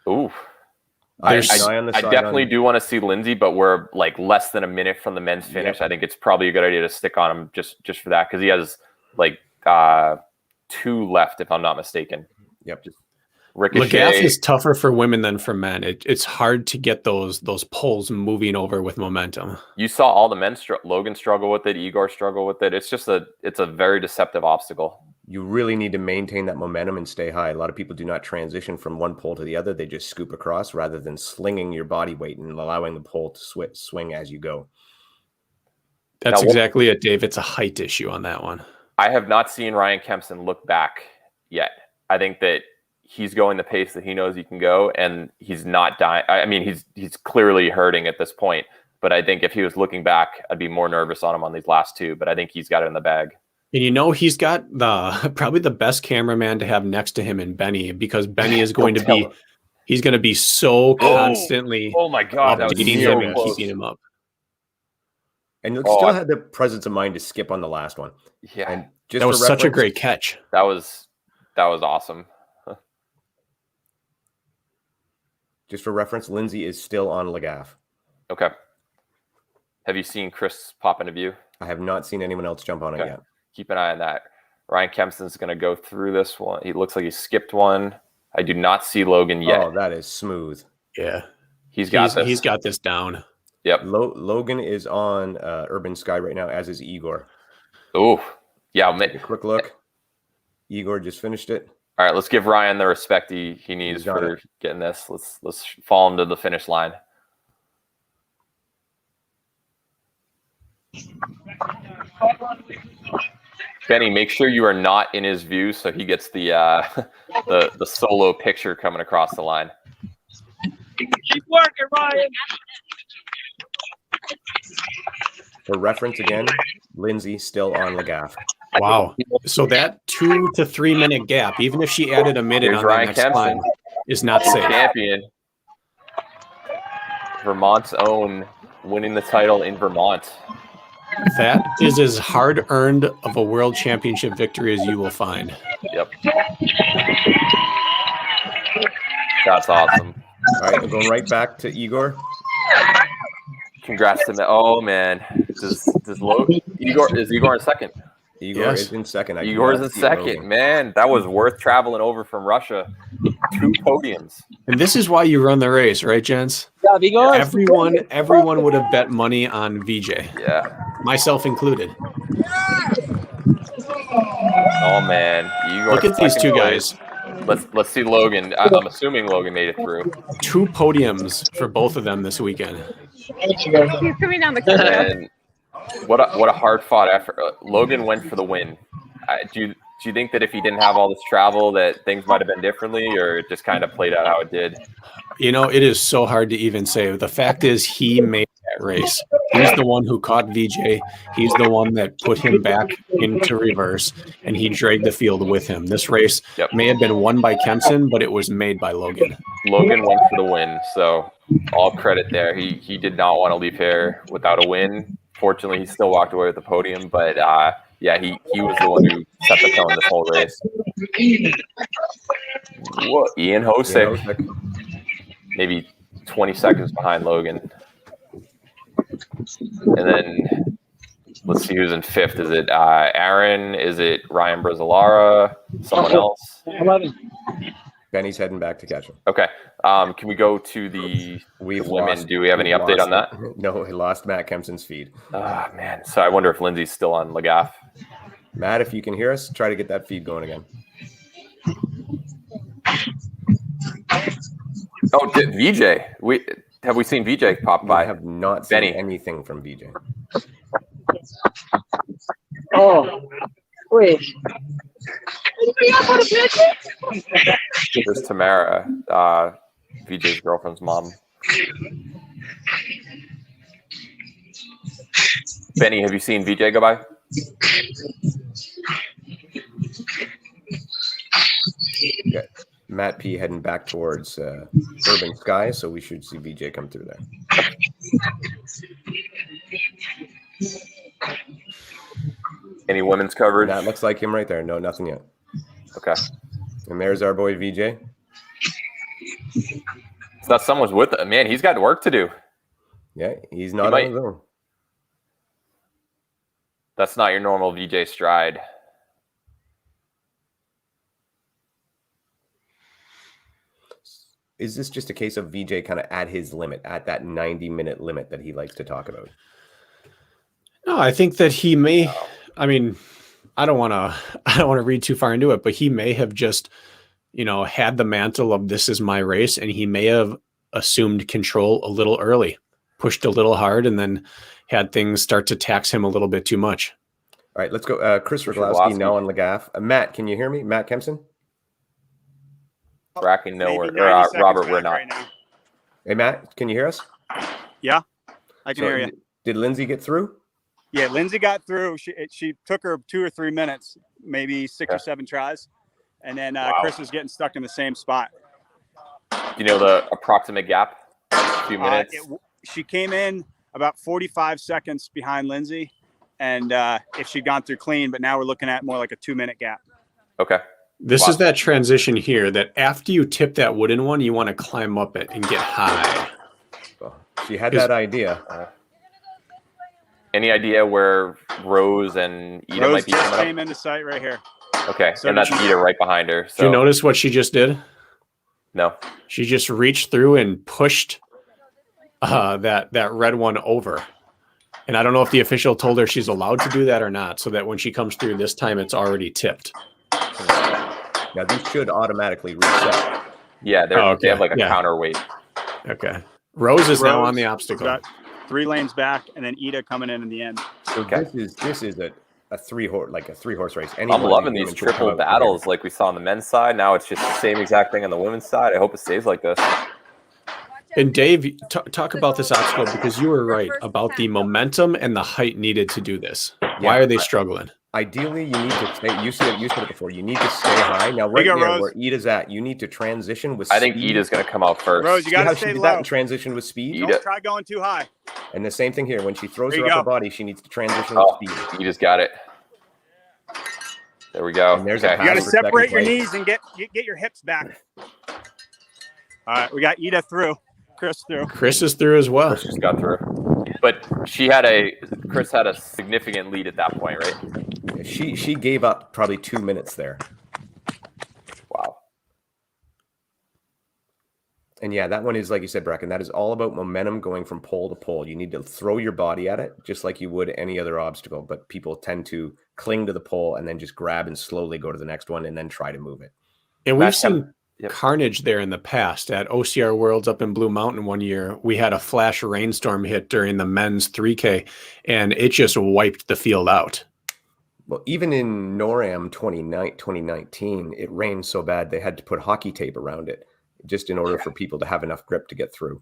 Ooh. I I definitely do want to see Lindsay, but we're like less than a minute from the men's finish. Yep. I think it's probably a good idea to stick on him just for that, because he has like 2 left, if I'm not mistaken. Yep. Ricochet. Lagaff is tougher for women than for men. It's hard to get those poles moving over with momentum. You saw all the men. Logan struggle with it. Igor struggle with it. It's just it's a very deceptive obstacle. You really need to maintain that momentum and stay high. A lot of people do not transition from one pole to the other. They just scoop across rather than slinging your body weight and allowing the pole to swing as you go. That's Now, exactly it, Dave. It's a height issue on that one. I have not seen Ryan Kempson look back yet. I think that he's going the pace that he knows he can go, and he's not dying. I mean, he's clearly hurting at this point, but I think if he was looking back, I'd be more nervous on him on these last 2, but I think he's got it in the bag. And he's got probably the best cameraman to have next to him in Benny, because Benny is going to be he's going to be so constantly Oh my God, that was updating him so and close. keeping him up. And you Oh, still I- had the presence of mind to skip on the last one. Yeah, And just That was for such a reference- great catch. that was awesome. Just for reference, Lindsay is still on Lagaff. Okay. Have you seen Chris pop into view? I have not seen anyone else jump on it Okay. yet. Keep an eye on that. Ryan Kempson's going to go through this one. He looks like he skipped one. I do not see Logan yet. Oh, that is smooth. Yeah. He's got this. He's got this down. Yep. Logan is on Urban Sky right now, as is Igor. Ooh. Yeah. Take a quick look. Igor just finished it. All right. Let's give Ryan the respect he needs He's got for it. getting this. Let's fall him to the finish line. Benny, make sure you are not in his view so he gets the the solo picture coming across the line. Keep working, Ryan. For reference again, Lindsay still on Lagaff. Wow. So that 2 to 3 minute gap, even if she added a minute Here's on Ryan the next Kempson. climb, is not safe. Champion. Vermont's own, winning the title in Vermont. That is as hard earned of a world championship victory as you will find. Yep. That's awesome. All right, we'll go right back to Igor. Congrats to me. Oh man, Igor in second? Igor Yes. is in second. I do Igor's not in see second. Logan. Man, that was worth traveling over from Russia. 2 podiums. And this is why you run the race, right, gents? Everyone would have bet money on VJ, Yeah. myself included. Oh man, Igor Look at these second two place. guys. Let's see Logan. I'm assuming Logan made it through. 2 podiums for both of them this weekend. He's coming down the curve. And what a hard fought effort. Logan went for the win. Do you think that if he didn't have all this travel that things might have been differently, or it just kind of played out how it did? You know, it is so hard to even say. The fact is, he made that race. He's the one who caught VJ. He's the one that put him back into reverse, and he dragged the field with him. This race may have been won by Kempson, but it was made by Logan. Logan went for the win, so all credit there. He did not want to leave here without a win. Fortunately, he still walked away with the podium, but yeah, he was the one who set the tone this whole race. Whoa, Ian Hosick. Maybe 20 seconds behind Logan. And then let's see who's in 5th. Is it Aaron? Is it Ryan Brazilara? Someone else? Benny's heading back to catch him. Okay. Can we go to the women? Do we have any update on that? No, he lost Matt Kempson's feed. Ah, man. So I wonder if Lindsay's still on Lagaff. Matt, if you can hear us, try to get that feed going again. Oh, VJ. Have we seen VJ pop by? I have not seen anything from VJ. Oh, wait. There's Tamara, VJ's girlfriend's mom. Benny, have you seen VJ go by? Yeah. Matt P heading back towards Urban Sky, so we should see VJ come through there. Any women's coverage? That looks like him right there. No, nothing yet. Okay. And there's our boy VJ. It's not someone's with him. Man, he's got work to do. Yeah, he's not on his own. That's not your normal VJ stride. Is this just a case of VJ kind of at his limit, at that 90-minute limit that he likes to talk about? No, I think that he may. I mean, I don't want to read too far into it, but he may have just, had the mantle of this is my race, and he may have assumed control a little early, pushed a little hard, and then had things start to tax him a little bit too much. All right, let's go. Chris Rogowski now on Lagaff. Matt, can you hear me? Matt Kempson? Racking nowhere. Robert, we're not. Right now. Hey, Matt, can you hear us? Yeah, I can hear you. Did Lindsay get through? Yeah, Lindsay got through. She took her 2 or 3 minutes, maybe 6 or 7 tries. And then Chris was getting stuck in the same spot. Do you know the approximate gap? A few minutes? She came in about 45 seconds behind Lindsay. And if she'd gone through clean, but now we're looking at more like a 2-minute gap. Okay. This is that transition here that after you tip that wooden one, you want to climb up it and get high. Well, she had that idea. Any idea where Rose and Ida Rose might be coming up? came into sight right here. Okay, so and that's Ida right behind her. So. Did you notice what she just did? No. She just reached through and pushed that red one over. And I don't know if the official told her she's allowed to do that or not, so that when she comes through this time, it's already tipped. Now, these should automatically reset. Yeah, they have like a counterweight. Okay. Rose is now on the obstacle. Got 3 lanes back, and then Ida coming in the end. So this is a 3-horse race. I'm loving these triple battles like we saw on the men's side. Now it's just the same exact thing on the women's side. I hope it stays like this. And Dave, talk about this obstacle, because you were right about the momentum and the height needed to do this. Why are they struggling? Ideally, you need to stay. You said it before. You need to stay high. Now, right there where Ida's at, you need to transition with speed. I think Ida's going to come out first. Rose, you got to stay low. That and transition with speed. Don't try going too high. And the same thing here. When she throws her upper body, she needs to transition with speed. Ida's got it. There we go. And there's you got to separate your knees and get your hips back. All right, we got Ida through. Chris through. Chris is through as well. Chris just got through. But Chris had a significant lead at that point, right? She gave up probably 2 minutes there. Wow. And yeah, that one is, like you said, Bracken, that is all about momentum going from pole to pole. You need to throw your body at it just like you would any other obstacle, but people tend to cling to the pole and then just grab and slowly go to the next one and then try to move it. And we've That's seen yep. carnage there in the past. At OCR Worlds up in Blue Mountain one year, we had a flash rainstorm hit during the men's 3K, and it just wiped the field out. Well, even in NORAM 2019, it rained so bad they had to put hockey tape around it just in order for people to have enough grip to get through.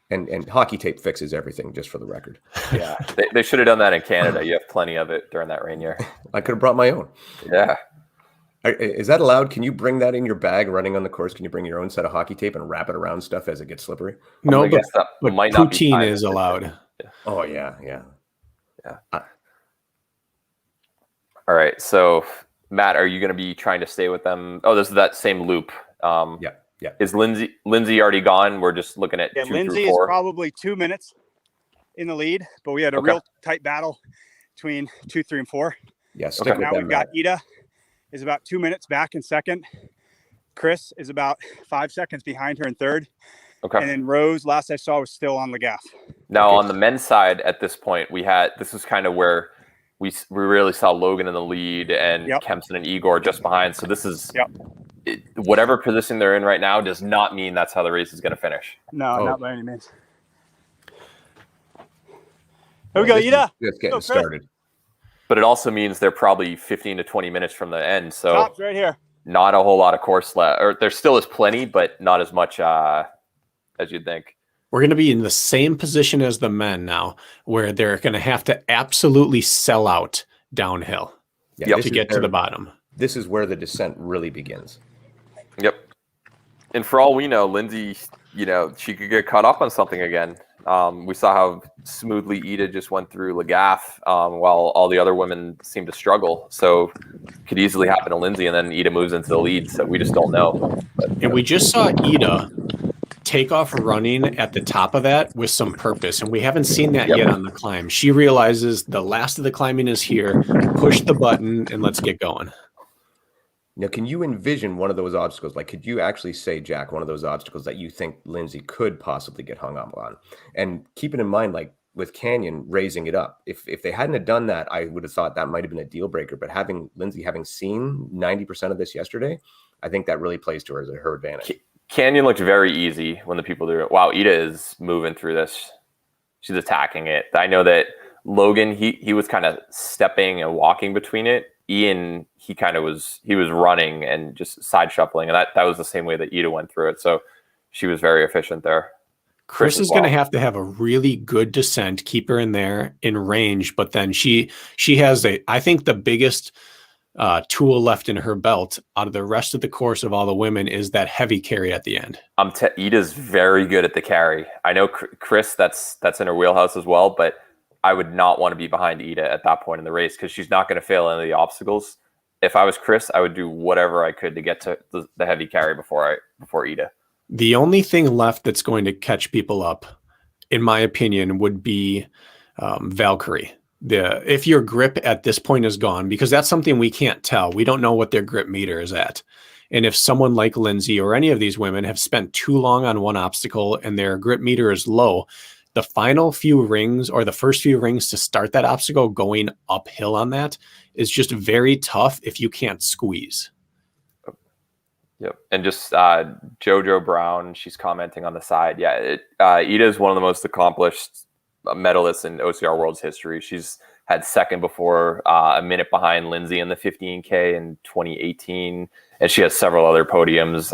And hockey tape fixes everything, just for the record. Yeah, they should have done that in Canada. You have plenty of it during that rain year. I could have brought my own. Yeah. Is that allowed? Can you bring that in your bag running on the course? Can you bring your own set of hockey tape and wrap it around stuff as it gets slippery? No, I guess that but might not be poutine fine. is allowed. Yeah. Oh, yeah. All right. So, Matt, are you going to be trying to stay with them? Oh, this is that same loop. Yeah. Is Lindsay already gone? We're just looking at 2 Lindsay through 4. is probably 2 minutes in the lead, but we had a Okay. real tight battle between 2, 3, and 4. Yeah, stick Okay. with Now them, we've got Matt. Ida is about 2 minutes back in second. Chris is about 5 seconds behind her in third. Okay. And then Rose, last I saw, was still on the gas. Now, on the men's side, at this point, this was kind of where we really saw Logan in the lead and Yep. Kempson and Igor just behind. So this is Yep. whatever position they're in right now does not mean that's how the race is going to finish. No, Oh. not by any means. Here we go, This is Ida. just getting Go, Chris. started. But it also means they're probably 15 to 20 minutes from the end. So Top's right here. not a whole lot of course left. Or there still is plenty, but not as much as you'd think. We're going to be in the same position as the men now, where they're going to have to absolutely sell out downhill Yeah, this to is get to where- the bottom. This is where the descent really begins. Yep. And for all we know, Lindsay, she could get caught up on something again. We saw how smoothly Ida just went through Lagaff, while all the other women seem to struggle. So it could easily happen to Lindsay, and then Ida moves into the lead. So we just don't know. And we just saw Ida take off running at the top of that with some purpose, and we haven't seen that Yep. yet on the climb. She realizes the last of the climbing is here. Push the button and let's get going. Now, can you envision one of those obstacles? Like, could you actually say, Jack, one of those obstacles that you think Lindsay could possibly get hung up on? And keeping in mind, like with Canyon raising it up, if they hadn't have done that, I would have thought that might have been a deal breaker. But having seen 90% of this yesterday, I think that really plays to her advantage. Canyon looked very easy when the people do it. Wow, Ida is moving through this. She's attacking it. I know that Logan, he was kind of stepping and walking between it. Ian, he was running and just side shuffling, and that was the same way that Ida went through it. So she was very efficient there. Chris is going to have a really good descent, keep her in there in range, but then she has I think the biggest tool left in her belt out of the rest of the course of all the women is that heavy carry at the end. Ida's very good at the carry. I know Chris, that's in her wheelhouse as well, but I would not want to be behind Ida at that point in the race because she's not going to fail any of the obstacles. If I was Chris, I would do whatever I could to get to the heavy carry before Ida. The only thing left that's going to catch people up, in my opinion, would be Valkyrie. If your grip at this point is gone, because that's something we can't tell. We don't know what their grip meter is at. And if someone like Lindsay or any of these women have spent too long on one obstacle and their grip meter is low, the final few rings or the first few rings to start that obstacle going uphill on that is just very tough if you can't squeeze. Yep. And just JoJo Brown, she's commenting on the side. Yeah, Ida is one of the most accomplished medalists in OCR World's history. She's had second before, a minute behind Lindsay in the 15K in 2018. And she has several other podiums.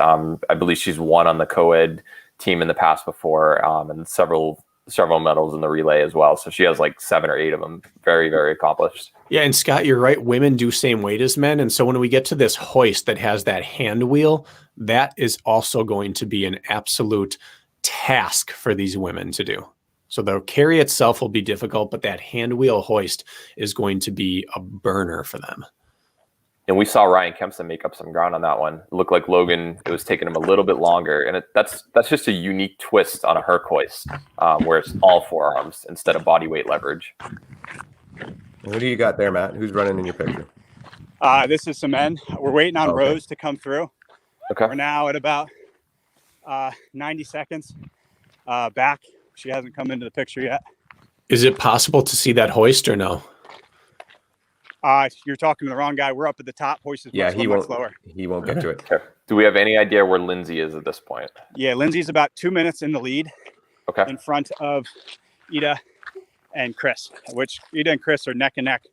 I believe she's won on the co-ed team in the past before, and several medals in the relay as well. So she has like 7 or 8 of them. Very, very accomplished. Yeah, and Scott, you're right. Women do same weight as men. And so when we get to this hoist that has that hand wheel, that is also going to be an absolute task for these women to do. So the carry itself will be difficult, but that hand wheel hoist is going to be a burner for them. And we saw Ryan Kempson make up some ground on that one. It looked like Logan, it was taking him a little bit longer. And that's just a unique twist on a Herc hoist, where it's all forearms instead of body weight leverage. What do you got there, Matt? Who's running in your picture? This is some men. We're waiting on Okay. Rose to come through. Okay. We're now at about 90 seconds back. She hasn't come into the picture yet. Is it possible to see that hoist or no? You're talking to the wrong guy. We're up at the top. Hoist is Yeah, much lower. He won't get to it. Okay. Do we have any idea where Lindsay is at this point? Yeah, Lindsay's about 2 minutes in the lead. Okay. In front of Ida and Chris, which Ida and Chris are neck and neck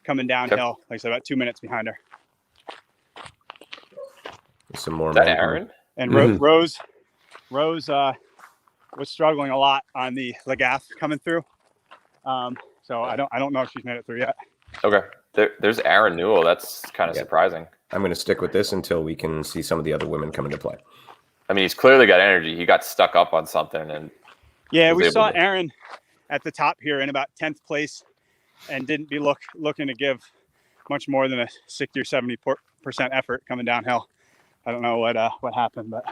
coming downhill. Like I said, about 2 minutes behind her. Some more. Is that Aaron? And Rose was struggling a lot on the Lagath coming through. So I don't know if she's made it through yet. Okay. There's Aaron Newell. That's kind of surprising. I'm going to stick with this until we can see some of the other women come into play. I mean, he's clearly got energy. He got stuck up on something, and yeah, we saw Aaron at the top here in about 10th place, and didn't be looking to give much more than a 60 or 70% effort coming downhill. I don't know what happened, but.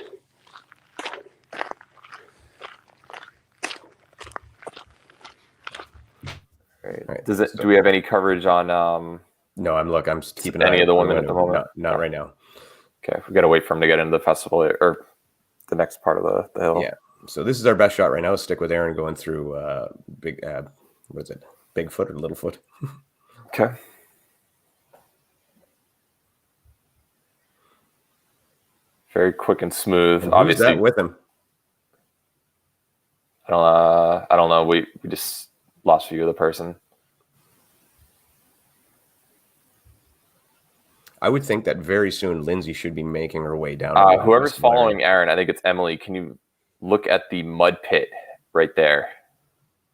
Right. Do we have any coverage on? No, I'm keeping any of the women at the moment. Not right now. Okay, we got to wait for him to get into the festival or the next part of the hill. Yeah. So this is our best shot right now. Stick with Aaron going through big. What is it? Bigfoot or Littlefoot? Okay. Very quick and smooth. And obviously, who's that with him? I don't know. We just lost view of the person. I would think that very soon Lindsay should be making her way down. Whoever's following Aaron, I think it's Emily. Can you look at the mud pit right there?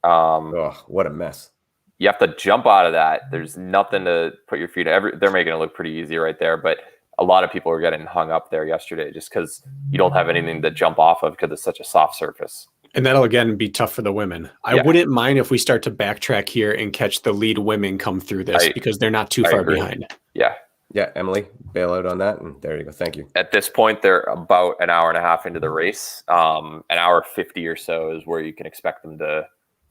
Oh, what a mess. You have to jump out of that. There's nothing to put your feet. They're making it look pretty easy right there, but a lot of people were getting hung up there yesterday just because you don't have anything to jump off of because it's such a soft surface. And that'll again be tough for the women. I wouldn't mind if we start to backtrack here and catch the lead women come through this because they're not too far behind. Yeah. Yeah, Emily, bail out on that, and there you go. Thank you. At this point, they're about an hour and a half into the race. An hour 50 or so is where you can expect them to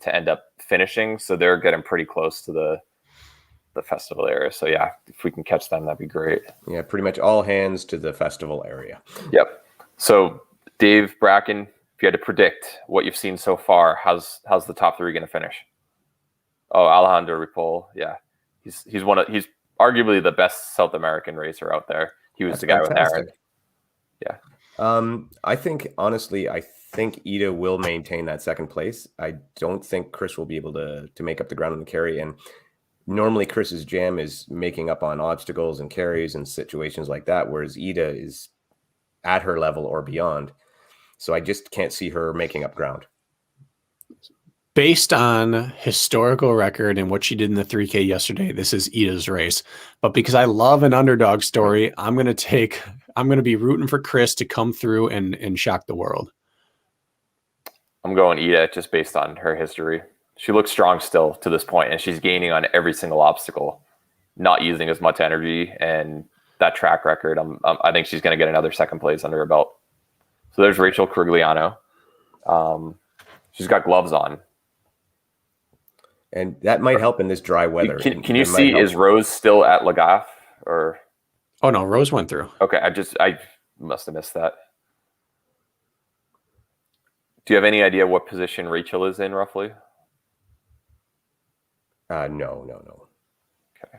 end up finishing. So they're getting pretty close to the festival area. So yeah, if we can catch them, that'd be great. Yeah, pretty much all hands to the festival area. Yep. So Dave Bracken, if you had to predict what you've seen so far, how's the top three going to finish? Oh, Alejandro Ripoll. Yeah, he's arguably the best South American racer out there. He was That's the guy fantastic. with Aaron. Yeah. I think honestly, I think Ida will maintain that second place. I don't think Chris will be able to make up the ground on the carry. And normally Chris's jam is making up on obstacles and carries and situations like that, whereas Ida is at her level or beyond. So I just can't see her making up ground. Based on historical record and what she did in the 3K yesterday, this is Ida's race. But because I love an underdog story, I'm going to be rooting for Chris to come through and shock the world. I'm going Ida just based on her history. She looks strong still to this point, and she's gaining on every single obstacle, not using as much energy, and that track record. I think she's going to get another second place under her belt. So there's Rachel Corigliano. She's got gloves on. And that might help in this dry weather. Can you see, is Rose still at Lagaff or? Oh no, Rose went through. Okay. I must have missed that. Do you have any idea what position Rachel is in roughly? No. Okay.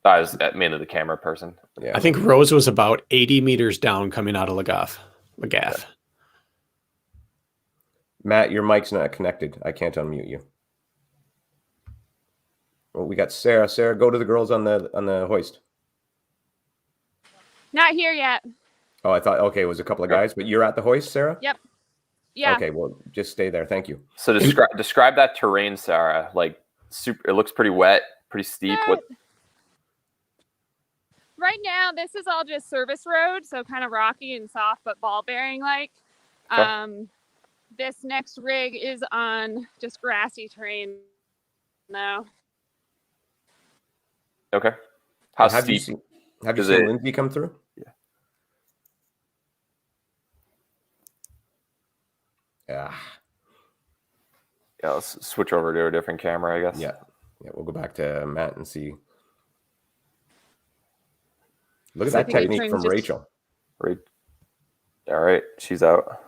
I was mainly the camera person. Yeah. I think Rose was about 80 meters down coming out of Lagaff. Okay. Matt, your mic's not connected. I can't unmute you. Well, we got Sarah. Sarah, go to the girls on the hoist. Not here yet. Oh, I thought, okay, it was a couple of guys, but you're at the hoist, Sarah? Yep. Yeah. Okay, well, just stay there. Thank you. So describe that terrain, Sarah. Like, it looks pretty wet, pretty steep. Right now, this is all just service road, so kind of rocky and soft, but ball bearing like. Okay. This next rig is on just grassy terrain now. Okay. How have steep? Have you seen Lindsay come through? Yeah. Yeah. Yeah, let's switch over to a different camera, I guess. Yeah, we'll go back to Matt and see. Look at that technique from Rachel. Right. All right, she's out.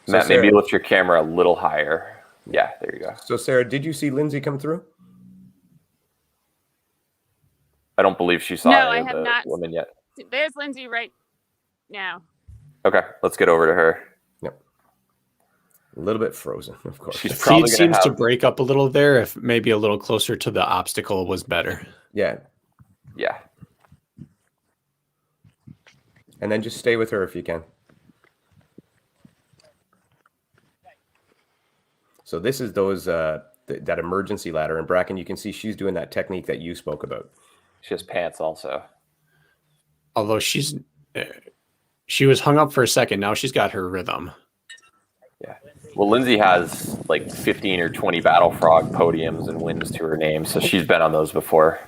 So Matt, maybe Sarah- lift your camera a little higher. Yeah, there you go. So Sarah, did you see Lindsay come through? I don't believe she saw No, any I of have the not. women yet. There's Lindsay right now. Okay, let's get over to her. Yep. A little bit frozen, of course. She's The probably feed gonna seems to have- break up a little there. If maybe a little closer to the obstacle was better. Yeah. Yeah. And then just stay with her if you can. So this is those that emergency ladder. And Bracken, you can see she's doing that technique that you spoke about. She has pants also. Although she was hung up for a second. Now she's got her rhythm. Yeah. Well, Lindsay has like 15 or 20 Battle Frog podiums and wins to her name, so she's been on those before.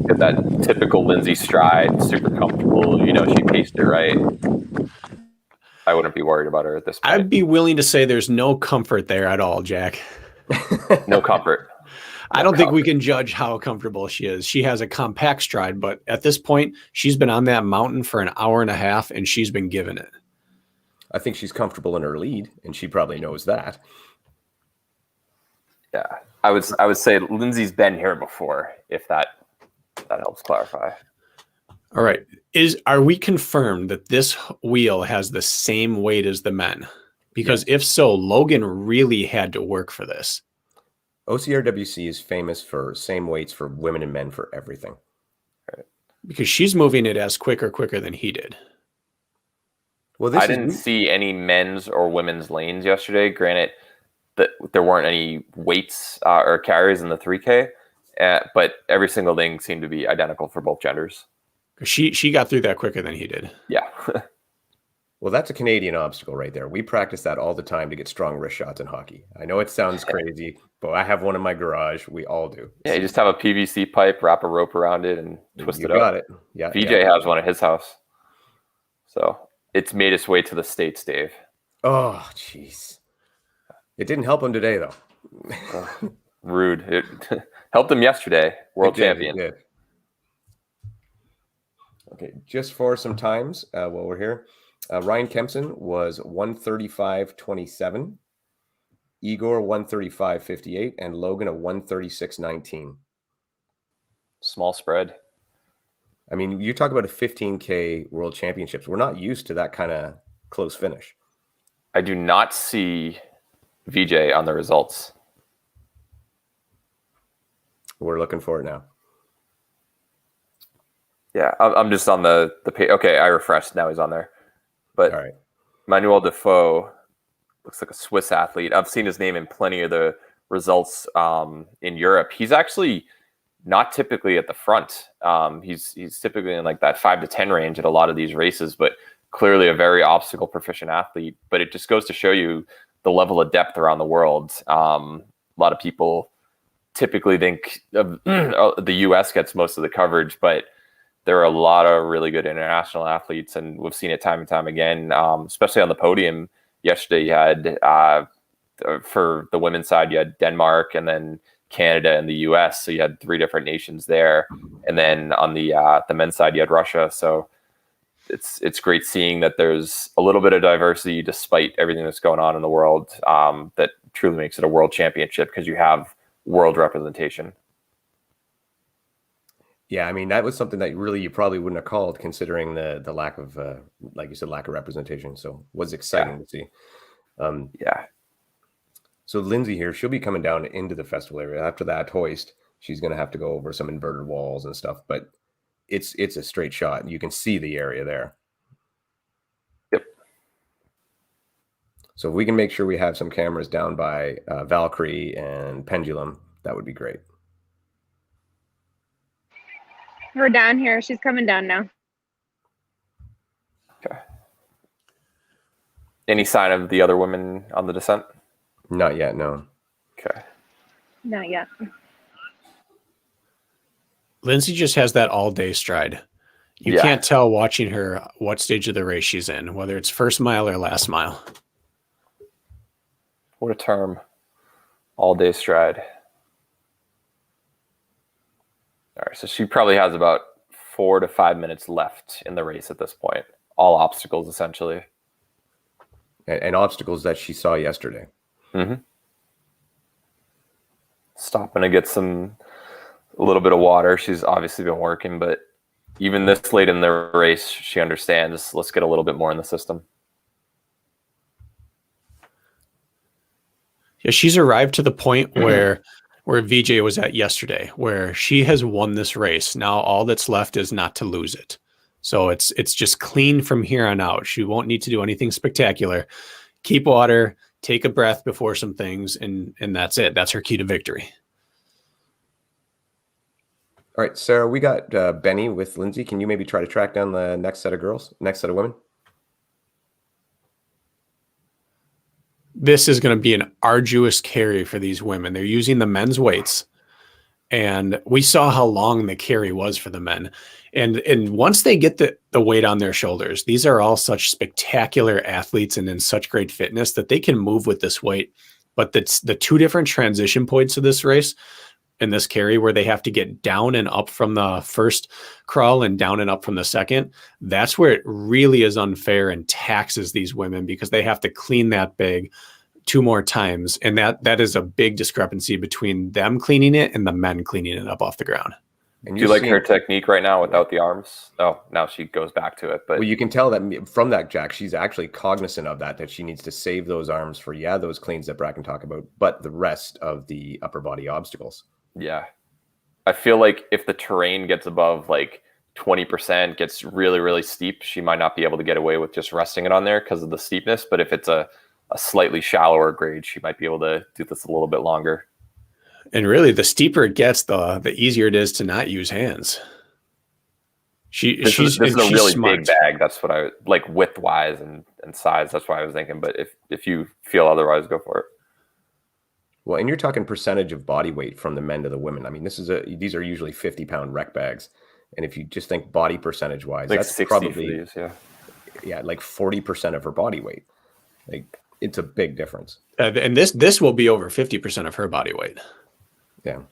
Get that typical Lindsay stride, super comfortable. You know, she paced it right. I wouldn't be worried about her at this point. I'd be willing to say there's no comfort there at all, Jack. No comfort. I don't think we can judge how comfortable she is. She has a compact stride, but at this point, she's been on that mountain for an hour and a half, and she's been given it. I think she's comfortable in her lead, and she probably knows that. Yeah, I would say Lindsay's been here before, if that helps clarify. All right. Are we confirmed that this wheel has the same weight as the men? Because if so, Logan really had to work for this. OCRWC is famous for same weights for women and men for everything. Because she's moving it as quicker than he did. Well, I didn't see any men's or women's lanes yesterday. Granted, that there weren't any weights or carries in the 3K, but every single thing seemed to be identical for both genders. She got through that quicker than he did. Yeah. Well, that's a Canadian obstacle right there. We practice that all the time to get strong wrist shots in hockey. I know it sounds crazy, but I have one in my garage. We all do. Yeah, you just have a PVC pipe, wrap a rope around it, and twist You it up. got it. Yeah. VJ yeah. has one at his house. So it's made its way to the States, Dave. Oh, jeez. It didn't help him today, though. Rude. It helped him yesterday. World champion. It did. Okay, just for some times while we're here. Ryan Kempson was 135.27, Igor 135.58, and Logan a 136.19. Small spread. I mean, you talk about a 15K World Championships. We're not used to that kind of close finish. I do not see VJ on the results. We're looking for it now. Yeah, I'm just on the page. Okay, I refreshed. Now he's on there. But All right. Manuel Defoe looks like a Swiss athlete. I've seen his name in plenty of the results in Europe. He's actually not typically at the front. He's typically in like that 5 to 10 range at a lot of these races, but clearly a very obstacle proficient athlete. But it just goes to show you the level of depth around the world. A lot of people typically think of, the U.S. gets most of the coverage, but there are a lot of really good international athletes, and we've seen it time and time again, especially on the podium. Yesterday, you had, for the women's side, you had Denmark and then Canada and the U.S., so you had 3 different nations there. And then on the men's side, you had Russia. So it's great seeing that there's a little bit of diversity despite everything that's going on in the world, that truly makes it a world championship because you have world representation. Yeah, I mean, that was something that really you probably wouldn't have called considering the lack of, like you said, lack of representation. So it was exciting to see. Yeah. So Lindsay here, she'll be coming down into the festival area. After that hoist, she's going to have to go over some inverted walls and stuff, but it's a straight shot. You can see the area there. Yep. So if we can make sure we have some cameras down by Valkyrie and Pendulum, that would be great. We're down here. She's coming down now. Okay. Any sign of the other women on the descent? Not yet, no. Okay. Not yet. Lindsay just has that all-day stride. You can't tell watching her what stage of the race she's in, whether it's first mile or last mile. What a term. all day stride. All right, so she probably has about 4 to 5 minutes left in the race at this point. All obstacles, essentially. And obstacles that she saw yesterday. Mm-hmm. Stopping to get a little bit of water. She's obviously been working, but even this late in the race, she understands, let's get a little bit more in the system. Yeah, she's arrived to the point where VJ was at yesterday, where she has won this race. Now all that's left is not to lose it. So it's just clean from here on out. She won't need to do anything spectacular. Keep water, take a breath before some things, and that's it. That's her key to victory. All right, Sarah, we got Benny with Lindsay. Can you maybe try to track down the next set of women? This is going to be an arduous carry for these women. They're using the men's weights, and we saw how long the carry was for the men. And once they get the weight on their shoulders, these are all such spectacular athletes and in such great fitness that they can move with this weight. But the two different transition points of this race in this carry, where they have to get down and up from the first crawl and down and up from the second, that's where it really is unfair and taxes these women, because they have to clean that bag 2 more times. And that is a big discrepancy between them cleaning it and the men cleaning it up off the ground. And Do you like her technique right now without the arms? Oh, now she goes back to it. But well, you can tell that from that, Jack, she's actually cognizant of that she needs to save those arms for, those cleans that Bracken talked about, but the rest of the upper body obstacles. Yeah. I feel like if the terrain gets above like 20%, gets really, really steep, she might not be able to get away with just resting it on there because of the steepness. But if it's a slightly shallower grade, she might be able to do this a little bit longer. And really, the steeper it gets, the easier it is to not use hands. This is a really smart. Big bag. That's what I like, width wise and size. That's why I was thinking. But if you feel otherwise, go for it. Well, and you're talking percentage of body weight from the men to the women. I mean, these are usually 50-pound rec bags, and if you just think body percentage wise, like that's 60 probably for these, like 40% of her body weight. Like, it's a big difference. And this will be over 50% of her body weight. Yeah.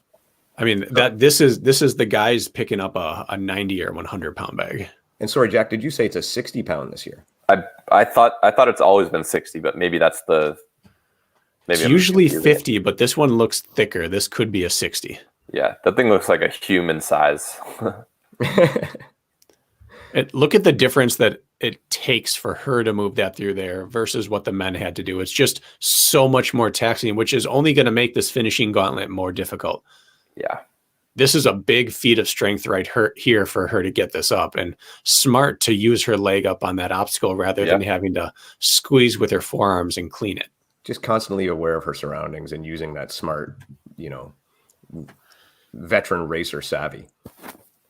I mean, this is the guys picking up a 90 or 100-pound bag. And sorry, Jack, did you say it's a 60-pound this year? I thought it's always been 60, but maybe that's the. It's usually 50, but this one looks thicker. This could be a 60. Yeah, that thing looks like a human size. Look at the difference that it takes for her to move that through there versus what the men had to do. It's just so much more taxing, which is only going to make this finishing gauntlet more difficult. Yeah. This is a big feat of strength here for her to get this up, and smart to use her leg up on that obstacle rather than having to squeeze with her forearms and clean it. Just constantly aware of her surroundings and using that smart, veteran racer savvy.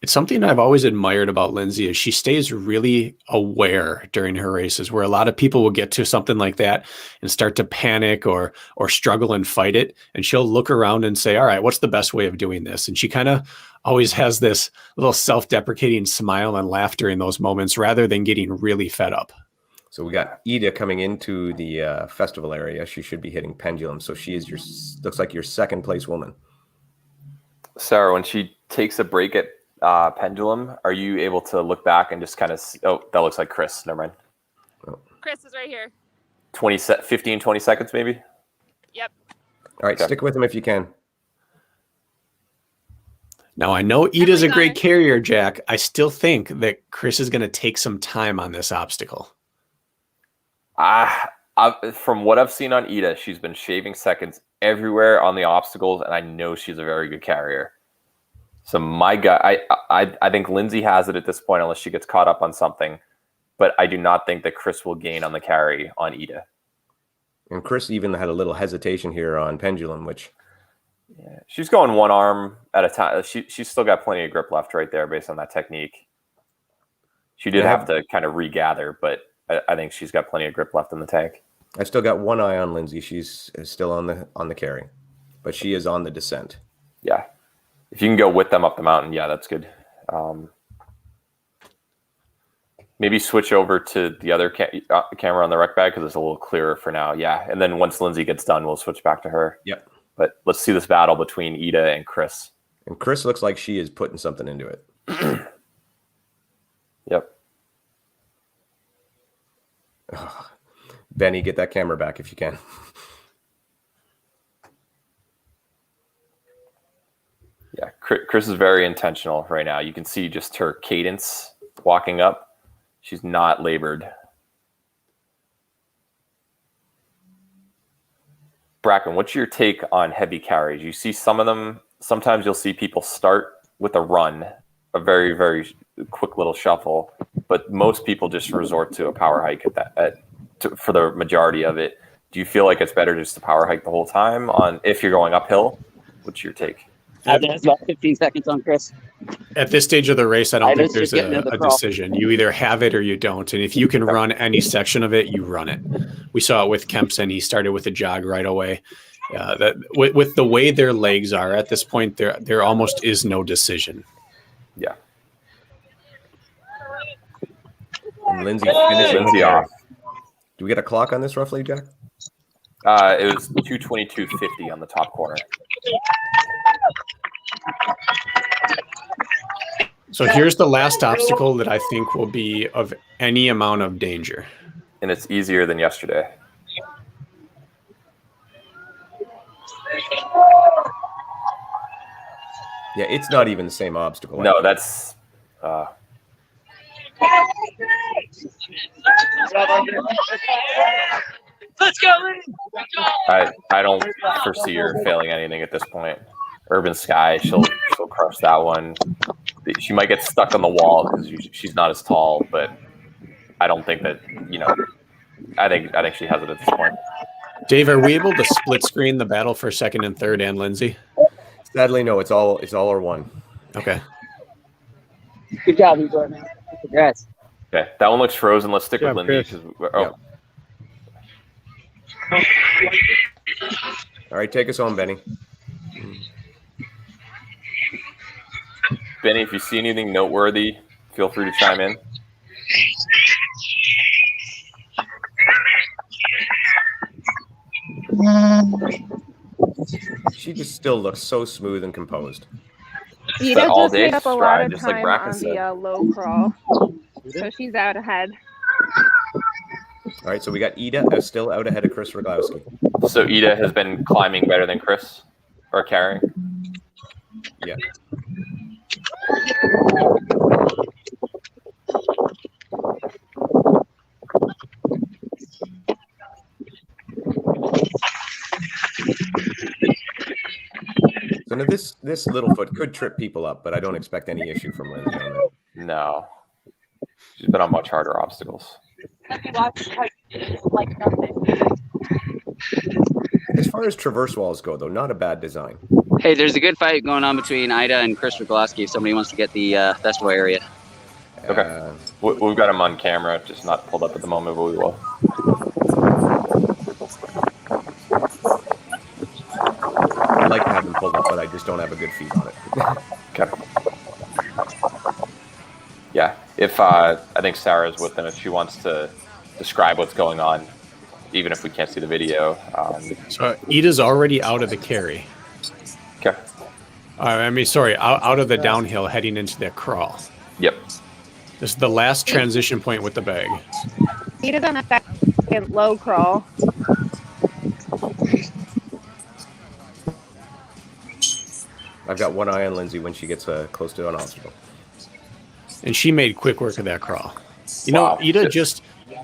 It's something I've always admired about Lindsay is she stays really aware during her races, where a lot of people will get to something like that and start to panic or struggle and fight it. And she'll look around and say, all right, what's the best way of doing this? And she kind of always has this little self-deprecating smile and laughter in those moments rather than getting really fed up. So we got Ida coming into the festival area. She should be hitting Pendulum. So she is looks like your second place woman. Sarah, when she takes a break at Pendulum, are you able to look back and just kind of, that looks like Chris, never mind. Oh. Chris is right here. 20 seconds maybe? Yep. All right, stick with him if you can. Now, I know Ida's a great carrier, Jack. I still think that Chris is going to take some time on this obstacle. From what I've seen on Ida, she's been shaving seconds everywhere on the obstacles, and I know she's a very good carrier. So my guy, I think Lindsay has it at this point unless she gets caught up on something, but I do not think that Chris will gain on the carry on Ida. And Chris even had a little hesitation here on Pendulum, which... Yeah, she's going one arm at a time. She's still got plenty of grip left right there based on that technique. She did have to kind of regather, but I think she's got plenty of grip left in the tank. I still got one eye on Lindsay. She's still on the carry, but she is on the descent. Yeah. If you can go with them up the mountain, yeah, that's good. Maybe switch over to the other camera on the rec bag because it's a little clearer for now. Yeah, and then once Lindsay gets done, we'll switch back to her. Yep. But let's see this battle between Ida and Chris. And Chris looks like she is putting something into it. Yep. Benny, get that camera back if you can. Yeah, Chris is very intentional right now. You can see just her cadence walking up. She's not labored. Bracken, what's your take on heavy carries? You see some of them, sometimes you'll see people start with a run, a very, very quick little shuffle, but most people just resort to a power hike for the majority of it. Do you feel like it's better just to power hike the whole time if you're going uphill? What's your take? That's about 15 seconds on Chris. At this stage of the race, I don't think there's just getting to the a crawl. decision. You either have it or you don't. And if you can run any section of it, you run it. We saw it with Kempson. He started with a jog right away. That with the way their legs are at this point, there almost is no decision. Yeah. And Lindsay finished Lindsay off. Do we get a clock on this roughly, Jack? It was 2:22.50 on the top corner. So here's the last obstacle that I think will be of any amount of danger. And it's easier than yesterday. Yeah, it's not even the same obstacle. No, that's Let's go! I don't foresee her failing anything at this point. Urban Sky, she'll crush that one. She might get stuck on the wall because she's not as tall, but I don't think that, I think she has it at this point. Dave, are we able to split screen the battle for second and third and Lindsay? Sadly, no, it's all or one. Okay. Good job, Igor, man. Congrats. Okay, that one looks frozen. Let's stick with Lindsay. Yep. All right, take us home, Benny. Benny, if you see anything noteworthy, feel free to chime in. She just still looks so smooth and composed. Ida all just day made up a lot stride, of just like time Bracken on said. the low crawl, so she's out ahead. All right, so we got Ida still out ahead of Chris Roglowski. So Ida has been climbing better than Chris, or carrying. Yeah. So now this Littlefoot could trip people up, but I don't expect any issue from Lindsay on that. No. She's been on much harder obstacles. As far as traverse walls go, though, not a bad design. Hey, there's a good fight going on between Ida and Chris Roglowski if somebody wants to get the festival area. Okay. We've got him on camera, just not pulled up at the moment, but we will. I'd like to have him pulled up, but I just don't have a good feed on it. Okay. Yeah, if I think Sarah's with them, if she wants to describe what's going on, even if we can't see the video. So Ida's already out of the carry. Okay. Out of the downhill heading into the crawl. Yep. This is the last transition point with the bag. Ida's on the second low crawl. I've got one eye on Lindsay when she gets close to an obstacle. And she made quick work of that crawl. Wow. Ida just,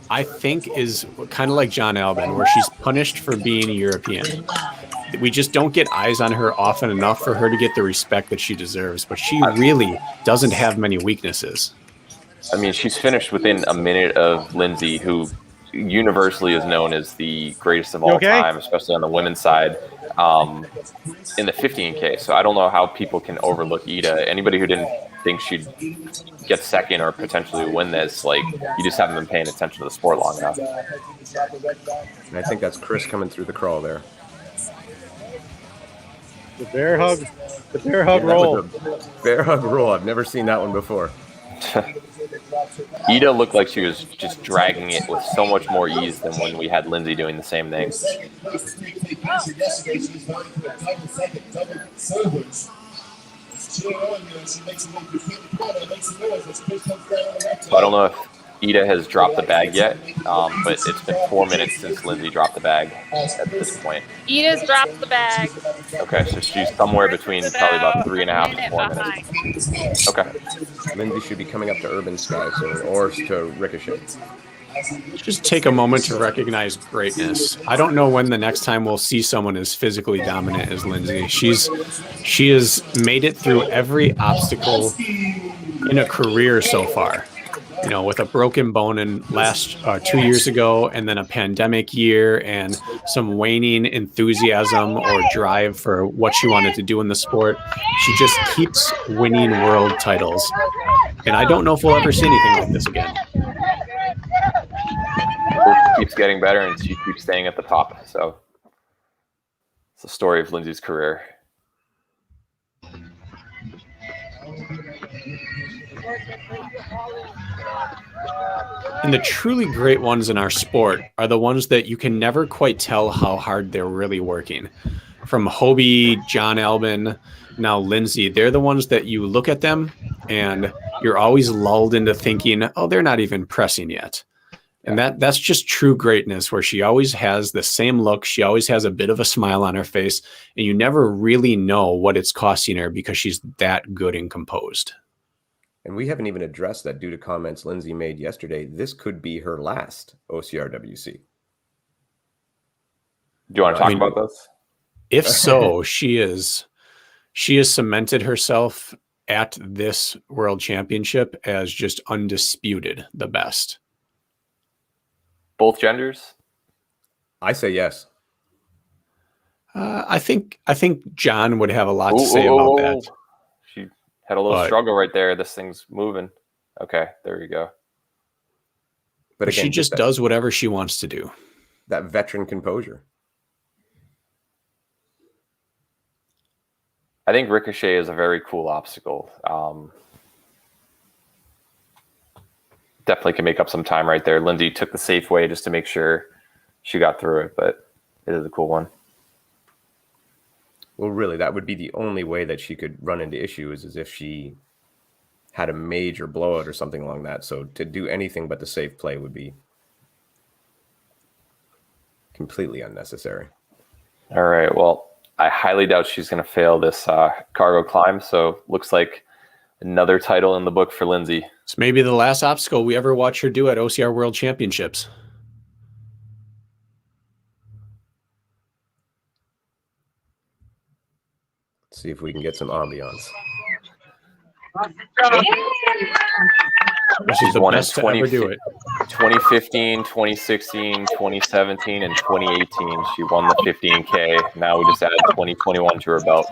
I think, is kind of like John Albin, where she's punished for being a European. We just don't get eyes on her often enough for her to get the respect that she deserves. But she really doesn't have many weaknesses. I mean, she's finished within a minute of Lindsay, who universally is known as the greatest of all time, especially on the women's side, in the 15K. So I don't know how people can overlook Ida. Anybody who didn't think she'd get second or potentially win this, like, you just haven't been paying attention to the sport long enough. And I think that's Chris coming through the crawl there. The bear hug roll. Bear hug roll. I've never seen that one before. Ida looked like she was just dragging it with so much more ease than when we had Lindsay doing the same thing. So I don't know if Ida has dropped the bag yet, but it's been 4 minutes since Lindsay dropped the bag at this point. Ida's dropped the bag. Okay, so she's somewhere between probably about 3.5 to 4 behind. minutes. Okay. Lindsay should be coming up to Urban Sky, or to Ricochet. Just take a moment to recognize greatness. I don't know when the next time we'll see someone as physically dominant as Lindsay. She has made it through every obstacle in a career so far. You know, with a broken bone in 2 years ago, and then a pandemic year, and some waning enthusiasm or drive for what she wanted to do in the sport. She just keeps winning world titles. And I don't know if we'll ever see anything like this again. Keeps getting better, and she keeps staying at the top. So it's the story of Lindsay's career. And the truly great ones in our sport are the ones that you can never quite tell how hard they're really working. From Hobie, John Albin, now Lindsay, they're the ones that you look at them and you're always lulled into thinking, oh, they're not even pressing yet. And that's just true greatness, where she always has the same look. She always has a bit of a smile on her face, and you never really know what it's costing her because she's that good and composed. And we haven't even addressed that due to comments Lindsay made yesterday. This could be her last OCRWC. Do you want to talk about this? If so, she has cemented herself at this world championship as just undisputed the best. Both genders? I say yes. I think John would have a lot to say about that. She had a little struggle right there. This thing's moving. Okay, there you go. But again, she just does whatever she wants to do. That veteran composure. I think Ricochet is a very cool obstacle. Definitely can make up some time right there. Lindsay took the safe way just to make sure she got through it, but it is a cool one. Well, really, that would be the only way that she could run into issues, is if she had a major blowout or something along that. So to do anything but the safe play would be completely unnecessary. All right. Well, I highly doubt she's going to fail this cargo climb. So looks like another title in the book for Lindsay. It's maybe the last obstacle we ever watch her do at OCR World Championships. Let's see if we can get some ambiance. She's won in best to ever do it. 2015, 2016, 2017, and 2018. She won the 15K. Now we just added 2021 to her belt.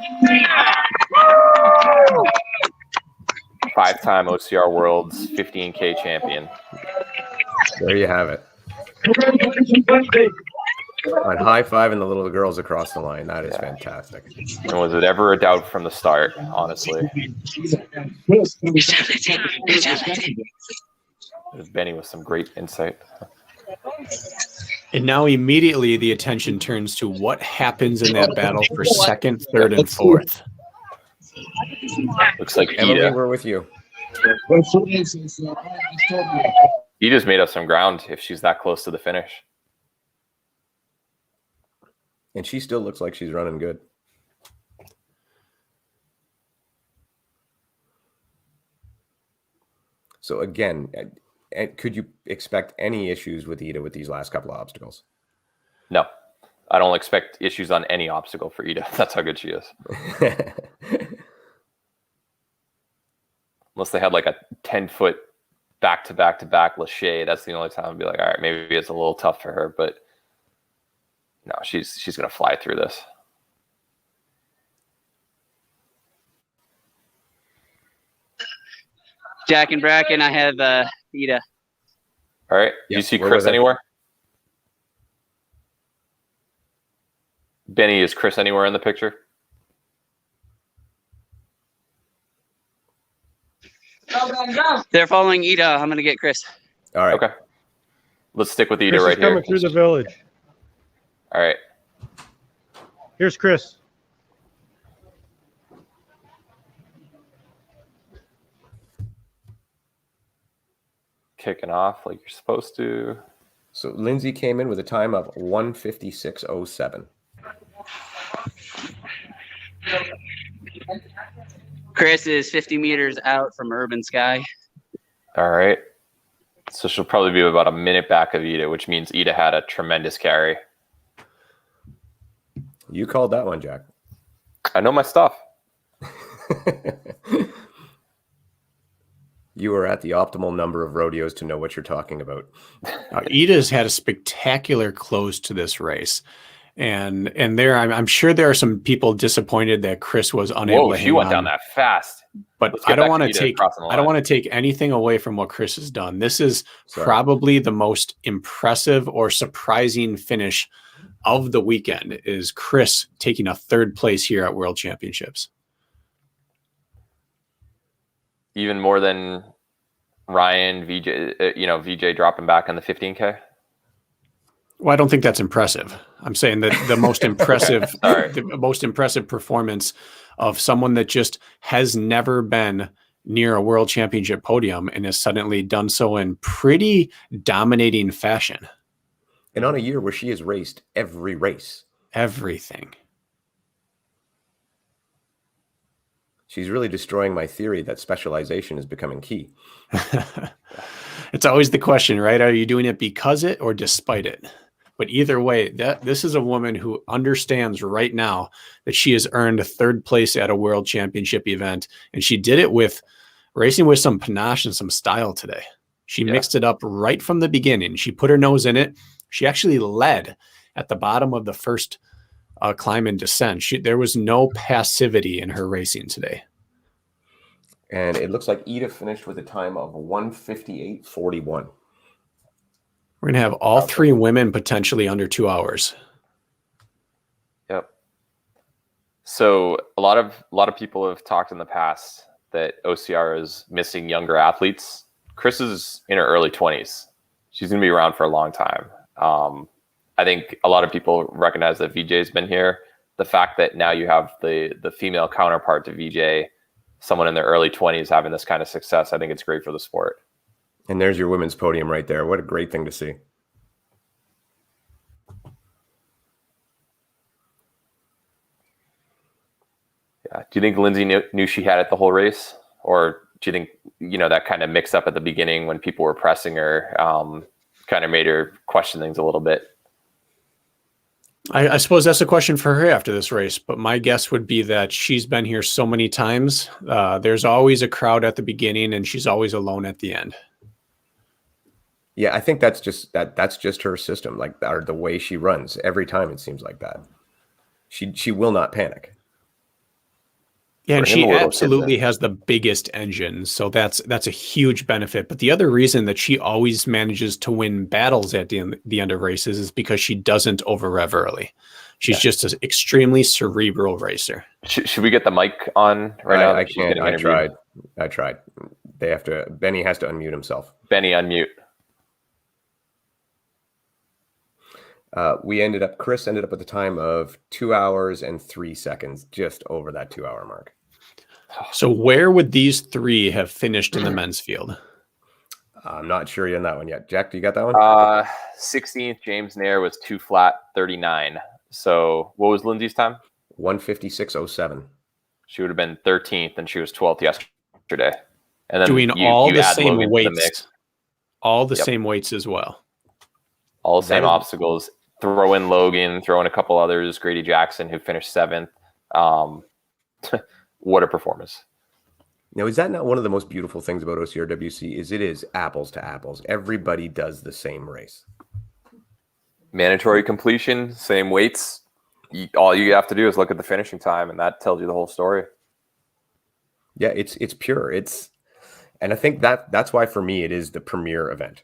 5-time OCR World's 15K champion. There you have it. On high-fiving the little girls across the line. That is fantastic. And was it ever a doubt from the start, honestly? Benny with some great insight. And now immediately the attention turns to what happens in that battle for second, third, and fourth. Looks like Emily, Ida. we're with you. Ida's made up some ground if she's that close to the finish. And she still looks like she's running good. So again, could you expect any issues with Ida with these last couple of obstacles? No, I don't expect issues on any obstacle for Ida. That's how good she is. Unless they had like a 10-foot back-to-back-to-back Lachey. That's the only time I'd be like, all right, maybe it's a little tough for her, but no, she's going to fly through this. Jack and Bracken, I have Ida. All right. Do you see Chris anywhere? Benny, is Chris anywhere in the picture? They're following Ida. I'm gonna get Chris. All right. Okay. Let's stick with Ida Chris right is coming here. through the village. All right. Here's Chris. Kicking off like you're supposed to. So Lindsay came in with a time of 1:56:07. Chris is 50 meters out from Urban Sky. All right. So she'll probably be about a minute back of Ida, which means Ida had a tremendous carry. You called that one, Jack. I know my stuff. You are at the optimal number of rodeos to know what you're talking about. Ida's had a spectacular close to this race. And there, I'm sure there are some people disappointed that Chris was unable to Whoa, hang she went on. down that fast. But Let's I get don't back want to to Ida take crossing the I don't line. want to take anything away from what Chris has done. This is Sorry. probably the most impressive or surprising finish of the weekend is Chris taking a third place here at World Championships. Even more than Ryan, VJ, VJ dropping back on the 15K. Well, I don't think that's impressive. I'm saying that the most impressive, Sorry. the most impressive performance of someone that just has never been near a world championship podium and has suddenly done so in pretty dominating fashion. And on a year where she has raced every race. Everything. She's really destroying my theory that specialization is becoming key. It's always the question, right? Are you doing it because it or despite it? But either way, this is a woman who understands right now that she has earned a third place at a world championship event. And she did it with racing with some panache and some style today. She mixed it up right from the beginning. She put her nose in it. She actually led at the bottom of the first climb and descent. There was no passivity in her racing today. And it looks like Ida finished with a time of 1:58:41. We're going to have all three women potentially under 2 hours. Yep. So a lot of people have talked in the past that OCR is missing younger athletes. Chris is in her early 20s. She's going to be around for a long time. I think a lot of people recognize that VJ's been here. The fact that now you have the female counterpart to VJ, someone in their early 20s having this kind of success, I think it's great for the sport. And there's your women's podium right there. What a great thing to see. Yeah. Do you think Lindsay knew she had it the whole race? Or do you think, that kind of mixed up at the beginning when people were pressing her, kind of made her question things a little bit? I suppose that's a question for her after this race, but my guess would be that she's been here so many times. There's always a crowd at the beginning and she's always alone at the end. Yeah, I think that's just her system, or the way she runs. Every time it seems like that. She will not panic. Yeah, and she absolutely has the biggest engine, so that's a huge benefit. But the other reason that she always manages to win battles at the end of races is because she doesn't over rev early. She's just an extremely cerebral racer. Should we get the mic on right now? I can't. I tried. Benny has to unmute himself. Benny, unmute. Chris ended up with a time of 2 hours and 3 seconds, just over that 2 hour mark. So where would these three have finished in the men's field? I'm not sure on that one yet. Jack, do you got that one? 16th, James Nair was 2:39. So what was Lindsay's time? 1:56:07. She would have been 13th and she was 12th yesterday. And then doing all the add same Logan to the weights, mix. all the same weights as well. All the same obstacles. Throw in Logan, throw in a couple others, Grady Jackson, who finished 7th. What a performance. Now, is that not one of the most beautiful things about OCRWC? It is apples to apples. Everybody does the same race. Mandatory completion, same weights. All you have to do is look at the finishing time, and that tells you the whole story. Yeah, it's pure. And I think that's why for me it is the premier event.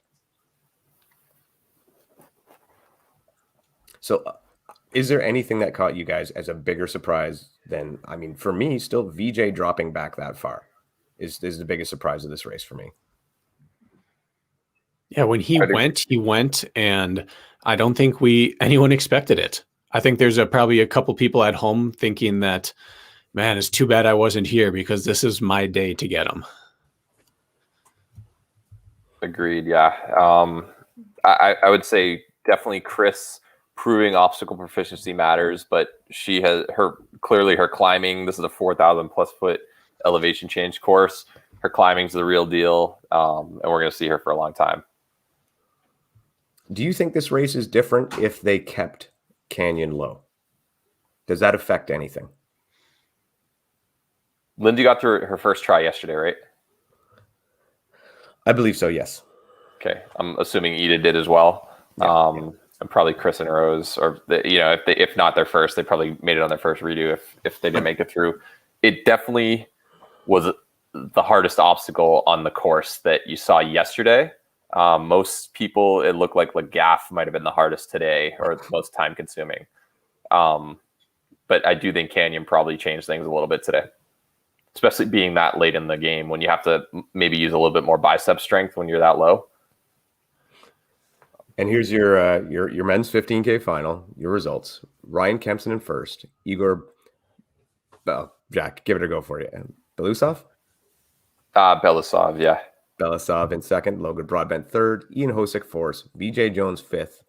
So is there anything that caught you guys as a bigger surprise than, for me, still VJ dropping back that far? is the biggest surprise of this race for me. Yeah, when he went, and I don't think anyone expected it. I think there's probably a couple people at home thinking that, man, it's too bad I wasn't here because this is my day to get him. Agreed. Yeah. I would say definitely Chris proving obstacle proficiency matters, but she has her climbing. This is a 4,000 plus foot elevation change course. Her climbing's the real deal. And we're going to see her for a long time. Do you think this race is different if they kept Canyon low? Does that affect anything? Lindsay got through her first try yesterday, right? I believe so, yes. Okay. I'm assuming Ida did as well. And probably Chris and Rose, or if not their first, they probably made it on their first redo if they didn't make it through. It definitely was the hardest obstacle on the course that you saw yesterday. Most people, it looked like Gaff might have been the hardest today, or the most time consuming. But I do think Canyon probably changed things a little bit today, especially being that late in the game when you have to maybe use a little bit more bicep strength when you're that low. And here's your men's 15K final, your results. Ryan Kempson in first. Igor, Jack, give it a go for you. Belousov? Belousov, yeah. Belousov in second. Logan Broadbent third. Ian Hosick fourth. BJ Jones fifth.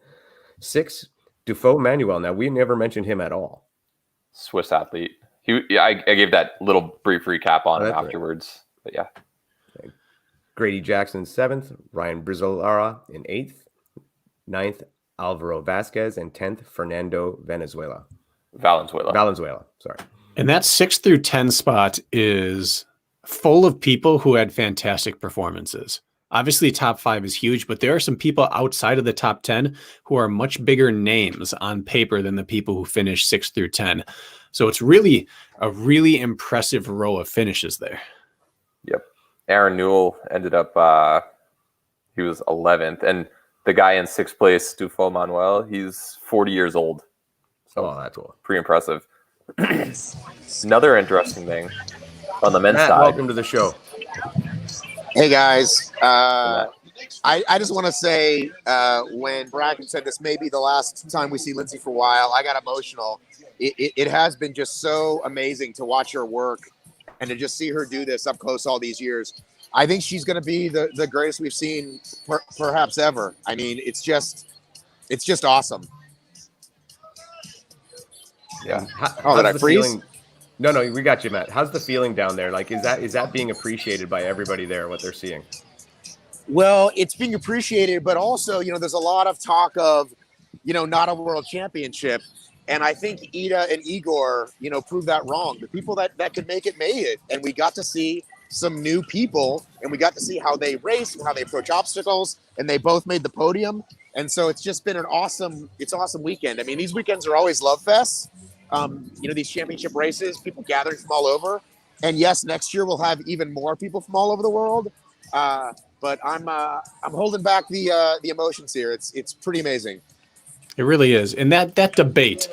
Sixth, Dufault Manuel. Now, we never mentioned him at all. Swiss athlete. I gave that little brief recap on him afterwards. Right. But yeah. Okay. Grady Jackson seventh. Ryan Brizolara in eighth. Ninth, Alvaro Vasquez, and 10th, Fernando Valenzuela. Sorry. And that 6 through 10 spot is full of people who had fantastic performances. Obviously, top 5 is huge, but there are some people outside of the top 10 who are much bigger names on paper than the people who finished 6 through 10. So it's really a really impressive row of finishes there. Yep. Aaron Newell ended up, he was 11th. And the guy in 6th place, Dufault Manuel, he's 40 years old. So that's cool. Pretty impressive. Another interesting thing on the men's Matt, side. welcome to the show. Hey, guys. I just want to say when Bracken said this may be the last time we see Lindsay for a while, I got emotional. It has been just so amazing to watch her work and to just see her do this up close all these years. I think she's going to be the greatest we've seen perhaps ever. I mean, it's just awesome. Yeah. Did I freeze? No, we got you, Matt. How's the feeling down there? Like, is that being appreciated by everybody there, what they're seeing? Well, it's being appreciated, but also, there's a lot of talk of, not a world championship. And I think Ida and Igor, proved that wrong. The people that could make it made it. And we got to see some new people, and we got to see how they race and how they approach obstacles, and they both made the podium. And so it's just been an awesome weekend. I mean, these weekends are always love fests. These championship races, people gathering from all over. And yes, next year we'll have even more people from all over the world. But I'm holding back the emotions here. It's pretty amazing. It really is. And that debate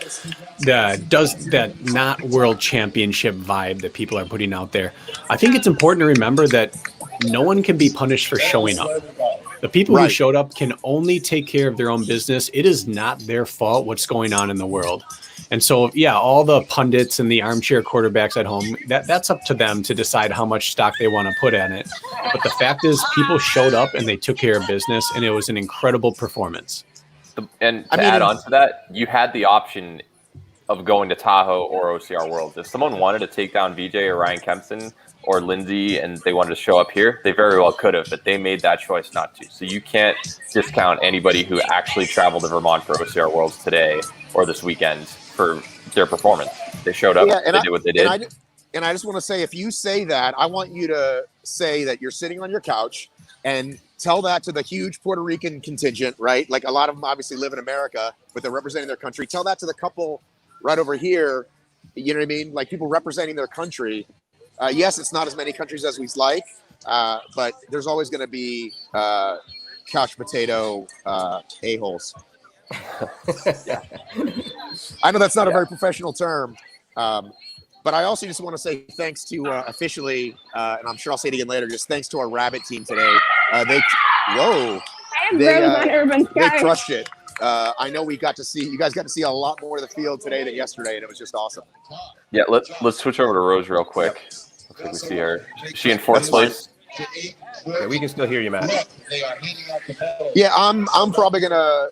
does that not world championship vibe that people are putting out there. I think it's important to remember that no one can be punished for showing up. The people who showed up can only take care of their own business. It is not their fault what's going on in the world. And so, yeah, all the pundits and the armchair quarterbacks at home, that's up to them to decide how much stock they want to put in it. But the fact is, people showed up and they took care of business, and it was an incredible performance. And add on to that, you had the option of going to Tahoe or OCR Worlds. If someone wanted to take down VJ or Ryan Kempson or Lindsay and they wanted to show up here, they very well could have, but they made that choice not to. So you can't discount anybody who actually traveled to Vermont for OCR Worlds today or this weekend for their performance. They showed up, they did what they did. And I just want to say, if you say that, I want you to say that you're sitting on your couch and tell that to the huge Puerto Rican contingent, right? Like a lot of them obviously live in America, but they're representing their country. Tell that to the couple right over here. You know what I mean? Like people representing their country. Yes, it's not as many countries as we'd like, but there's always going to be couch potato a-holes. Yeah. I know that's not a very professional term, But I also just want to say thanks to officially, and I'm sure I'll say it again later, just thanks to our rabbit team today. They I have Rose on Urban they Sky. crushed it. I know you guys got to see a lot more of the field today than yesterday, and it was just awesome. Yeah, let's switch over to Rose real quick. Looks like we see her. Is she in fourth place? Yeah, we can still hear you, Matt. Yeah, I'm probably gonna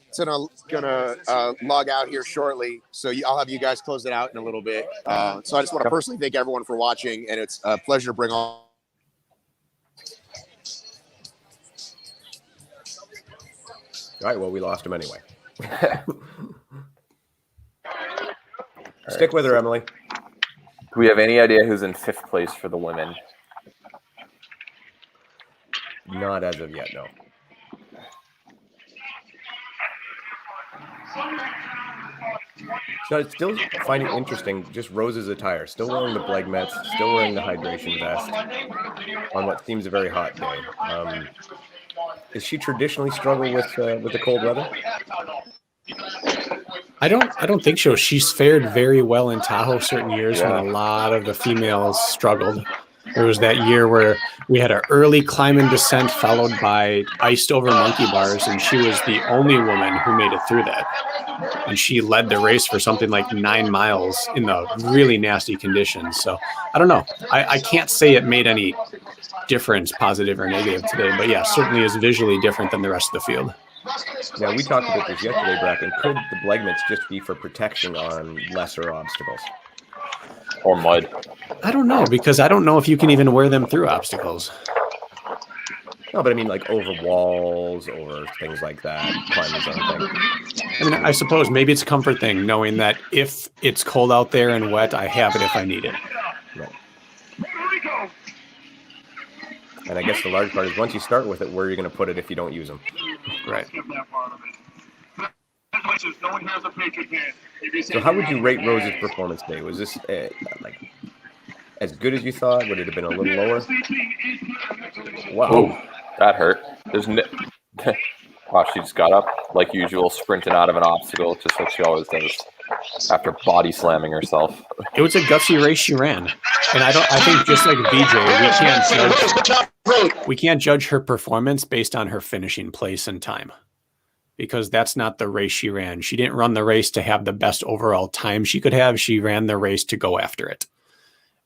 log out here shortly, so I'll have you guys close it out in a little bit. So I just want to personally thank everyone for watching, and it's a pleasure to bring all. All right, well, we lost him anyway. Stick with her, Emily. Do we have any idea who's in fifth place for the women? Not as of yet, no. So I still find it interesting, just Rose's attire. Still wearing the Blegmets, still wearing the hydration vest on what seems a very hot day. Does she traditionally struggle with the cold weather? I don't think so. She's fared very well in Tahoe certain years when a lot of the females struggled. There was that year where we had an early climb and descent followed by iced over monkey bars, and she was the only woman who made it through that. And she led the race for something like 9 miles in the really nasty conditions. So I don't know. I can't say it made any difference, positive or negative today, but yeah, certainly is visually different than the rest of the field. Now, we talked about this yesterday, Bracken. Could the Blegmets just be for protection on lesser obstacles? Or mud? I don't know, because I don't know if you can even wear them through obstacles. No, but I mean like over walls or things like that, climbing something. I mean, I suppose maybe it's a comfort thing, knowing that if it's cold out there and wet, I have it if I need it. Right. And I guess the large part is once you start with it, where are you going to put it if you don't use them? Right. So how would you rate Rose's performance today? Was this like as good as you thought? Would it have been a little lower? Wow. Oh, that hurt. There's wow, she just got up like usual, sprinting out of an obstacle, just like she always does, after body slamming herself. It was a gutsy race she ran, and I think just like VJ, we can't judge her performance based on her finishing place and time, because that's not the race she ran. She didn't run the race to have the best overall time she could have. She ran the race to go after it.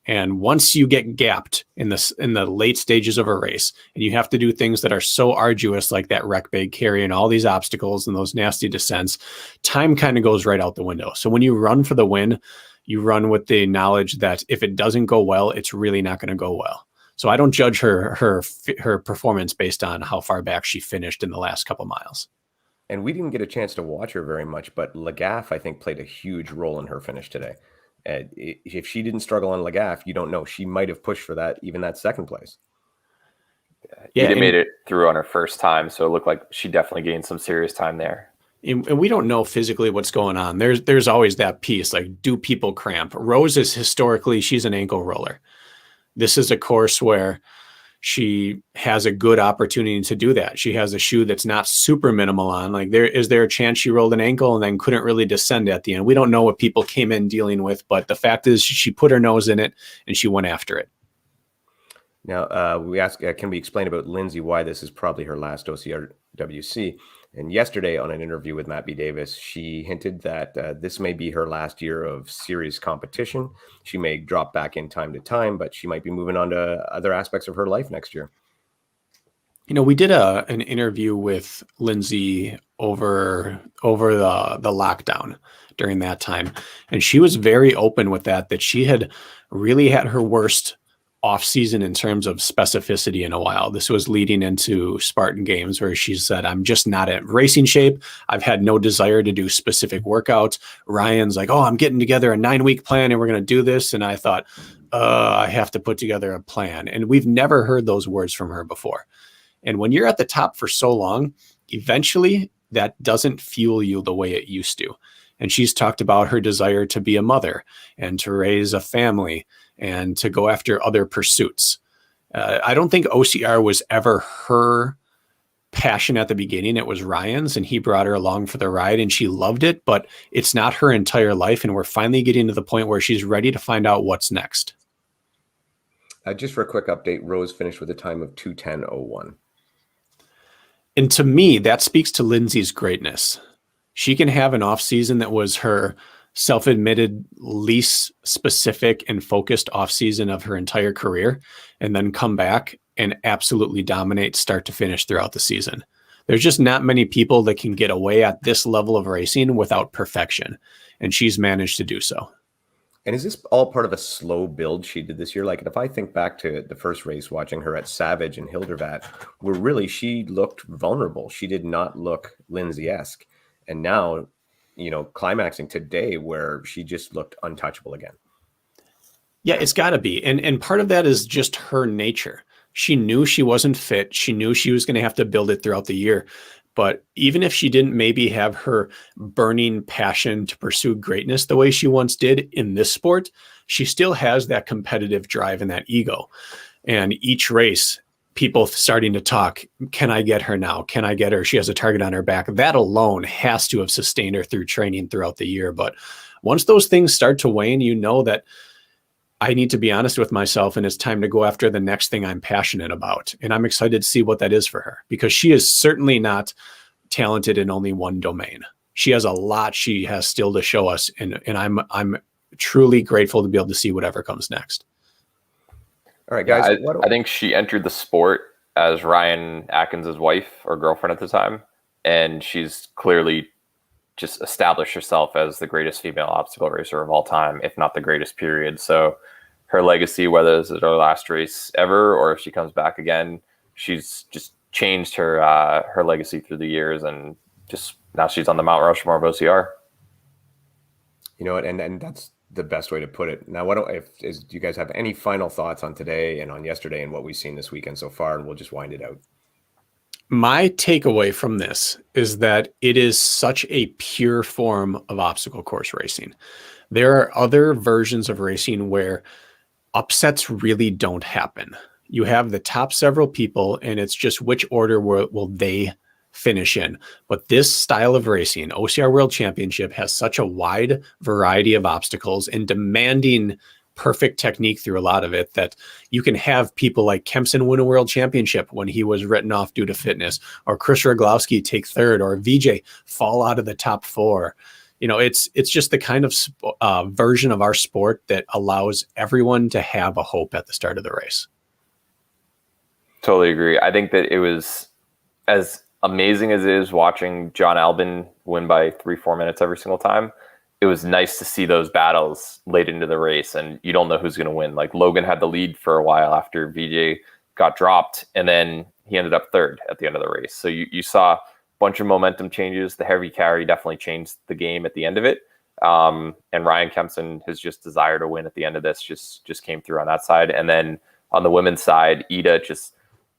And once you get gapped in the late stages of a race, and you have to do things that are so arduous, like that wreck bag carry and all these obstacles and those nasty descents, time kind of goes right out the window. So when you run for the win, you run with the knowledge that if it doesn't go well, it's really not going to go well. So I don't judge her performance based on how far back she finished in the last couple miles. And we didn't get a chance to watch her very much, but Lagaff, I think, played a huge role in her finish today. If she didn't struggle on Lagaff, you don't know. She might have pushed for that, even that second place. Yeah, Eda made it through on her first time, so it looked like she definitely gained some serious time there. And we don't know physically what's going on. There's always that piece, like, do people cramp? Rose is historically, she's an ankle roller. This is a course where she has a good opportunity to do that. She has a shoe that's not super minimal on. Like, is there a chance she rolled an ankle and then couldn't really descend at the end? We don't know what people came in dealing with, but the fact is she put her nose in it and she went after it. Now, we asked, can we explain about Lindsay why this is probably her last OCRWC? And yesterday on an interview with Matt B. Davis, she hinted that this may be her last year of serious competition. She may drop back in time to time, but she might be moving on to other aspects of her life next year. You know, we did an interview with Lindsay over the lockdown during that time, and she was very open with that she had really had her worst off season in terms of specificity in a while. This was leading into Spartan Games, where she said, I'm just not in racing shape. I've had no desire to do specific workouts. Ryan's like, oh, I'm getting together a 9-week plan and we're going to do this. And I thought, I have to put together a plan. And we've never heard those words from her before. And when you're at the top for so long, eventually that doesn't fuel you the way it used to. And she's talked about her desire to be a mother and to raise a family and to go after other pursuits. I don't think OCR was ever her passion at the beginning. It was Ryan's, and he brought her along for the ride, and she loved it, but it's not her entire life. And we're finally getting to the point where she's ready to find out what's next. Just for a quick update, Rose finished with a time of 2:10.01. And to me, that speaks to Lindsay's greatness. She can have an off season that was her self-admitted least specific and focused off season of her entire career, and then come back and absolutely dominate start to finish throughout the season. There's just not many people that can get away at this level of racing without perfection, and she's managed to do so. And is this all part of a slow build she did this year? Like, if I think back to the first race, watching her at Savage and Hildervat, where really she looked vulnerable. She did not look Lindsay-esque. And now, climaxing today where she just looked untouchable again. Yeah, it's got to be. And part of that is just her nature. She knew she wasn't fit. She knew she was going to have to build it throughout the year. But even if she didn't maybe have her burning passion to pursue greatness the way she once did in this sport, she still has that competitive drive and that ego. And each race, people starting to talk, can I get her now? Can I get her? She has a target on her back. That alone has to have sustained her through training throughout the year. But once those things start to wane, you know that I need to be honest with myself, and it's time to go after the next thing I'm passionate about. And I'm excited to see what that is for her, because she is certainly not talented in only one domain. She has a lot she has still to show us. And I'm truly grateful to be able to see whatever comes next. All right, guys. I think she entered the sport as Ryan Atkins' wife or girlfriend at the time. And she's clearly just established herself as the greatest female obstacle racer of all time, if not the greatest, period. So her legacy, whether this is her last race ever or if she comes back again, she's just changed her her legacy through the years, and just now she's on the Mount Rushmore of OCR. You know what, and that's the best way to put it. Now, do you guys have any final thoughts on today and on yesterday and what we've seen this weekend so far? And we'll just wind it out. My takeaway from this is that it is such a pure form of obstacle course racing. There are other versions of racing where upsets really don't happen. You have the top several people, and it's just which order will they finish in. But this style of racing, OCR World Championship, has such a wide variety of obstacles and demanding perfect technique through a lot of it, that you can have people like Kempson win a world championship when he was written off due to fitness, or Chris Roglowski take third, or VJ fall out of the top four. It's just the kind of version of our sport that allows everyone to have a hope at the start of the race. Totally agree. I think that it was as amazing as it is watching John Albin win by 3-4 minutes every single time. It was nice to see those battles late into the race, and you don't know who's going to win. Like, Logan had the lead for a while after VJ got dropped, and then he ended up third at the end of the race. So you saw a bunch of momentum changes. The heavy carry definitely changed the game at the end of it. And Ryan Kempson, his just desire to win at the end of this just came through on that side. And then on the women's side, Ida, just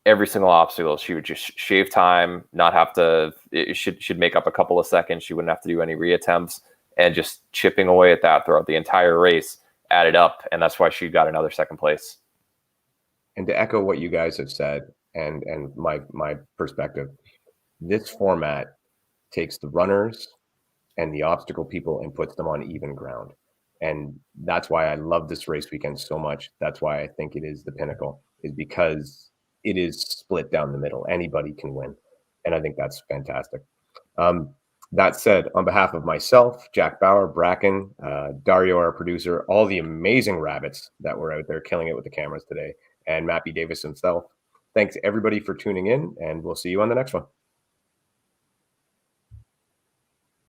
every single obstacle, she would just shave time, not have to, it should make up a couple of seconds. She wouldn't have to do any reattempts. And just chipping away at that throughout the entire race added up, and that's why she got another second place. And to echo what you guys have said, and my perspective, this format takes the runners and the obstacle people and puts them on even ground. And that's why I love this race weekend so much. That's why I think it is the pinnacle, is because it is split down the middle. Anybody can win. And I think that's fantastic. That said, on behalf of myself, Jack Bauer, Bracken, Dario, our producer, all the amazing rabbits that were out there killing it with the cameras today, and Matt B. Davis himself, thanks everybody for tuning in, and we'll see you on the next one.